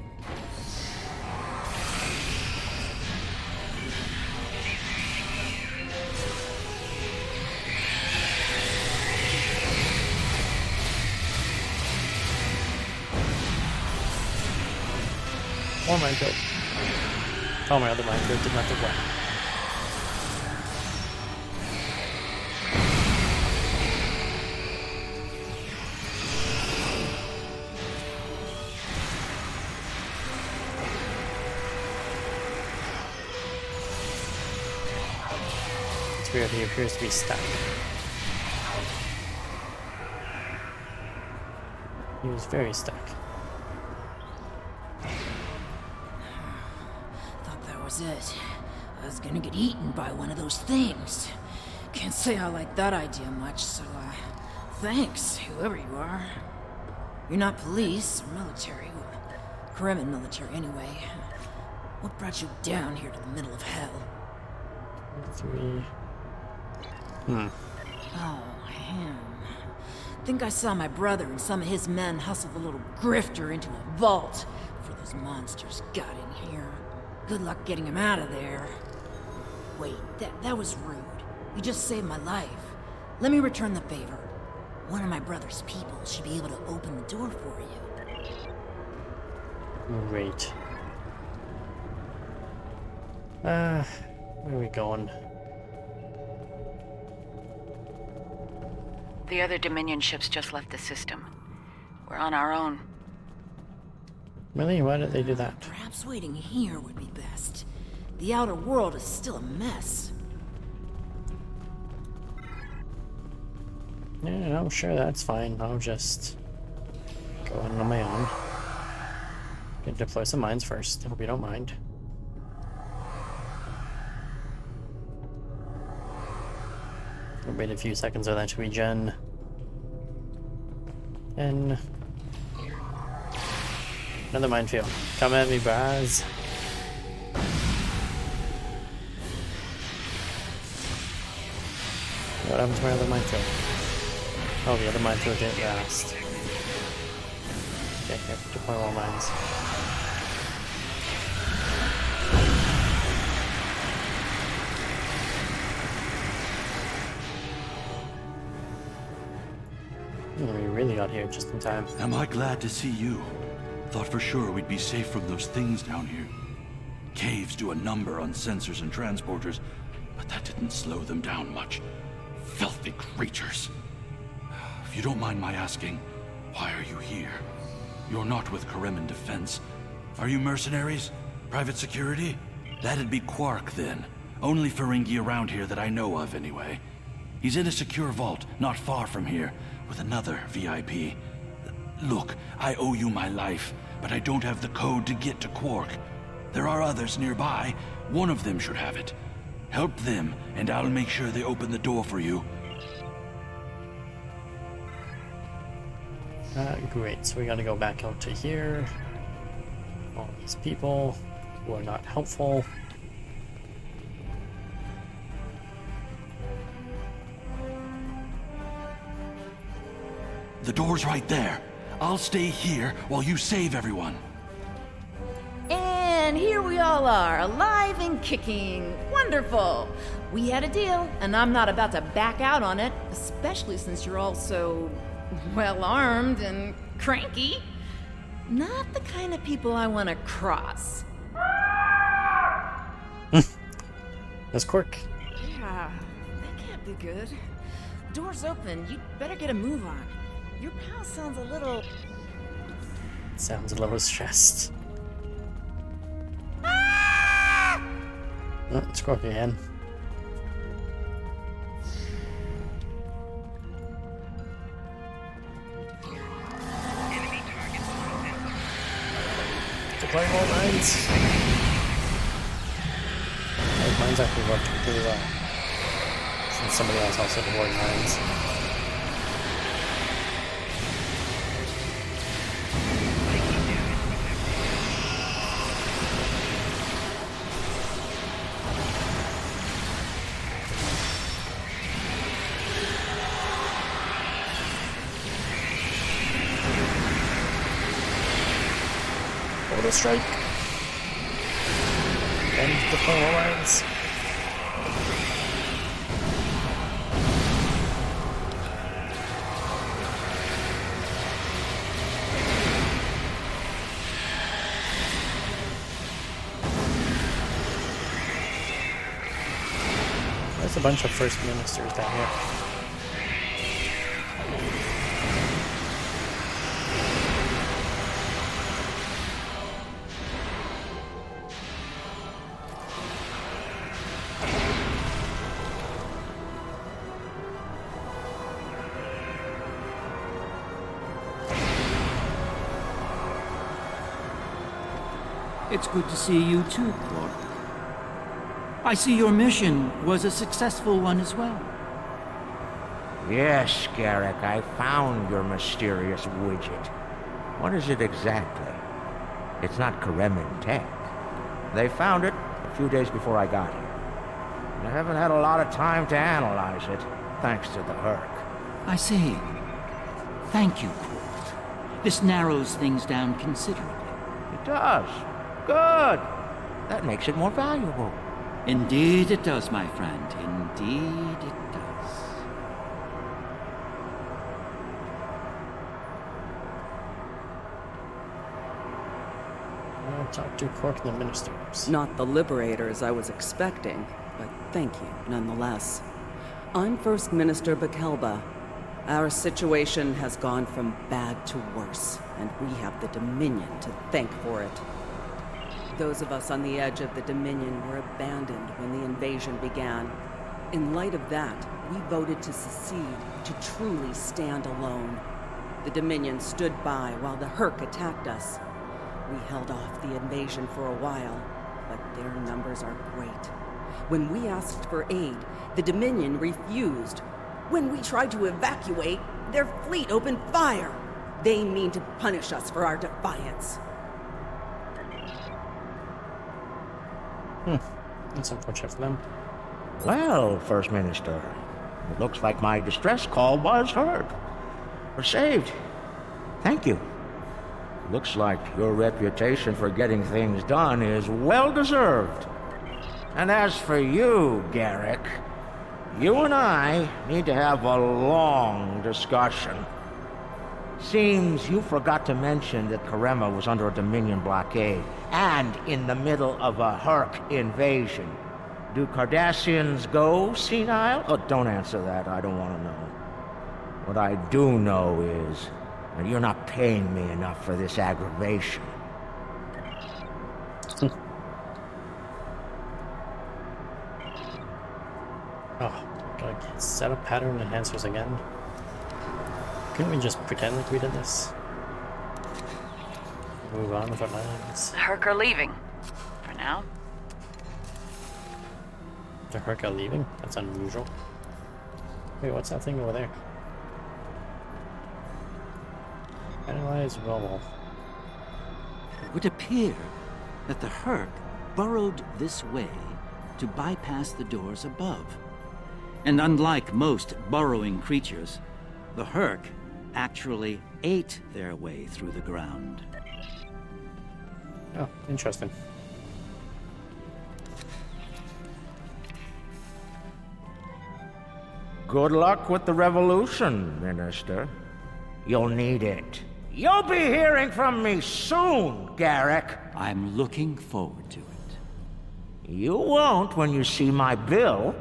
Or minefield. Oh, my other minefield did not do well. It's weird, he appears to be stuck. He was very stuck. Was it. I was gonna get eaten by one of those things. Can't say I like that idea much, so, thanks, whoever you are. You're not police or military, or Kremen military anyway. What brought you down here to the middle of hell? 3. Oh, him. Think I saw my brother and some of his men hustle the little grifter into a vault before those monsters got in here. Good luck getting him out of there. Wait, that was rude. You just saved my life. Let me return the favor. One of my brother's people should be able to open the door for you. Great. Where are we going? The other Dominion ships just left the system. We're on our own. Really? Why did they do that? Perhaps waiting here would be best. The outer world is still a mess. Yeah, no, sure, that's fine. I'll just go in on my own. Gonna deploy some mines first. Hope you don't mind. I'll wait a few seconds for that to regen. And another minefield. Come at me, Braz. What happened to my other minefield? Oh, the other minefield didn't last. Okay, here, deploy more mines. We really got here just in time. Am I glad to see you? Thought for sure we'd be safe from those things down here. Caves do a number on sensors and transporters, but that didn't slow them down much. Filthy creatures. If you don't mind my asking, why are you here? You're not with Kremen Defense. Are you mercenaries? Private security? That'd be Quark, then. Only Ferengi around here that I know of, anyway. He's in a secure vault, not far from here, with another VIP. Look, I owe you my life, but I don't have the code to get to Quark. There are others nearby. One of them should have it. Help them, and I'll make sure they open the door for you. Great, so we gotta go back out to here. All these people who are not helpful. The door's right there. I'll stay here while you save everyone. And And here we all are, alive and kicking. Wonderful. We had a deal, and I'm not about to back out on it, especially since you're all so well-armed and cranky. Not the kind of people I want to cross. That's Quark. Yeah, that can't be good. Door's open. You'd better get a move on. Your pal sounds a little... Sounds a little stressed. Oh, it's Quark again. Deploying all mines. Those mines actually worked pretty well. Since somebody else also deployed mines. Auto strike. And the power lines. There's a bunch of first ministers down here. It's good to see you too, Quark. I see your mission was a successful one as well. Yes, Garrick, I found your mysterious widget. What is it exactly? It's not Kremen tech. They found it a few days before I got here. I haven't had a lot of time to analyze it, thanks to the Herc. I see. Thank you, Quark. This narrows things down considerably. It does. Good. That makes it more valuable. Indeed it does, my friend. Indeed it does. I'll talk to Quark and the ministers. Not the liberators I was expecting, but thank you nonetheless. I'm First Minister Bakelba. Our situation has gone from bad to worse, and we have the Dominion to thank for it. Those of us on the edge of the Dominion were abandoned when the invasion began. In light of that, we voted to secede, to truly stand alone. The Dominion stood by while the Herc attacked us. We held off the invasion for a while, but their numbers are great. When we asked for aid, the Dominion refused. When we tried to evacuate, their fleet opened fire. They mean to punish us for our defiance. That's unfortunate for them. Well, First Minister, it looks like my distress call was heard. We're saved. Thank you. Looks like your reputation for getting things done is well-deserved. And as for you, Garrick, you and I need to have a long discussion. Seems you forgot to mention that Karema was under a Dominion blockade and in the middle of a Herc invasion. Do Cardassians go senile? Oh, don't answer that. I don't want to know. What I do know is that you're not paying me enough for this aggravation. Oh, gotta set up pattern enhancers again. Couldn't we just pretend like we did this? Move on with our lives. The Herc are leaving. For now. The Herc are leaving? That's unusual. Wait, what's that thing over there? Analyze rubble. It would appear that the Herc burrowed this way to bypass the doors above. And unlike most burrowing creatures, the Herc actually ate their way through the ground. Oh, interesting. Good luck with the revolution, Minister. You'll need it. You'll be hearing from me soon, Garrick. I'm looking forward to it. You won't when you see my bill.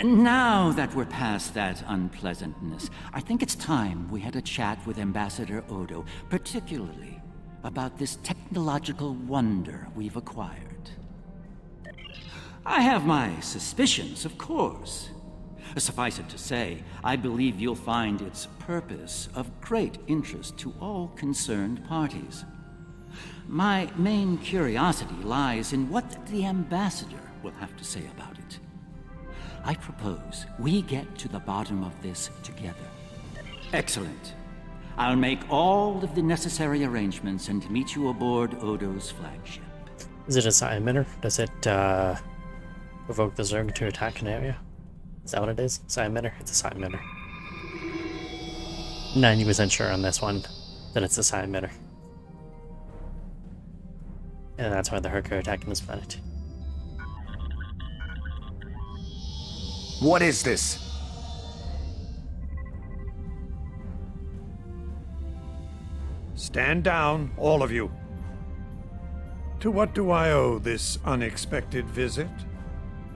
Now that we're past that unpleasantness, I think it's time we had a chat with Ambassador Odo, particularly about this technological wonder we've acquired. I have my suspicions, of course. Suffice it to say, I believe you'll find its purpose of great interest to all concerned parties. My main curiosity lies in what the Ambassador will have to say about it. I propose we get to the bottom of this together. Excellent. I'll make all of the necessary arrangements and meet you aboard Odo's flagship. Is it a psi emitter? Does it provoke the Zerg to attack an area? Is that what it is? Psi emitter? It's a psi emitter. 90% sure on this one that it's a psi emitter. And that's why the Herc are attacking this planet. What is this? Stand down, all of you. To what do I owe this unexpected visit?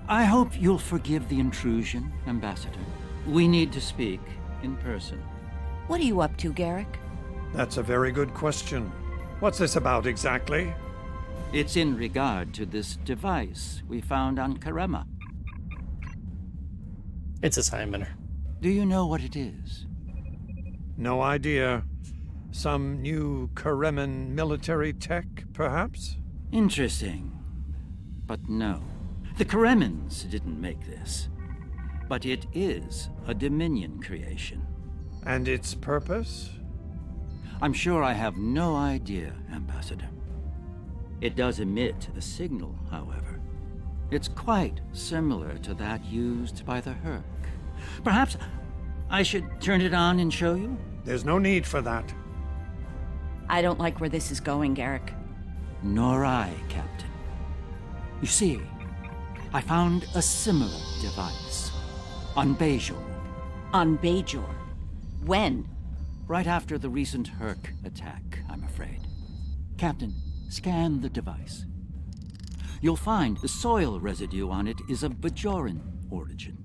I hope you'll forgive the intrusion, Ambassador. We need to speak in person. What are you up to, Garrick? That's a very good question. What's this about exactly? It's in regard to this device we found on Karema. It's a psi emitter. Do you know what it is? No idea. Some new Kareman military tech, perhaps? Interesting. But no. The Karemans didn't make this. But it is a Dominion creation. And its purpose? I'm sure I have no idea, Ambassador. It does emit a signal, however. It's quite similar to that used by the Herc. Perhaps I should turn it on and show you? There's no need for that. I don't like where this is going, Garrick. Nor I, Captain. You see, I found a similar device on Bajor. On Bajor? When? Right after the recent Herc attack, I'm afraid. Captain, scan the device. You'll find the soil residue on it is of Bajoran origin.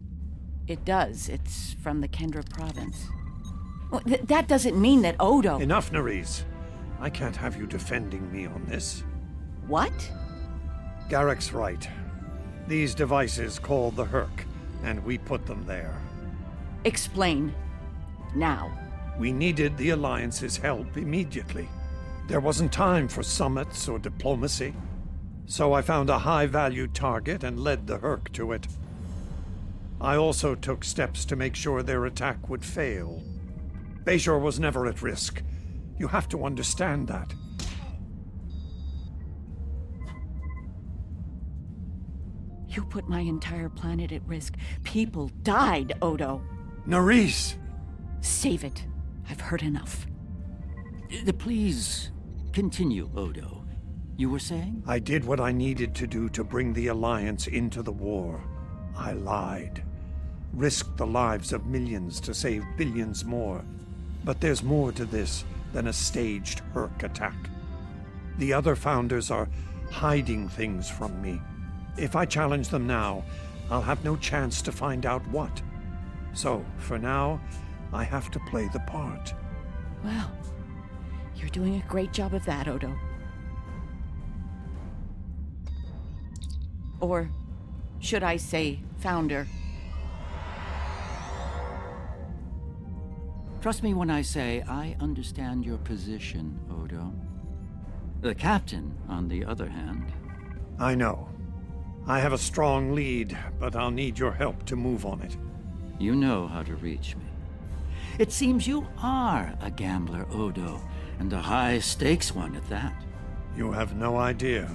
It does. It's from the Kendra province. Well, that doesn't mean that Odo... Enough, Nerys. I can't have you defending me on this. What? Garrick's right. These devices called the Herc, and we put them there. Explain. Now. We needed the Alliance's help immediately. There wasn't time for summits or diplomacy. So I found a high-value target and led the Herc to it. I also took steps to make sure their attack would fail. Bajor was never at risk. You have to understand that. You put my entire planet at risk. People died, Odo. Nerys! Save it. I've heard enough. Please continue, Odo. You were saying? I did what I needed to do to bring the Alliance into the war. I lied. Risked the lives of millions to save billions more. But there's more to this than a staged Herc attack. The other founders are hiding things from me. If I challenge them now, I'll have no chance to find out what. So, for now, I have to play the part. Well, you're doing a great job of that, Odo. Or should I say, founder? Trust me when I say I understand your position, Odo. The captain, on the other hand... I know. I have a strong lead, but I'll need your help to move on it. You know how to reach me. It seems you are a gambler, Odo, and a high-stakes one at that. You have no idea.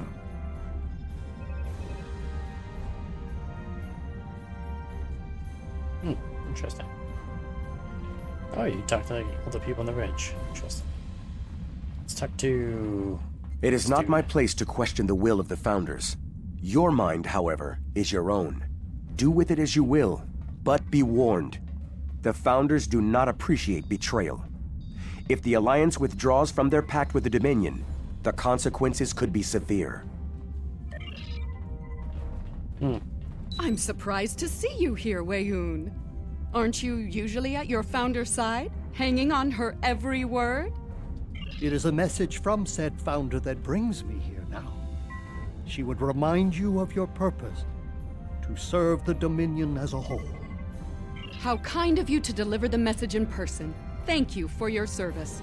Interesting. Oh, you talked to all the people on the ridge. Interesting. Let's talk to It is not my place to question the will of the Founders. Your mind, however, is your own. Do with it as you will, but be warned. The Founders do not appreciate betrayal. If the Alliance withdraws from their pact with the Dominion, the consequences could be severe. I'm surprised to see you here, Weyoun. Aren't you usually at your Founder's side, hanging on her every word? It is a message from said Founder that brings me here now. She would remind you of your purpose, to serve the Dominion as a whole. How kind of you to deliver the message in person. Thank you for your service.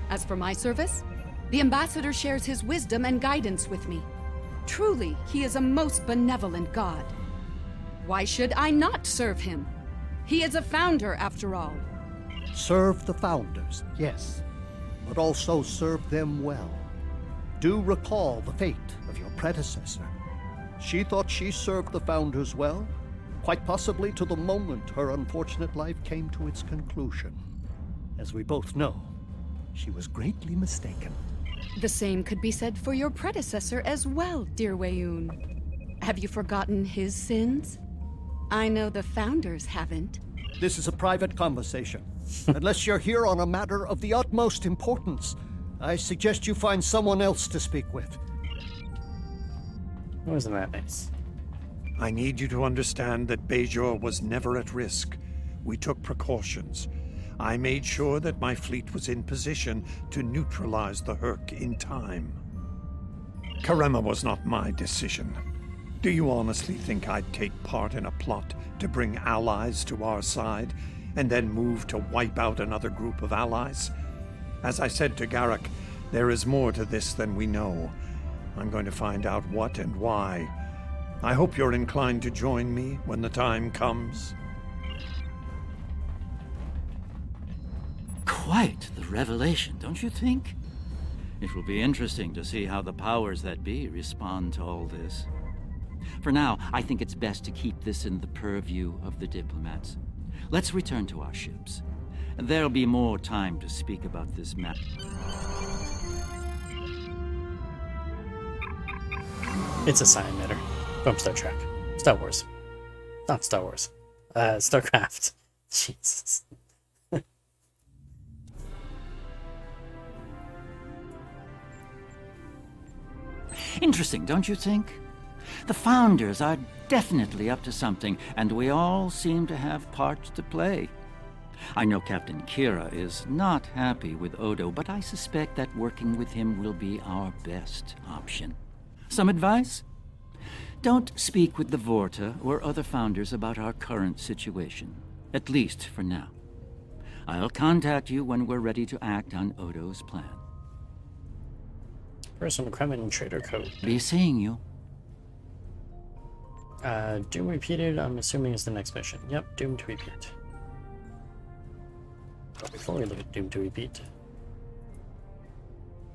As for my service, the Ambassador shares his wisdom and guidance with me. Truly, he is a most benevolent god. Why should I not serve him? He is a Founder, after all. Serve the Founders, yes, but also serve them well. Do recall the fate of your predecessor. She thought she served the Founders well, quite possibly to the moment her unfortunate life came to its conclusion. As we both know, she was greatly mistaken. The same could be said for your predecessor as well, dear Weyoun. Have you forgotten his sins? I know the Founders haven't. This is a private conversation. Unless you're here on a matter of the utmost importance, I suggest you find someone else to speak with. Wasn't that nice? I need you to understand that Bajor was never at risk. We took precautions. I made sure that my fleet was in position to neutralize the Herc in time. Karema was not my decision. Do you honestly think I'd take part in a plot to bring allies to our side, and then move to wipe out another group of allies? As I said to Garrick, there is more to this than we know. I'm going to find out what and why. I hope you're inclined to join me when the time comes. Quite the revelation, don't you think? It will be interesting to see how the powers that be respond to all this. For now, I think it's best to keep this in the purview of the diplomats. Let's return to our ships. There'll be more time to speak about this matter. It's a science matter from Star Trek. Star Wars. Not Star Wars. StarCraft. Jesus. Interesting, don't you think? The Founders are definitely up to something, and we all seem to have parts to play. I know Captain Kira is not happy with Odo, but I suspect that working with him will be our best option. Some advice? Don't speak with the Vorta or other Founders about our current situation, at least for now. I'll contact you when we're ready to act on Odo's plan. Where's some Kremen trader code? Be seeing you. Doom repeated, I'm assuming is the next mission. Yep, Doom to repeat. But before we look at Doom to repeat,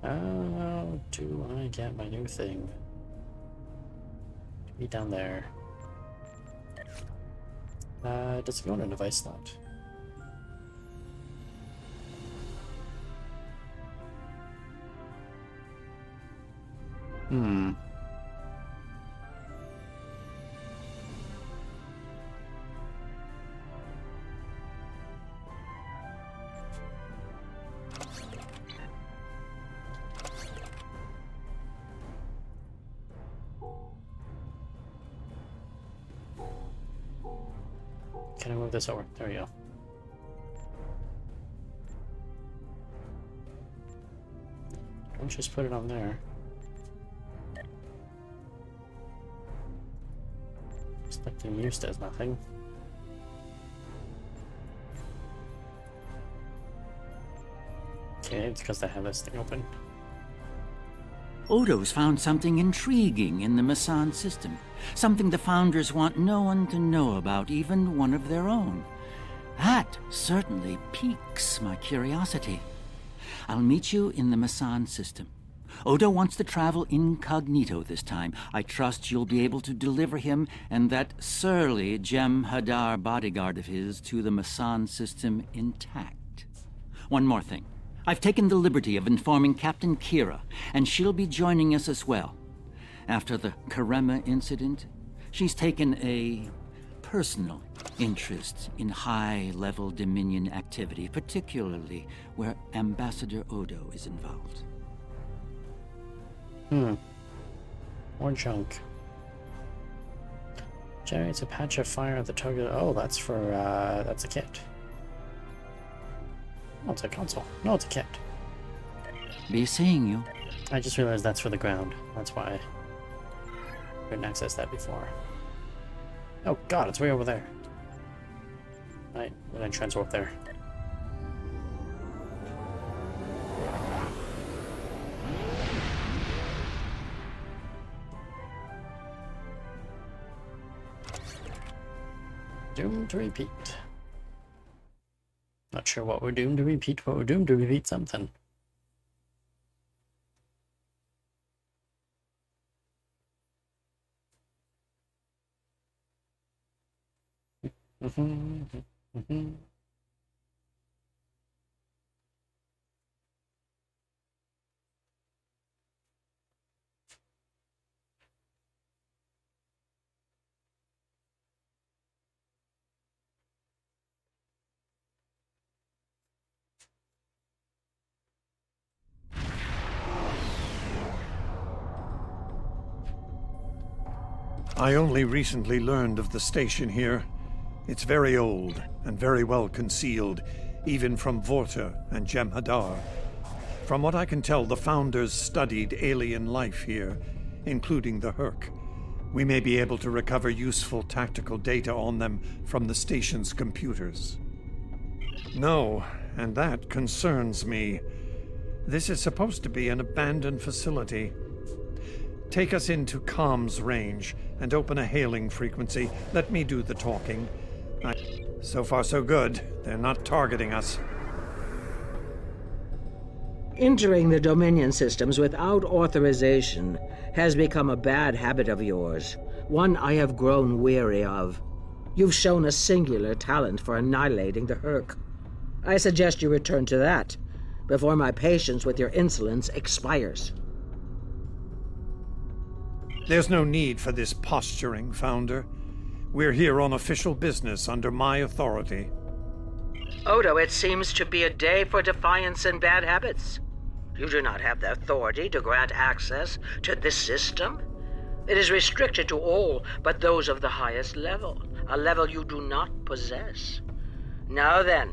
how do I get my new thing? Be down there. Does it go in a device slot? Can I move this over? There we go. Don't just put it on there. Selecting use does nothing. Okay, it's because I have this thing open. Odo's found something intriguing in the Masan system. Something the Founders want no one to know about, even one of their own. That certainly piques my curiosity. I'll meet you in the Masan system. Odo wants to travel incognito this time. I trust you'll be able to deliver him and that surly Jem'Hadar bodyguard of his to the Masan system intact. One more thing. I've taken the liberty of informing Captain Kira, and she'll be joining us as well. After the Karema incident, she's taken a personal interest in high-level Dominion activity, particularly where Ambassador Odo is involved. More junk. Generates a patch of fire at the target. Oh, that's for, that's a kit. Oh, it's a console. No, it's a kit. Be seeing you. I just realized that's for the ground. That's why I couldn't access that before. Oh god, it's way over there. Right, when I transwarp there. Doomed to repeat. Not sure what we're doomed to repeat, but we're doomed to repeat something. I only recently learned of the station here. It's very old and very well concealed, even from Vorta and Jem'Hadar. From what I can tell, the Founders studied alien life here, including the Herc. We may be able to recover useful tactical data on them from the station's computers. No, and that concerns me. This is supposed to be an abandoned facility. Take us into comms range and open a hailing frequency. Let me do the talking. So far so good. They're not targeting us. Entering the Dominion systems without authorization has become a bad habit of yours, one I have grown weary of. You've shown a singular talent for annihilating the Herc. I suggest you return to that before my patience with your insolence expires. There's no need for this posturing, Founder. We're here on official business under my authority. Odo, it seems to be a day for defiance and bad habits. You do not have the authority to grant access to this system. It is restricted to all but those of the highest level, a level you do not possess. Now then,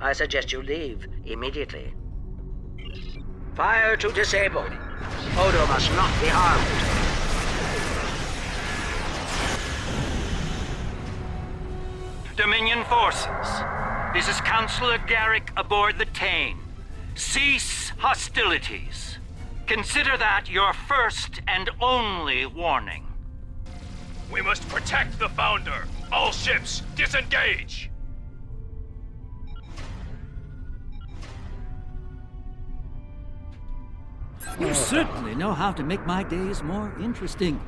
I suggest you leave immediately. Fire to disable. Odo must not be harmed. Dominion forces, this is Counselor Garrick aboard the Tane. Cease hostilities. Consider that your first and only warning. We must protect the Founder. All ships, disengage! You certainly know how to make my days more interesting.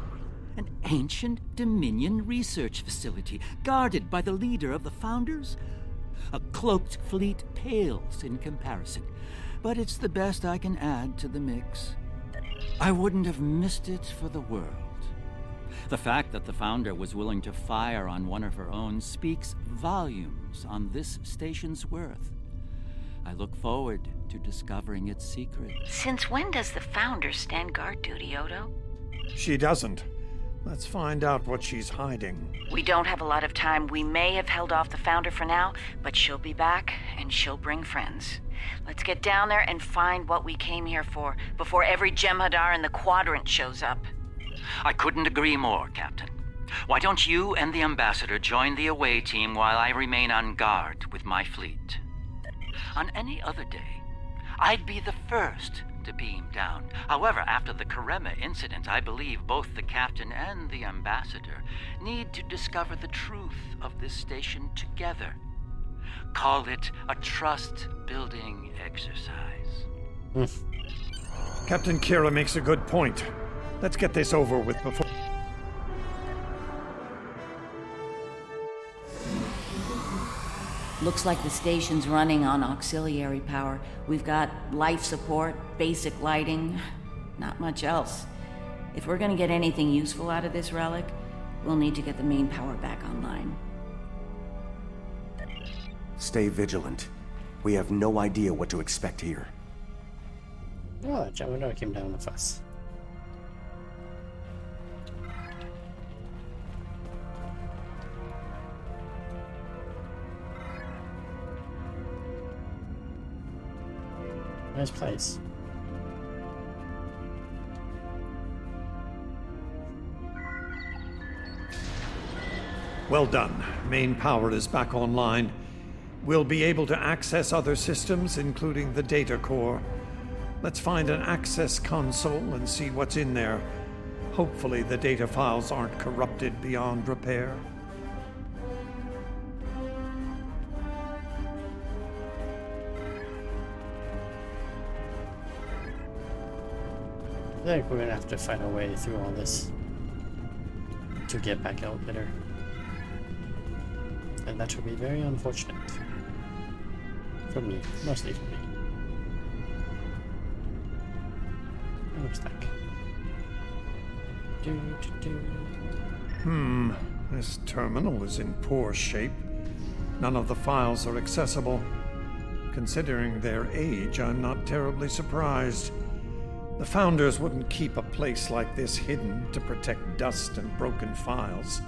An ancient Dominion research facility, guarded by the leader of the Founders? A cloaked fleet pales in comparison, but it's the best I can add to the mix. I wouldn't have missed it for the world. The fact that the Founder was willing to fire on one of her own speaks volumes on this station's worth. I look forward to discovering its secret. Since when does the Founder stand guard duty, Odo? She doesn't. Let's find out what she's hiding. We don't have a lot of time. We may have held off the Founder for now, but she'll be back, and she'll bring friends. Let's get down there and find what we came here for, before every Jem'Hadar in the Quadrant shows up. I couldn't agree more, Captain. Why don't you and the Ambassador join the away team while I remain on guard with my fleet? On any other day, I'd be the first to beam down. However, after the Karema incident, I believe both the Captain and the Ambassador need to discover the truth of this station together. Call it a trust-building exercise. Captain Kira makes a good point. Let's get this over with before... Looks like the station's running on auxiliary power. We've got life support, basic lighting, not much else. If we're gonna get anything useful out of this relic, we'll need to get the main power back online. Stay vigilant. We have no idea what to expect here. Oh, Jem'Hadar came down with us. Nice place. Well done. Main power is back online. We'll be able to access other systems, including the data core. Let's find an access console and see what's in there. Hopefully the data files aren't corrupted beyond repair. I think we're gonna have to find a way through all this to get back out better. And that would be very unfortunate. For me, mostly for me. It looks like. This terminal is in poor shape. None of the files are accessible. Considering their age, I'm not terribly surprised. The Founders wouldn't keep a place like this hidden to protect dust and broken files.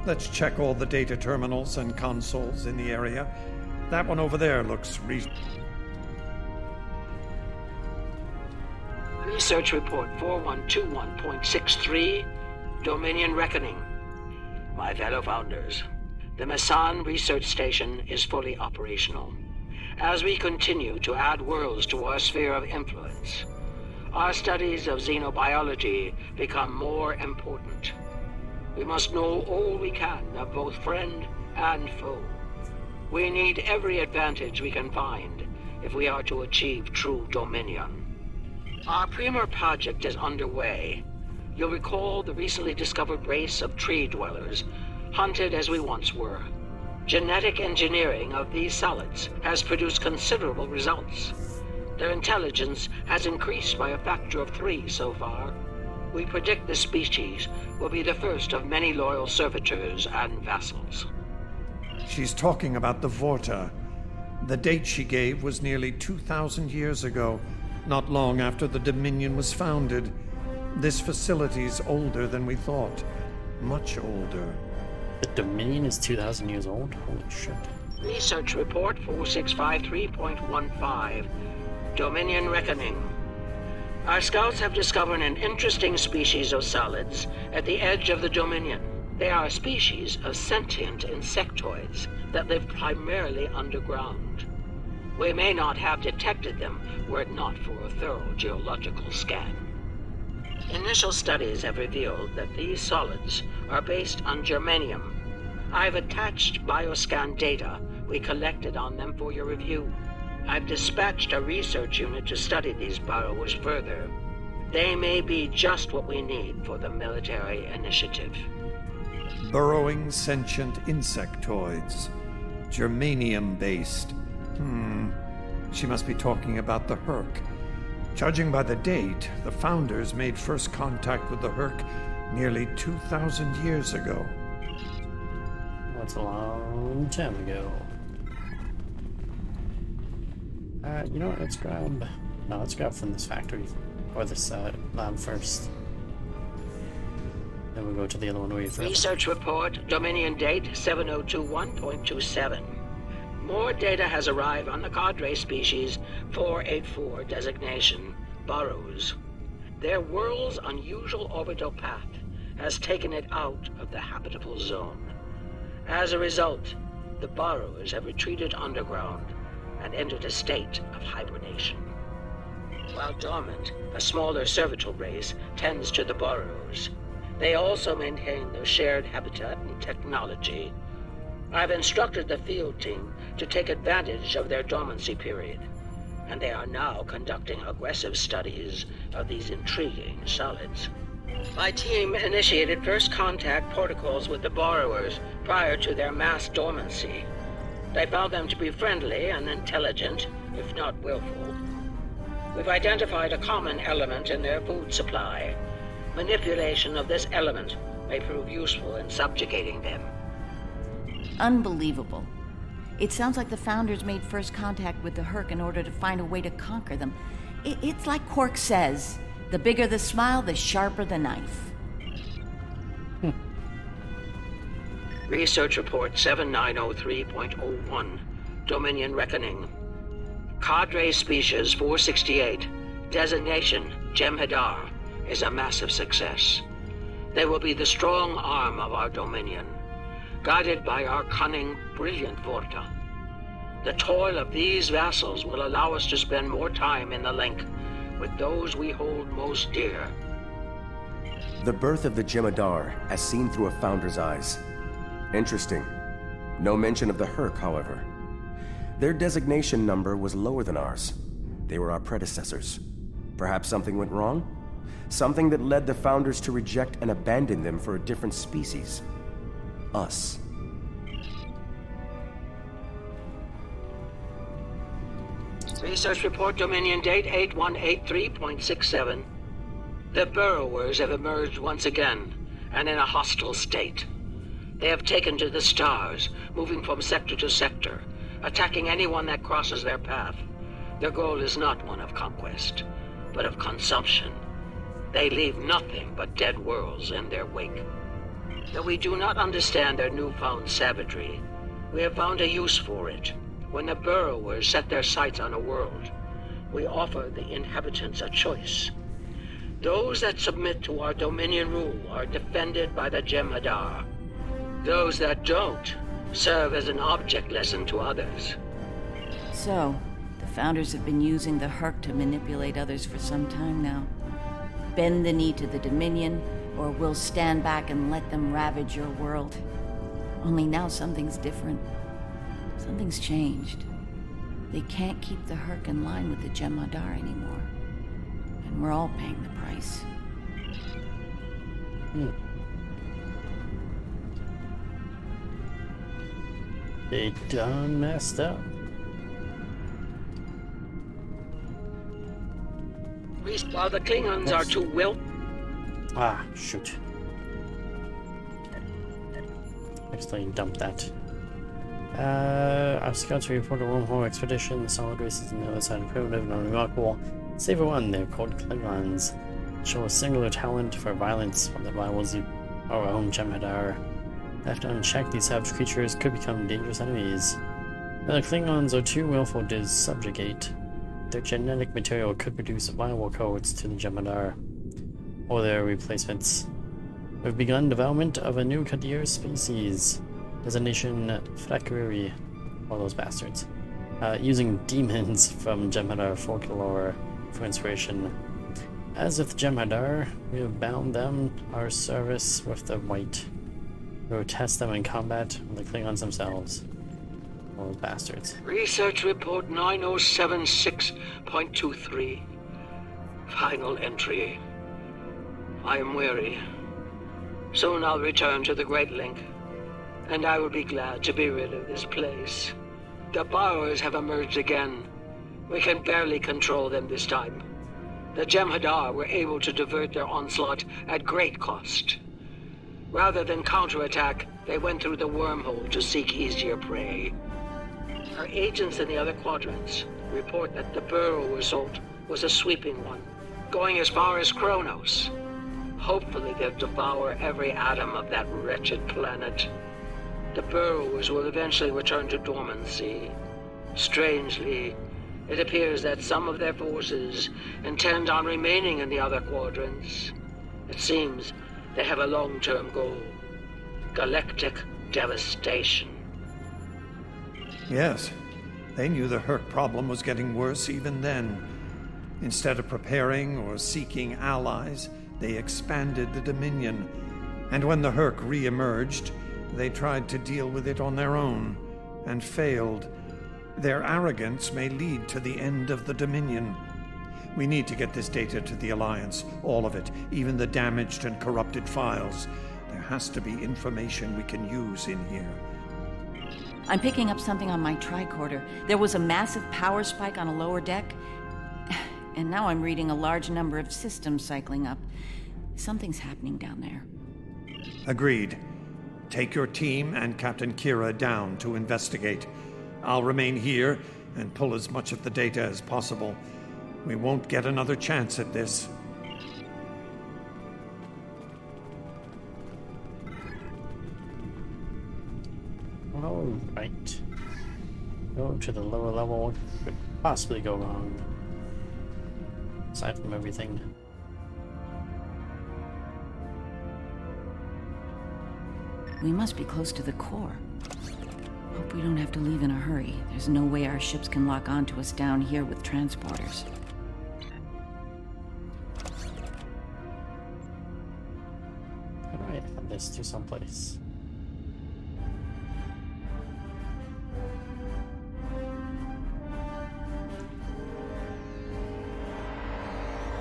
Let's check all the data terminals and consoles in the area. That one over there looks Research Report 4121.63, Dominion Reckoning. My fellow Founders, the Mesan Research Station is fully operational. As we continue to add worlds to our sphere of influence, our studies of xenobiology become more important. We must know all we can of both friend and foe. We need every advantage we can find if we are to achieve true dominion. Our premier project is underway. You'll recall the recently discovered race of tree dwellers, hunted as we once were. Genetic engineering of these solids has produced considerable results. Their intelligence has increased by a factor of 3 so far. We predict the species will be the first of many loyal servitors and vassals. She's talking about the Vorta. The date she gave was nearly 2,000 years ago, not long after the Dominion was founded. This facility's older than we thought. Much older. The Dominion is 2,000 years old? Holy shit. Research Report 4653.15, Dominion Reckoning. Our scouts have discovered an interesting species of solids at the edge of the Dominion. They are a species of sentient insectoids that live primarily underground. We may not have detected them were it not for a thorough geological scan. Initial studies have revealed that these solids are based on germanium. I've attached bioscan data we collected on them for your review. I've dispatched a research unit to study these burrowers further. They may be just what we need for the military initiative. Burrowing sentient insectoids. Germanium-based. She must be talking about the Herc. Judging by the date, the Founders made first contact with the Herc nearly 2,000 years ago. That's a long time ago. You know what, let's grab from this factory, or this lab first. Then we'll go to the other one where you throw. Research Report, Dominion date 7021.27. More data has arrived on the cadre species 484 designation, burrows. Their world's unusual orbital path has taken it out of the habitable zone. As a result, the burrowers have retreated underground and entered a state of hibernation. While dormant, a smaller servitor race tends to the burrowers. They also maintain their shared habitat and technology. I've instructed the field team to take advantage of their dormancy period, and they are now conducting aggressive studies of these intriguing solids. My team initiated first contact protocols with the borrowers prior to their mass dormancy. They found them to be friendly and intelligent, if not willful. We've identified a common element in their food supply. Manipulation of this element may prove useful in subjugating them. Unbelievable. It sounds like the Founders made first contact with the Herc in order to find a way to conquer them. It's like Quark says, the bigger the smile, the sharper the knife. Research Report 7903.01, Dominion Reckoning. Cadre Species 468, designation Jem'Hadar, is a massive success. They will be the strong arm of our Dominion, guided by our cunning, brilliant Vorta. The toil of these vassals will allow us to spend more time in the link with those we hold most dear. The birth of the Jem'Hadar as seen through a Founder's eyes. Interesting. No mention of the Herc, however. Their designation number was lower than ours. They were our predecessors. Perhaps something went wrong? Something that led the Founders to reject and abandon them for a different species. Us. Research Report Dominion Date 8183.67. The Burrowers have emerged once again, and in a hostile state. They have taken to the stars, moving from sector to sector, attacking anyone that crosses their path. Their goal is not one of conquest, but of consumption. They leave nothing but dead worlds in their wake. Though we do not understand their newfound savagery, we have found a use for it. When the Burrowers set their sights on a world, we offer the inhabitants a choice. Those that submit to our Dominion rule are defended by the Jem'Hadar. Those that don't serve as an object lesson to others. So, the Founders have been using the Herc to manipulate others for some time now. Bend the knee to the Dominion, or we'll stand back and let them ravage your world. Only now something's different. Something's changed. They can't keep the Herc in line with the Jem'Hadar anymore. And we're all paying the price. They done messed up. While the Klingons are too Ah, shoot. Accidentally dumped that. Our scouts report a wormhole expedition. The solid races on the other side of primitive and unremarkable. Save one, they're called Klingons. Show a singular talent for violence, one that rivals our own Jem'Hadar. Left unchecked, these savage creatures could become dangerous enemies. Now, the Klingons are too willful to subjugate. Their genetic material could produce viable codes to the Jem'Hadar, or their replacements. We've begun development of a new Kadir species. Designation Frakiri, or those bastards. Using demons from Jem'Hadar folklore for inspiration. As with Jem'Hadar, we have bound them our service with the White. We will test them in combat with the Klingons themselves. Those bastards. Research Report 9076.23. Final entry. I am weary. Soon I'll return to the Great Link, and I will be glad to be rid of this place. The Borrowers have emerged again. We can barely control them this time. The Jem'Hadar were able to divert their onslaught at great cost. Rather than counterattack, they went through the wormhole to seek easier prey. Our agents in the other quadrants report that the Burrow assault was a sweeping one, going as far as Kronos. Hopefully they'll devour every atom of that wretched planet. The Burrowers will eventually return to dormancy. Strangely, it appears that some of their forces intend on remaining in the other quadrants. It seems they have a long-term goal. Galactic devastation. Yes, they knew the Herc problem was getting worse even then. Instead of preparing or seeking allies, they expanded the Dominion. And when the Herc re-emerged, they tried to deal with it on their own, and failed. Their arrogance may lead to the end of the Dominion. We need to get this data to the Alliance, all of it, even the damaged and corrupted files. There has to be information we can use in here. I'm picking up something on my tricorder. There was a massive power spike on a lower deck, and now I'm reading a large number of systems cycling up. Something's happening down there. Agreed. Take your team and Captain Kira down to investigate. I'll remain here and pull as much of the data as possible. We won't get another chance at this. All right. Go to the lower level. What could possibly go wrong? Aside from everything. We must be close to the core. Hope we don't have to leave in a hurry. There's no way our ships can lock onto us down here with transporters. Alright, add this to someplace.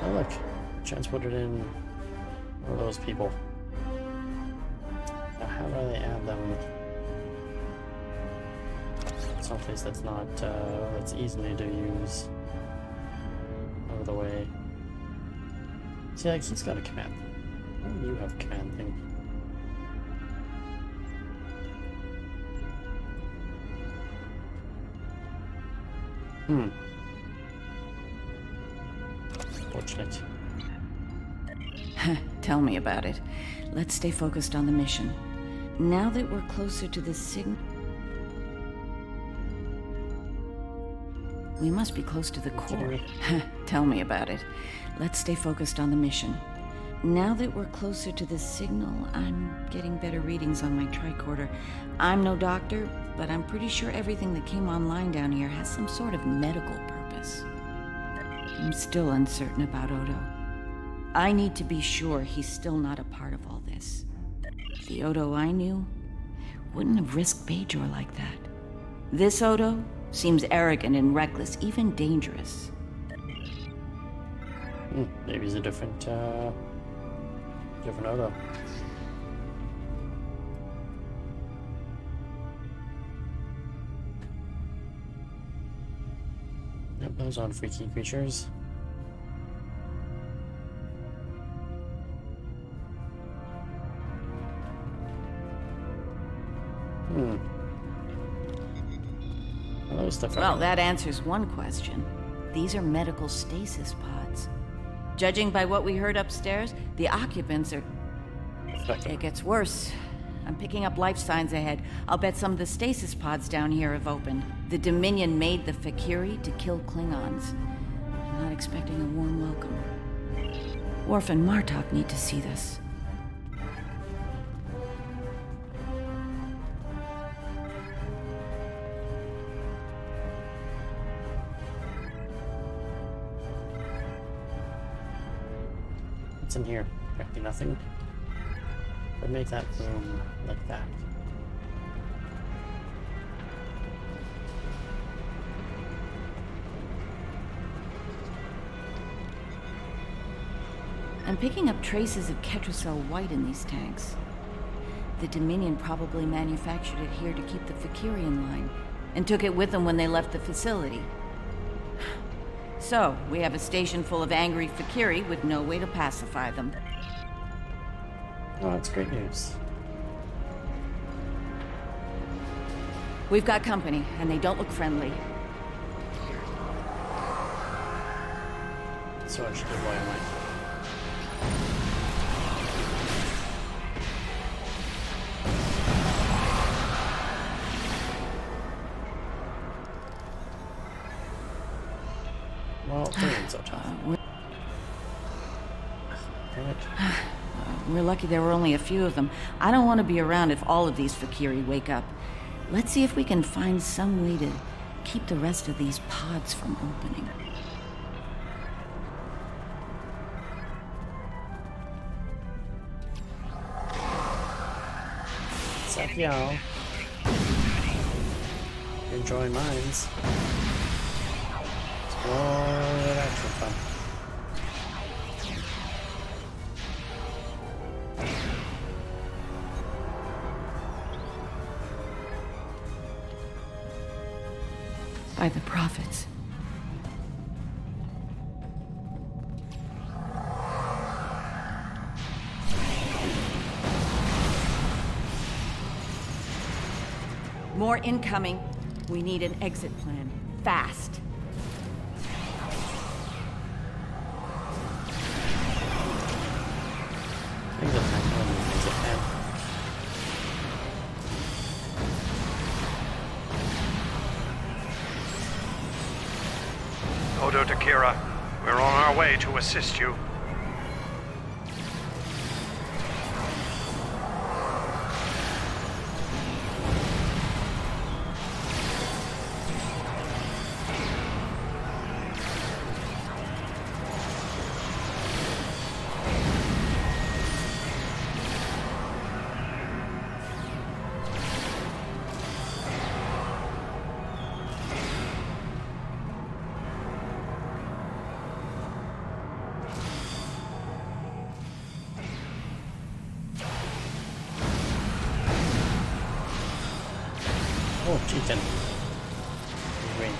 Oh look, transported in one of those people. Now how do they add them someplace that's not, that's easily to use out of the way? See, like, he's got a command. Why do you have a command thing? Fortunate. Tell me about it. Let's stay focused on the mission. Now that we're closer to the signal... We must be close to the core. Tell me about it. Let's stay focused on the mission. Now that we're closer to the signal, I'm getting better readings on my tricorder. I'm no doctor, but I'm pretty sure everything that came online down here has some sort of medical purpose. I'm still uncertain about Odo. I need to be sure he's still not a part of all this. The Odo I knew wouldn't have risked Bajor like that. This Odo seems arrogant and reckless, even dangerous. Maybe he's a different Odo. Yep, those aren't freaky creatures. Well, that answers one question. These are medical stasis pods. Judging by what we heard upstairs, the occupants are... It gets worse. I'm picking up life signs ahead. I'll bet some of the stasis pods down here have opened. The Dominion made the Fakiri to kill Klingons. I'm not expecting a warm welcome. Worf and Martok need to see this. What's in here? Apparently nothing. But make that room like that. I'm picking up traces of Ketracel white in these tanks. The Dominion probably manufactured it here to keep the Fakiri in line, and took it with them when they left the facility. So, we have a station full of angry Fakiri with no way to pacify them. Oh, that's great news. We've got company, and they don't look friendly. So I should deploy my... Well, they ain't so tough. Damn it. We're lucky there were only a few of them. I don't want to be around if all of these Fakiri wake up. Let's see if we can find some way to keep the rest of these pods from opening. What's up, y'all? Enjoying mines. Oh, that's fun. by the prophets. More incoming. We need an exit plan. Fast. Exit plan. Exit plan. Odo to Kira, we're on our way to assist you. Oh, chieftain. Great.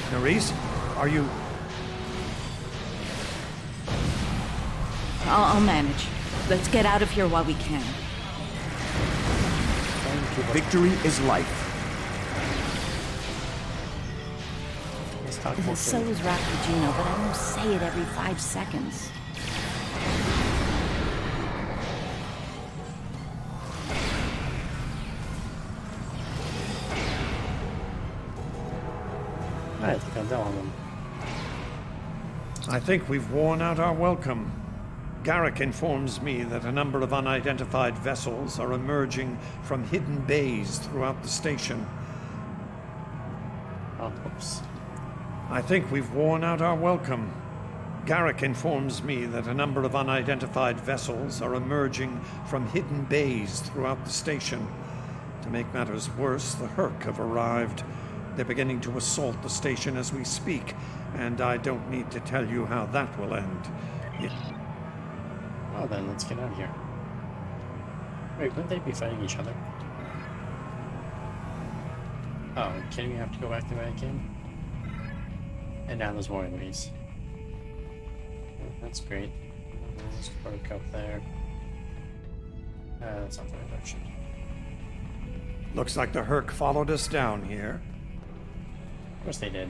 Nerys, are you... I'll manage. Let's get out of here while we can. Victory is life. So is Rakugino, but I don't say it every 5 seconds. I think I'm done on them. I think we've worn out our welcome. Garrick informs me that a number of unidentified vessels are emerging from hidden bays throughout the station. Oh, oops. I think we've worn out our welcome. Garrick informs me that a number of unidentified vessels are emerging from hidden bays throughout the station. To make matters worse, the Herc have arrived. They're beginning to assault the station as we speak, and I don't need to tell you how that will end. Well then, let's get out of here. Wait, wouldn't they be fighting each other? Oh, kidding me? I have to go back the way I came? And down those mooring ways. That's great. There's a broke up there. That's not the right direction. Looks like the Herc followed us down here. Of course they did.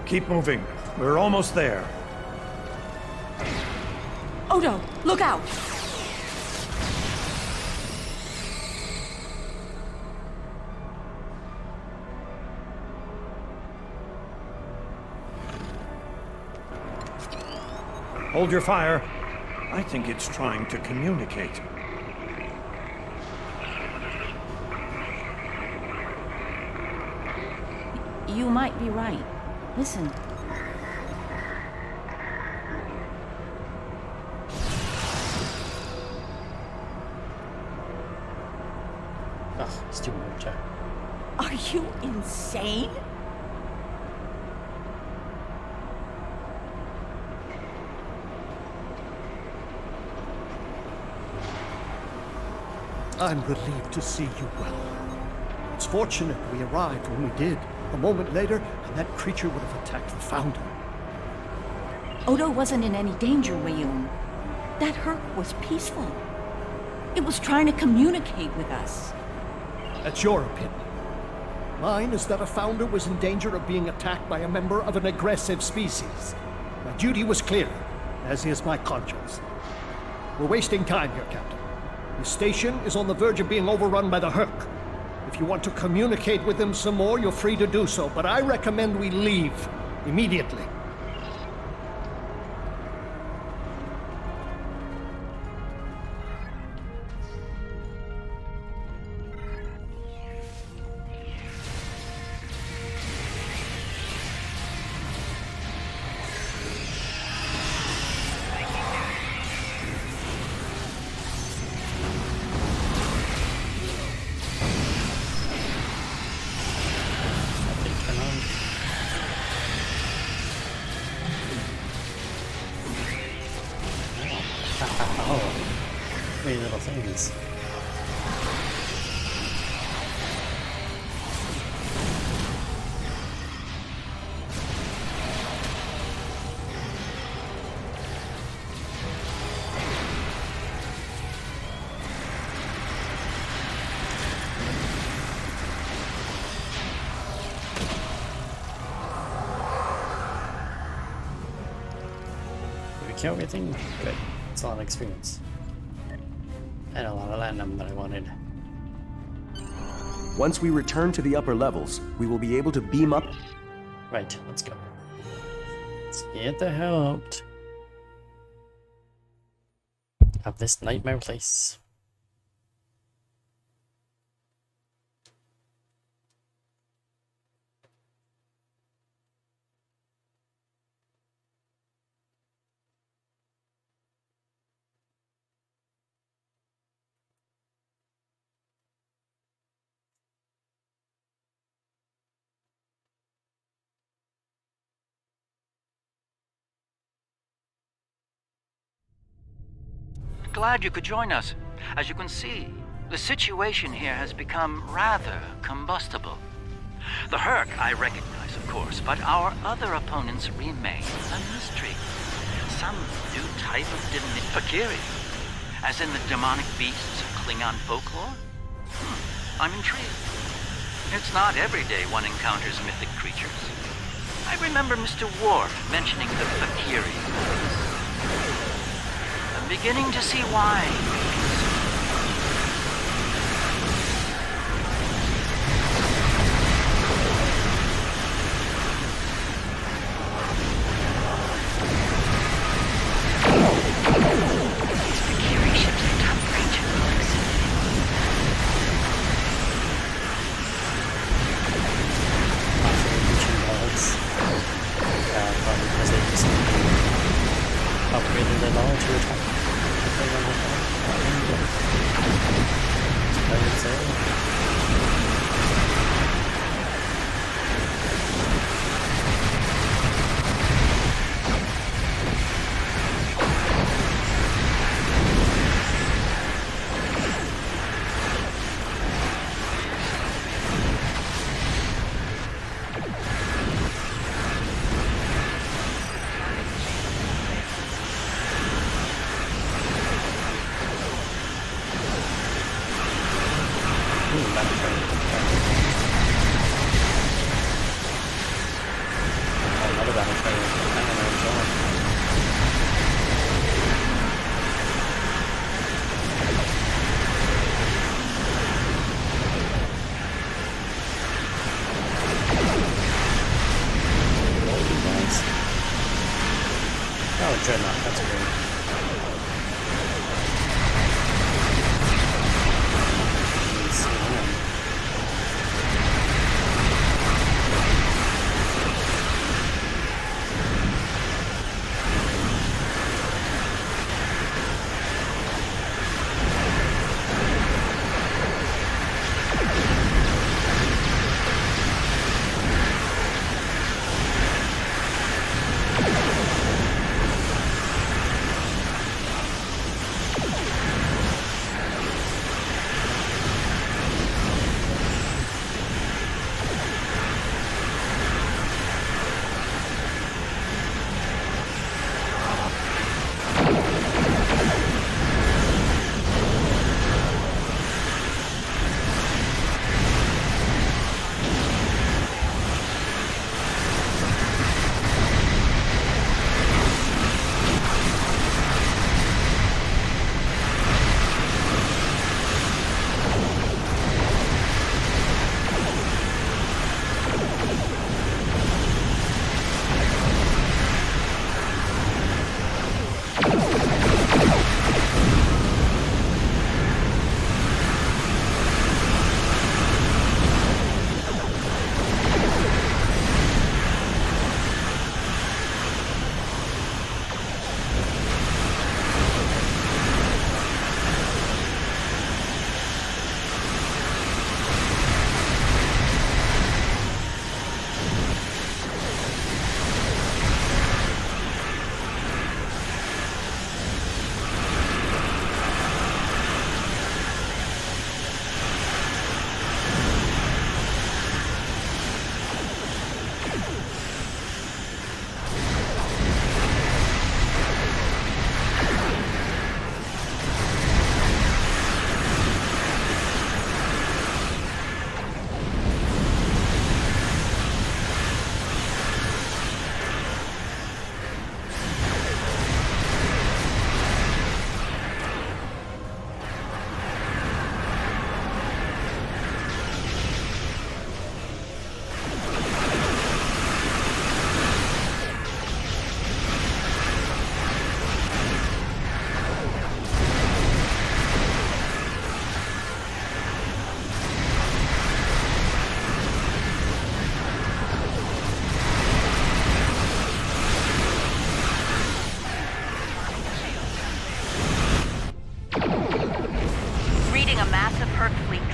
Keep moving. We're almost there. Odo, look out! Hold your fire. I think it's trying to communicate. You might be right. Listen. Ugh, stupid attack. Are you insane? I'm relieved to see you well. It's fortunate we arrived when we did. A moment later, and that creature would have attacked the Founder. Odo wasn't in any danger, Wayun. That Herc was peaceful. It was trying to communicate with us. That's your opinion. Mine is that a Founder was in danger of being attacked by a member of an aggressive species. My duty was clear, as is my conscience. We're wasting time here, Captain. The station is on the verge of being overrun by the Herc. If you want to communicate with them some more, you're free to do so, but I recommend we leave immediately. Three little things. Did we kill everything? Good. It's a lot of experience. And a lot of latinum that I wanted. Once we return to the upper levels, we will be able to beam up. Right, let's go. Let's get the hell out of this nightmare place. Glad you could join us. As you can see, the situation here has become rather combustible. The Herc I recognize, of course, but our other opponents remain a mystery. Some new type of Fakiri, as in the demonic beasts of Klingon folklore? I'm intrigued. It's not every day one encounters mythic creatures. I remember Mr. Worf mentioning the Fakiri. I'm beginning to see why. Upgraded their knowledge to attack. I would say. Dreadnought, that's great.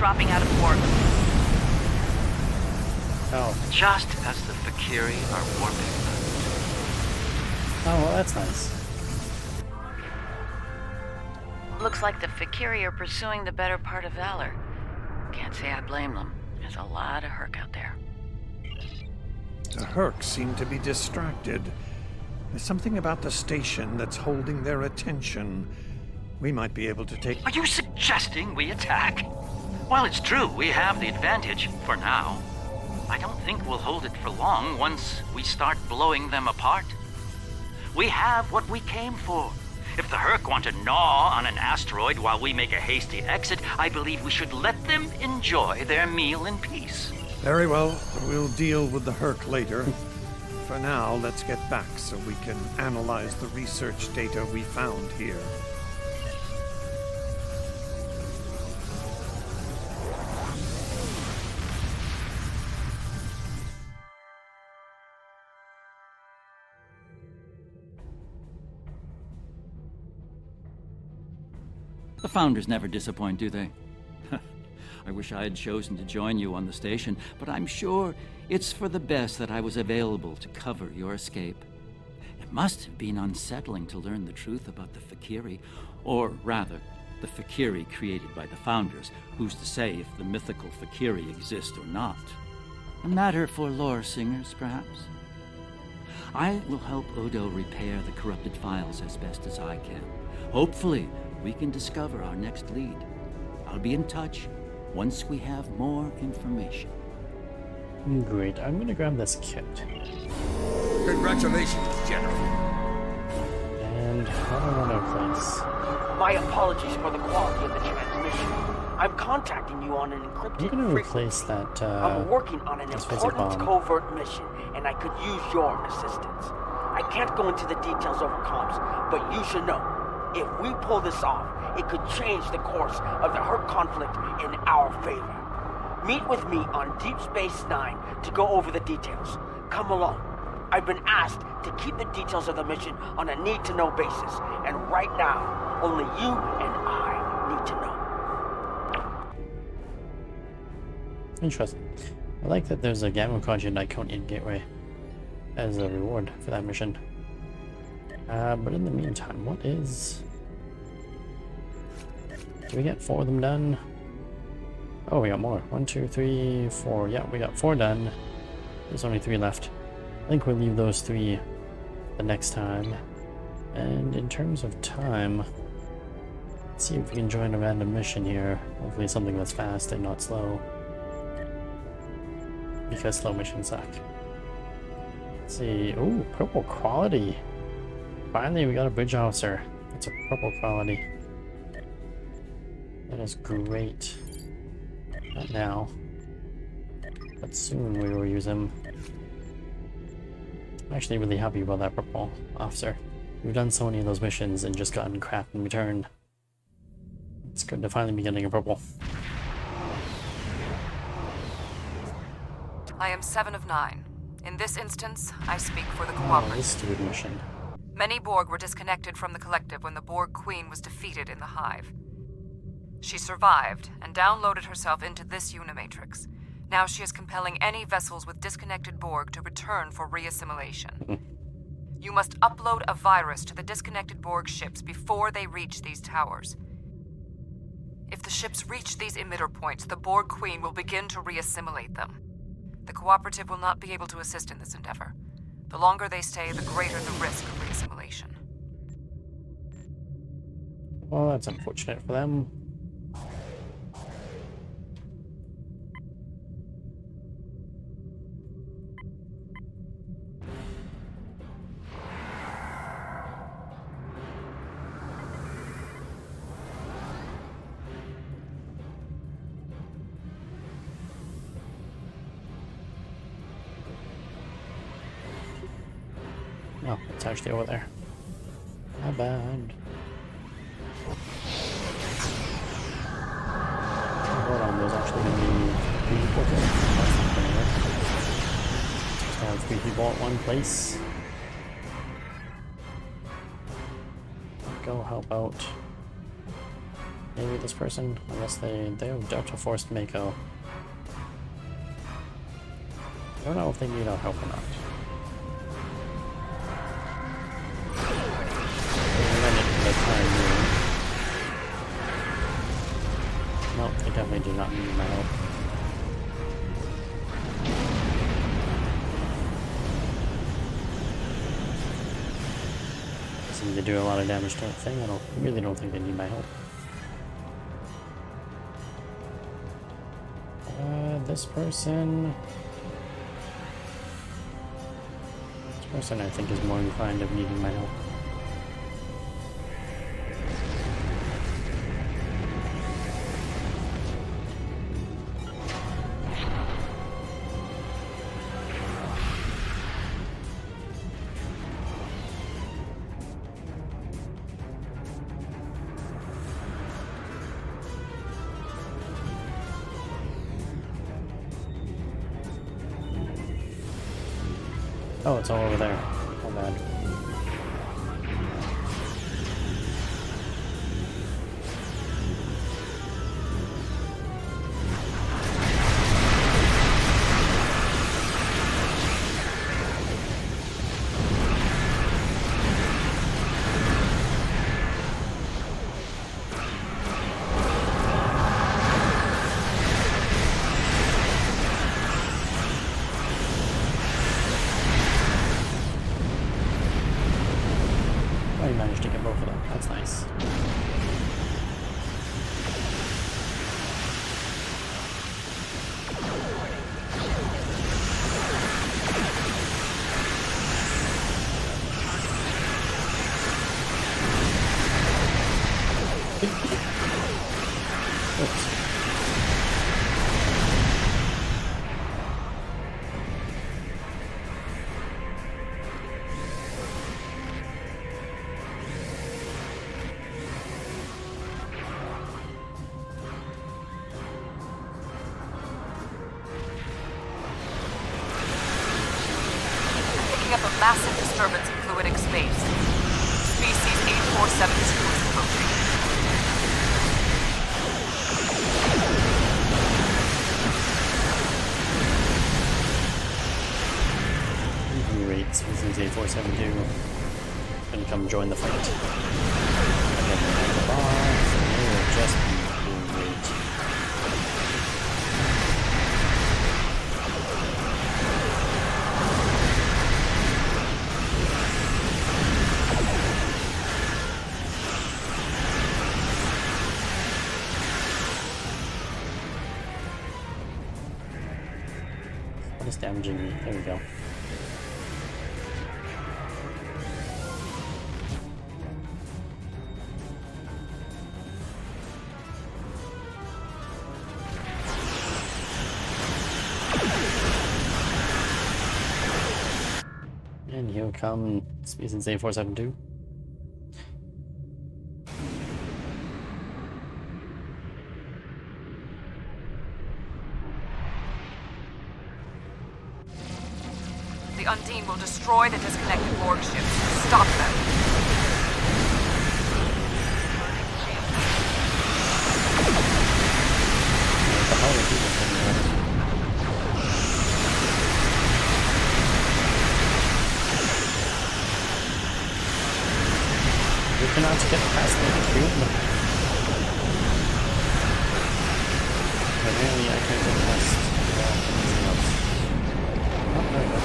dropping out of warp. Oh. Just as the Fakiri are warping. Oh, well, that's nice. Looks like the Fakiri are pursuing the better part of Valor. Can't say I blame them. There's a lot of Herc out there. The Herc seem to be distracted. There's something about the station that's holding their attention. We might be able to take... Are you suggesting we attack? While it's true, we have the advantage, for now. I don't think we'll hold it for long once we start blowing them apart. We have what we came for. If the Herc want to gnaw on an asteroid while we make a hasty exit, I believe we should let them enjoy their meal in peace. Very well. We'll deal with the Herc later. For now, let's get back so we can analyze the research data we found here. The Founders never disappoint, do they? I wish I had chosen to join you on the station, but I'm sure it's for the best that I was available to cover your escape. It must have been unsettling to learn the truth about the Fakiri, or rather, the Fakiri created by the Founders. Who's to say if the mythical Fakiri exist or not? A matter for lore singers, perhaps? I will help Odo repair the corrupted files as best as I can. Hopefully, we can discover our next lead. I'll be in touch once we have more information. Great, I'm gonna grab this kit. Congratulations, General. And what do I want to place? My apologies for the quality of the transmission. I'm contacting you on an encrypted I'm gonna frequency. replace that, I'm working on an important bomb. covert mission, and I could use your assistance. I can't go into the details over comms, but you should know, if we pull this off, it could change the course of the Herc conflict in our favor. Meet with me on Deep Space Nine to go over the details. Come along. I've been asked to keep the details of the mission on a need-to-know basis, and right now, only you and I need to know. Interesting. I like that there's a Gamma Quadrant Iconian gateway as a reward for that mission. But in the meantime, what is... Do we get 4 of them done? Oh, we got more. 1, 2, 3, 4. Yeah, we got 4 done. There's only 3 left. I think we'll leave those 3 the next time. And in terms of time, let's see if we can join a random mission here. Hopefully something that's fast and not slow. Because slow missions suck. Let's see. Ooh, purple quality. Finally, we got a bridge officer. It's a purple quality. That is great. Not now, but soon we will use him. I'm actually really happy about that purple officer. We've done so many of those missions and just gotten crap in return. It's good to finally be getting a purple. I am 7 of 9. In this instance, I speak for the Cooperative. Oh, this stupid mission. Many Borg were disconnected from the Collective when the Borg Queen was defeated in the Hive. She survived and downloaded herself into this Unimatrix. Now she is compelling any vessels with disconnected Borg to return for reassimilation. You must upload a virus to the disconnected Borg ships before they reach these towers. If the ships reach these emitter points, the Borg Queen will begin to reassimilate them. The Cooperative will not be able to assist in this endeavor. The longer they stay, the greater the risk of reassimilation. Well, that's unfortunate for them. Oh, it's actually over there. Not bad. Hold on, there's actually gonna be 3 people here. That's not gonna work. Just have 3 people at one place. Go help out Maybe this person, unless they have Delta Force Mako. I don't know if they need our help or not. No, they definitely do not need my help. Seem to do a lot of damage to that thing. I really don't think they need my help. This person I think is more inclined of needing my help. Oh, it's all over there. Oh, bad. I managed to get both of them. That's nice. Oops. Massive disturbance in fluidic space. Species 847 is approaching. Great, species 8472. Gonna come join the fight. Again, the boss, and they will just be doing great. What is damaging me? There we go. And here come species 8472. The Undine will destroy the disconnected Borg ships. Stop them. We cannot get past the cube. Apparently I can't get past anything else. Oh, there we go.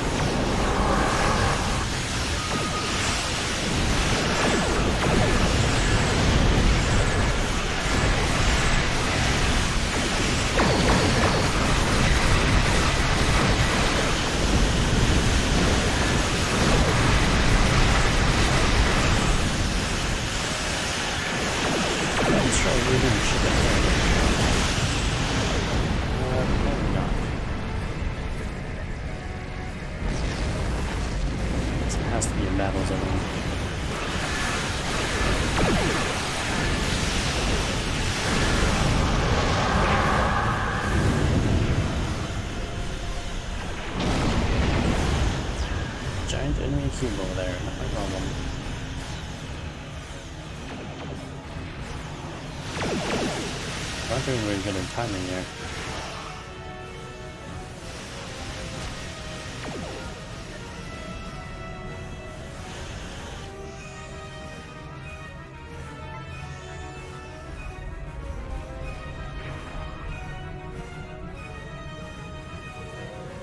Has to be a battle zone. Giant enemy cube over there, not my problem. Not doing very good in timing here.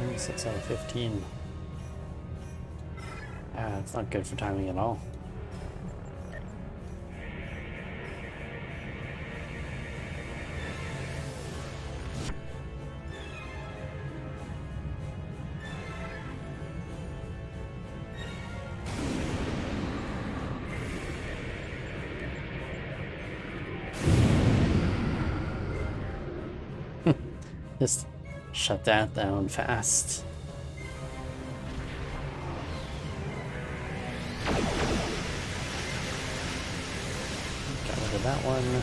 Maybe 6 out of 15. Yeah, it's not good for timing at all. Just shut that down fast. Got rid of that one.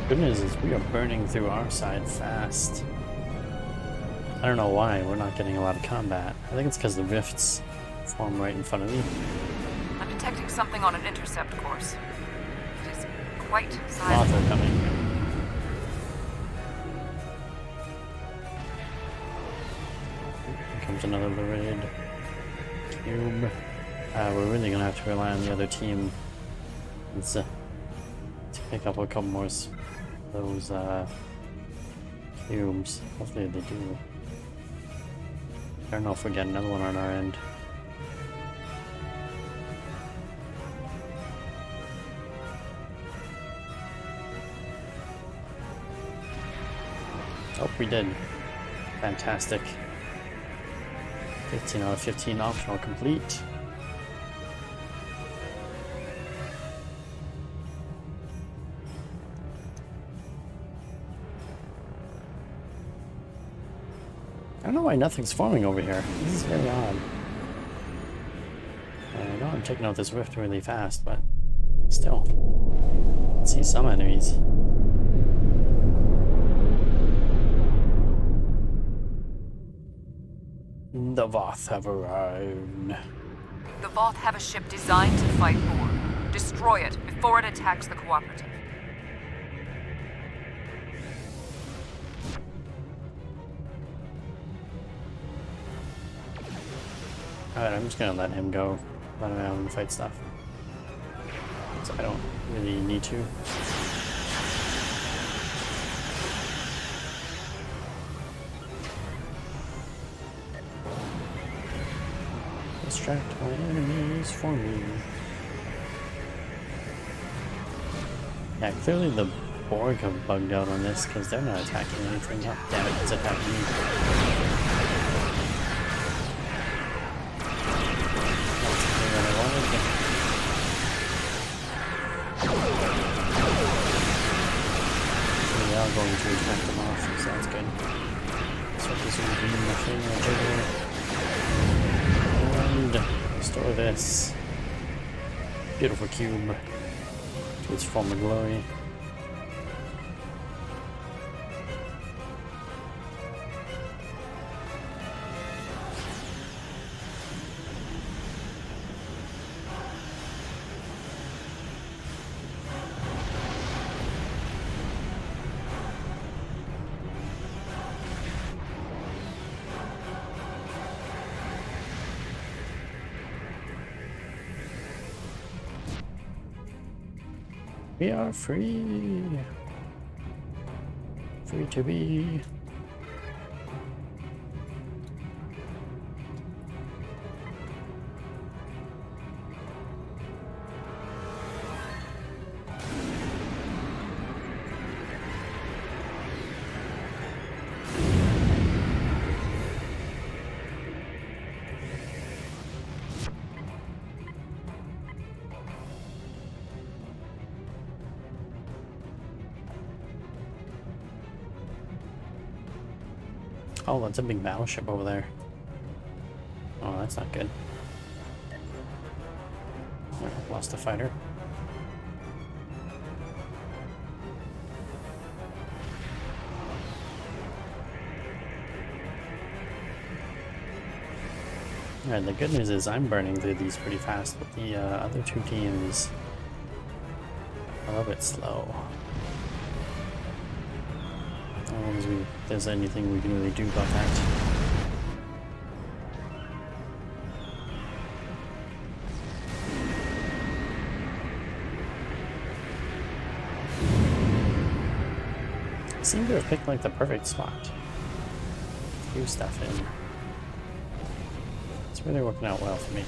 Good news is we are burning through our side fast. I don't know why we're not getting a lot of combat. I think it's because the rifts form right in front of me. I'm detecting something on an intercept course. It is quite Lots sizable. are coming. Here comes another raid. Cube. We're really gonna have to rely on the other team. Let's to pick up a couple more those cubes. Hopefully they do. I don't know if we get another one on our end. Oh, we did. Fantastic. 15 out of 15 optional complete. I don't know why nothing's forming over here. This is very odd. I know I'm taking out this rift really fast, but still. I see some enemies. The Voth have arrived. The Voth have a ship designed to fight Borg. Destroy it before it attacks the Cooperative. Alright, I'm just gonna let him go. Let him out and fight stuff. So I don't really need to. Distract my enemies for me. Yeah, clearly the Borg have bugged out on this because they're not attacking anything. Oh, damn it, it's attacking me. That's something that I wanted. We are going to attack them off, so that's good. So this will be my thing and store this beautiful cube to its former glory. We are free. Free to be. Oh, that's a big battleship over there. Oh, that's not good. Oh, lost a fighter. Alright, the good news is I'm burning through these pretty fast, but the other two teams are a little bit slow. I don't know if there's anything we can really do about that. I seem to have picked like the perfect spot. Do stuff in. It's really working out well for me.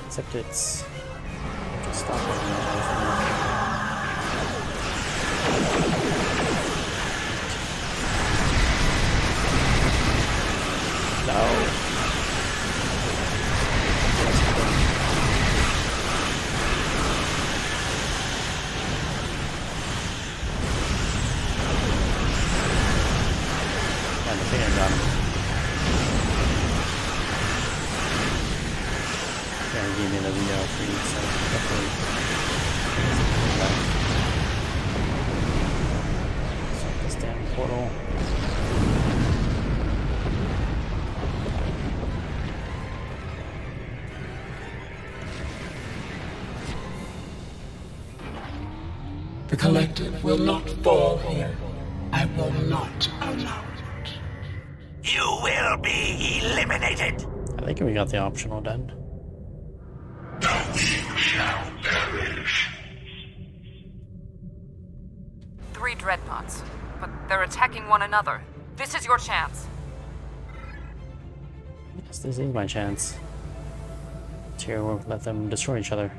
Except it's just stop working out well for me. No. The Collective will not fall here. I will not allow it. You will be eliminated! I think we got the optional done. The wheel shall perish. 3 dreadnoughts, but they're attacking one another. This is your chance. Yes, this is my chance to let them destroy each other.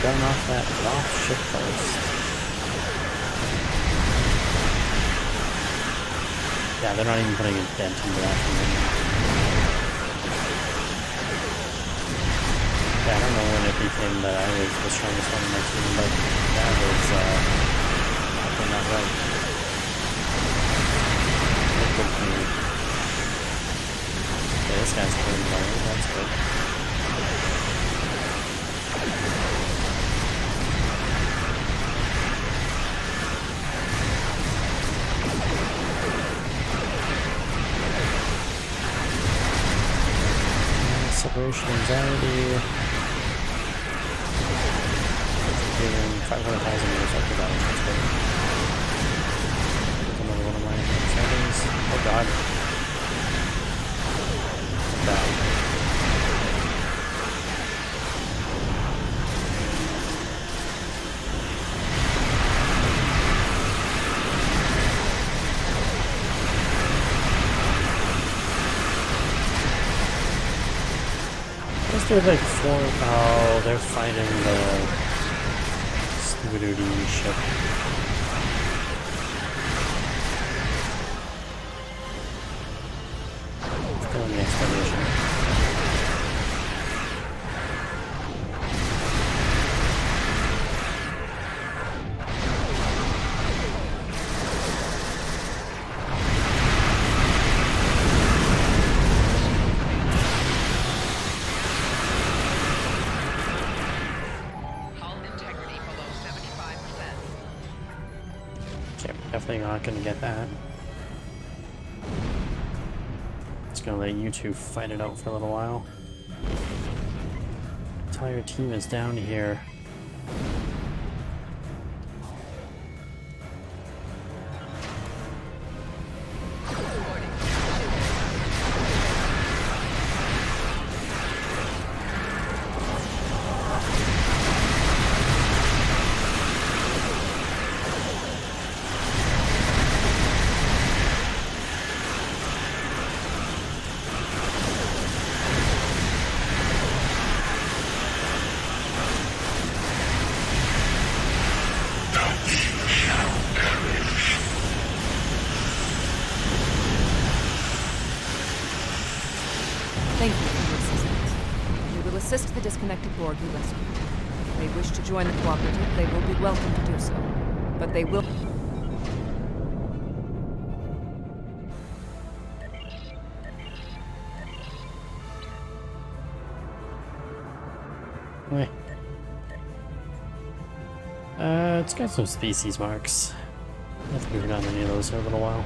Done off that off ship first. Yeah, they're not even putting a dent into that from them. Yeah, I don't know when it became that I was the strongest one in my team, but that was definitely not right. Good for me. Okay, this guy's putting fire, that's good. Separation anxiety. Giving 500,000 meters up to damage. That's good. There's another one of my settings. Oh god. Down. There's like 4. Oh, they're fighting the stupid ship. Still in the expedition. definitely not gonna get that. Just gonna let you two fight it out for a little while. Entire team is down here. Thank you for your assistance. We will assist the disconnected Borg you rescued. If they wish to join the Cooperative, they will be welcome to do so. But they will... Wait. It's got some species marks. I don't think we've gotten any of those in a little while.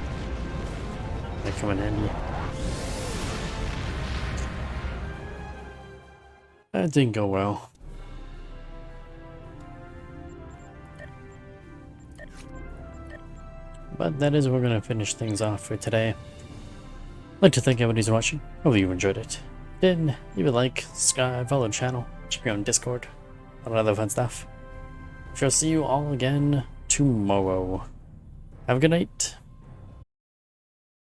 They come in handy. That didn't go well. But that is where we're going to finish things off for today. I'd like to thank everybody who's watching. Hope you enjoyed it. Did leave a like, subscribe, follow the channel, check me out on Discord, all that other fun stuff. Shall see you all again tomorrow. Have a good night.